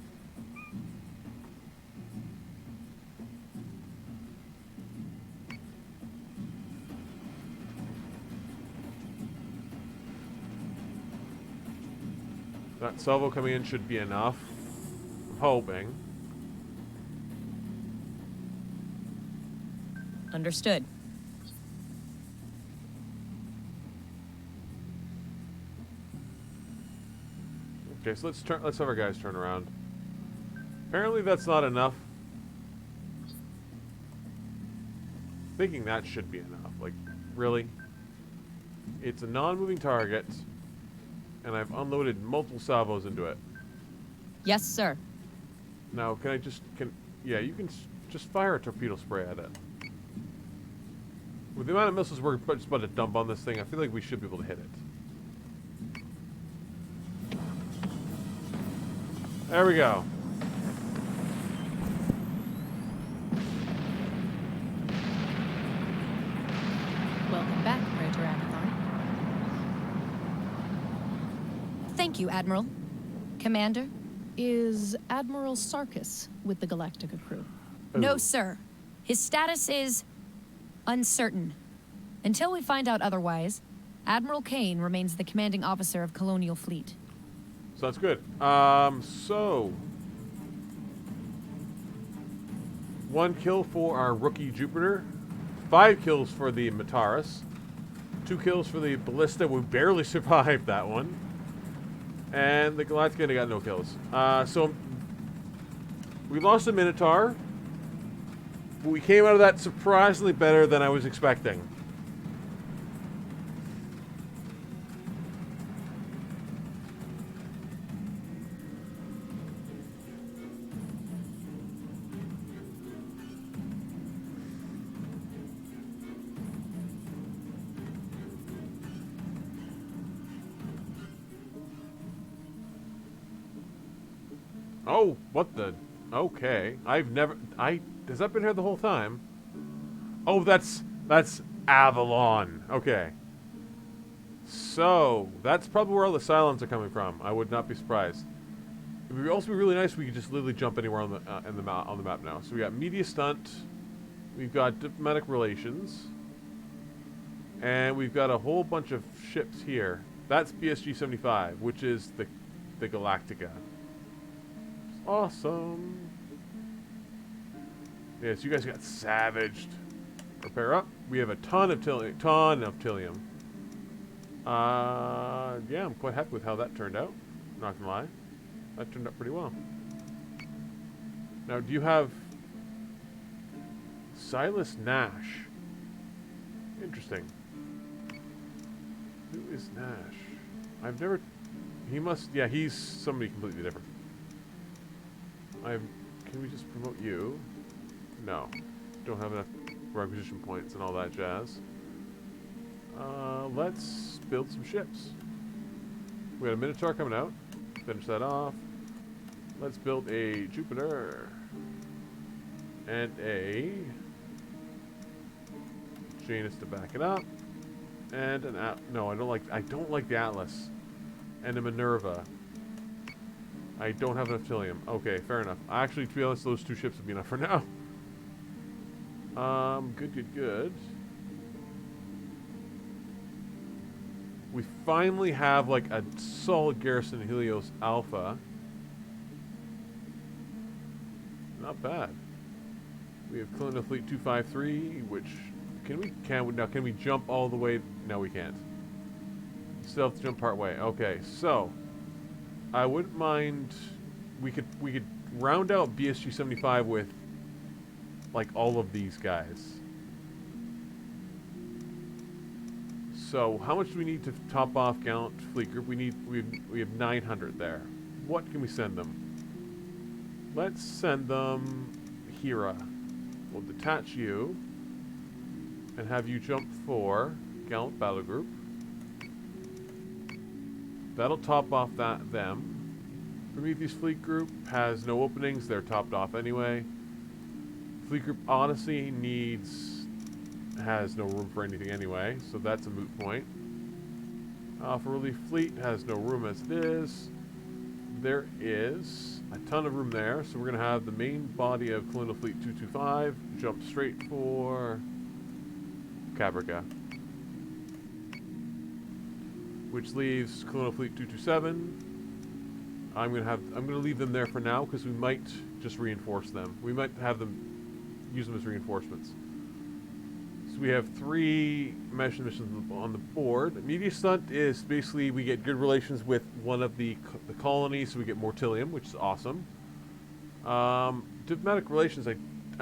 That salvo coming in should be enough. I'm hoping. Understood. Okay, so let's have our guys turn around. Apparently that's not enough. Thinking that should be enough. Like, really? It's a non-moving target, and I've unloaded multiple salvos into it. Yes, sir. Now, can I just... Yeah, you can just fire a torpedo spray at it. With the amount of missiles we're just about to dump on this thing, I feel like we should be able to hit it. There we go. Welcome back, Praetor Agathon. Thank you, Admiral. Commander? Is Admiral Sarkis with the Galactica crew? No, sir. His status is uncertain. Until we find out otherwise, Admiral Kane remains the commanding officer of Colonial Fleet. So that's good. So 1 kill for our rookie Jupiter, 5 kills for the Mataris, 2 kills for the Ballista. We barely survived that one, and the Galactica got no kills. So we lost a Minotaur, but we came out of that surprisingly better than I was expecting. Oh, what the? Okay. I've never... Has that been here the whole time? Oh, that's Avalon. Okay. So, that's probably where all the Cylons are coming from. I would not be surprised. It would also be really nice if we could just literally jump anywhere on the map now. So we got Media Stunt, we've got Diplomatic Relations, and we've got a whole bunch of ships here. That's BSG 75, which is the Galactica. Awesome. Yes, you guys got savaged. Repair up. We have a ton of Tilium. Yeah, I'm quite happy with how that turned out. Not gonna lie. That turned out pretty well. Now, do you have Silas Nash? Interesting. Who is Nash? I've never... He must... Yeah, he's somebody completely different. Can we just promote you? No. Don't have enough requisition points and all that jazz. Let's build some ships. We got a Minotaur coming out. Finish that off. Let's build a Jupiter. And a Janus to back it up. And an no, I don't like the Atlas. And a Minerva. I don't have enough Tilium. Okay, fair enough. Actually, to be honest, those 2 ships would be enough for now. Good. We finally have, like, a solid garrison in Helios Alpha. Not bad. We have Colonial Fleet 253, which... Can we jump all the way? No, we can't. Still have to jump part way. Okay, so... I wouldn't mind... We could round out BSG 75 with, like, all of these guys. So, how much do we need to top off Gallant Fleet Group? We have 900 there. What can we send them? Let's send them Hera. We'll detach you and have you jump for Gallant Battle Group. That'll top off them. Prometheus Fleet Group has no openings. They're topped off anyway. Fleet Group Odyssey has no room for anything anyway, so that's a moot point. For Relief Fleet has no room as it is. There is a ton of room there, so we're going to have the main body of Colonial Fleet 225 jump straight for Caprica, which leaves Colonial Fleet 227. I'm going to leave them there for now because we might just reinforce them. We might have them use them as reinforcements. So we have 3 missions on the board. Media Stunt is basically we get good relations with one of the colonies, so we get Mortillium, which is awesome. Diplomatic relations,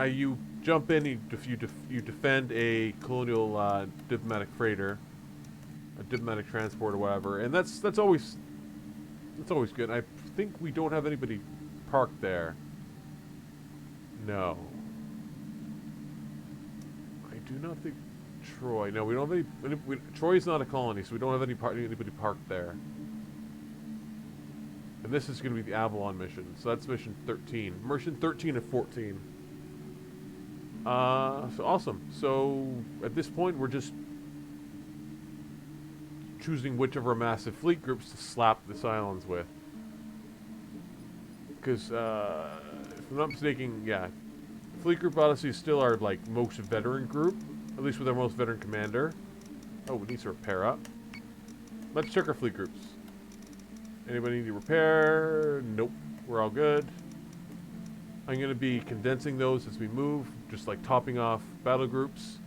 you jump in, you defend a colonial diplomatic freighter, a diplomatic transport or whatever, and that's always good. I think we don't have anybody parked there. No. I do not think Troy. No, we don't have any. Troy's not a colony, so we don't have anybody parked there. And this is going to be the Avalon mission. So that's mission 13. Mission 13 and 14. So awesome. So at this point, we're just choosing which of our massive fleet groups to slap the Cylons with. Because, if I'm not mistaken, yeah, Fleet Group Odyssey is still our, like, most veteran group. At least with our most veteran commander. Oh, we need to repair up. Let's check our fleet groups. Anybody need to repair? Nope. We're all good. I'm going to be condensing those as we move. Just, like, topping off battle groups.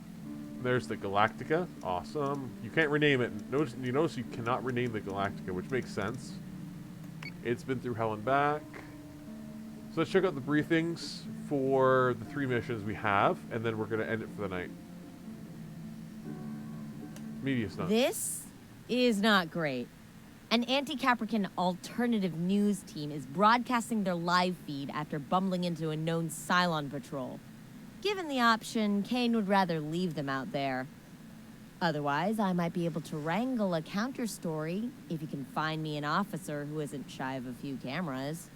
There's the Galactica. Awesome. You can't rename it. You notice you cannot rename the Galactica, which makes sense. It's been through hell and back. So let's check out the briefings for the 3 missions we have, and then we're going to end it for the night. Media stuff. This is not great. An anti-Caprican alternative news team is broadcasting their live feed after bumbling into a known Cylon patrol. Given the option, Kane would rather leave them out there. Otherwise, I might be able to wrangle a counter story if you can find me an officer who isn't shy of a few cameras.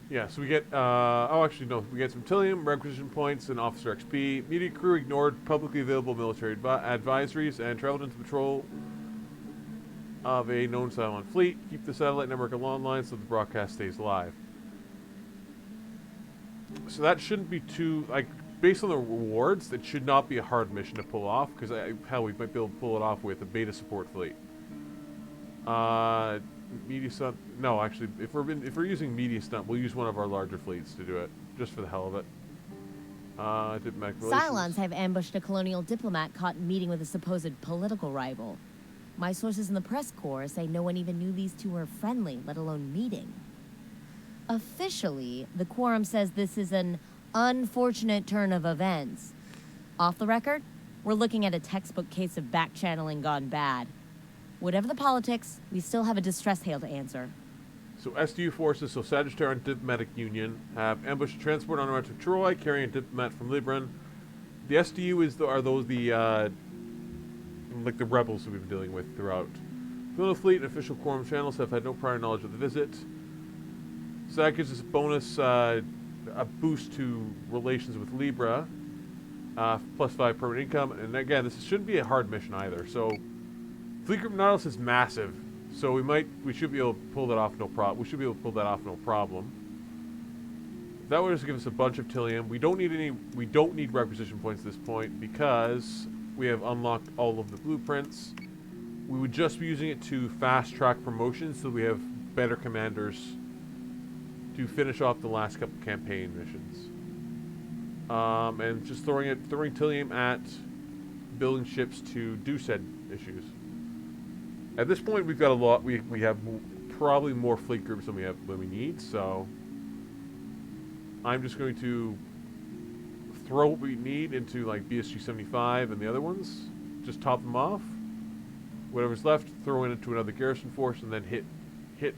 Yeah, so we get, we get some Tillium, requisition points, and officer XP. Media crew ignored publicly available military advisories and traveled into patrol of a known Cylon fleet. Keep the satellite network online so the broadcast stays live. So that shouldn't be too, like, based on the rewards, it should not be a hard mission to pull off, because hell, we might be able to pull it off with a beta support fleet. Media stunt. No, actually, if we're using media stunt, we'll use one of our larger fleets to do it, just for the hell of it. Diplomatic relations. Cylons have ambushed a colonial diplomat caught meeting with a supposed political rival. My sources in the press corps say no one even knew these two were friendly, let alone meeting. Officially, the quorum says this is an unfortunate turn of events. Off the record, we're looking at a textbook case of back-channeling gone bad. Whatever the politics, we still have a distress hail to answer. So SDU forces, so Sagittarian Diplomatic Union, have ambushed a transport on route to Troy, carrying a diplomat from Libran. The SDU are those like the rebels that we've been dealing with throughout. Colonial Fleet and official quorum channels have had no prior knowledge of the visit. So that gives us a bonus, a boost to relations with Libra, +5 permanent income, and again, this shouldn't be a hard mission either. So Fleet Group Nautilus is massive, so we should be able to pull that off no problem. We should be able to pull that off no problem. That would just give us a bunch of Tillium. We don't need requisition points at this point because we have unlocked all of the blueprints. We would just be using it to fast track promotions so we have better commanders to finish off the last couple campaign missions. And just throwing Tillium at building ships to do said issues. At this point, we've got a lot. We have probably more fleet groups than we need. So I'm just going to throw what we need into like BSG 75 and the other ones. Just top them off. Whatever's left, throw it into another garrison force, and then hit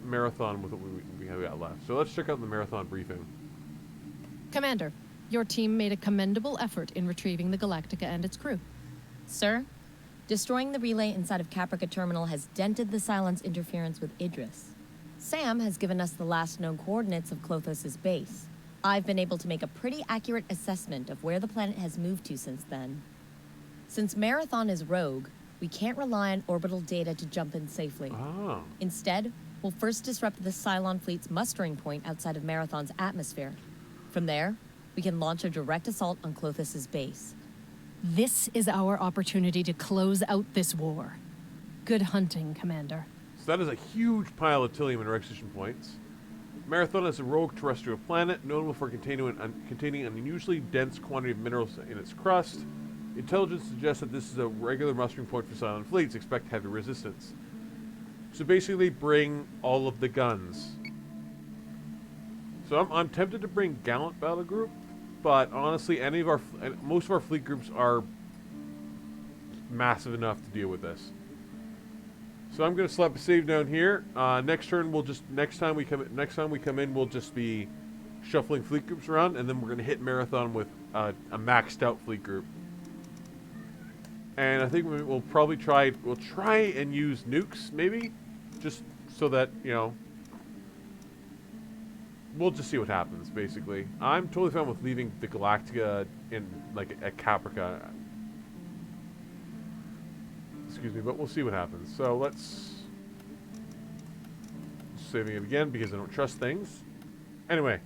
Marathon with what we have got left. So let's check out the Marathon briefing. Commander, your team made a commendable effort in retrieving the Galactica and its crew. Sir, destroying the relay inside of Caprica Terminal has dented the Cylons' interference with Idris. Sam has given us the last known coordinates of Klothos' base. I've been able to make a pretty accurate assessment of where the planet has moved to since then. Since Marathon is rogue, we can't rely on orbital data to jump in safely. Oh. Instead, we'll first disrupt the Cylon fleet's mustering point outside of Marathon's atmosphere. From there, we can launch a direct assault on Klothos' base. This is our opportunity to close out this war. Good hunting, Commander. So that is a huge pile of Tillium and Requisition points. Marathon is a rogue terrestrial planet notable for containing an unusually dense quantity of minerals in its crust. Intelligence suggests that this is a regular mustering point for Cylon fleets. Expect heavy resistance. So basically, bring all of the guns. So I'm tempted to bring Gallant Battle Group, but honestly, most of our fleet groups are massive enough to deal with this. So I'm gonna slap a save down here. Next turn, next time we come in, we'll just be shuffling fleet groups around, and then we're gonna hit Marathon with a maxed out fleet group. And I think we'll probably try and use nukes, maybe, just so that, you know, we'll just see what happens. Basically, I'm totally fine with leaving the Galactica in at Caprica. Excuse me, but we'll see what happens. So let's saving it again because I don't trust things. Anyway,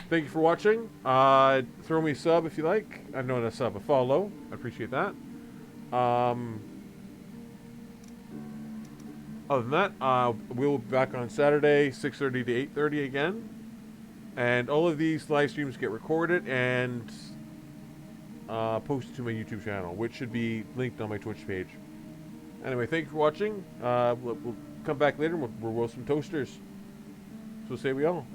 thank you for watching. Throw me a sub if you like. I know a sub, a follow. I appreciate that. Other than that, we'll be back on Saturday, 6:30 to 8:30 again. And all of these live streams get recorded and posted to my YouTube channel, which should be linked on my Twitch page. Anyway, thank you for watching. We'll come back later and we'll roast some toasters. So say we all.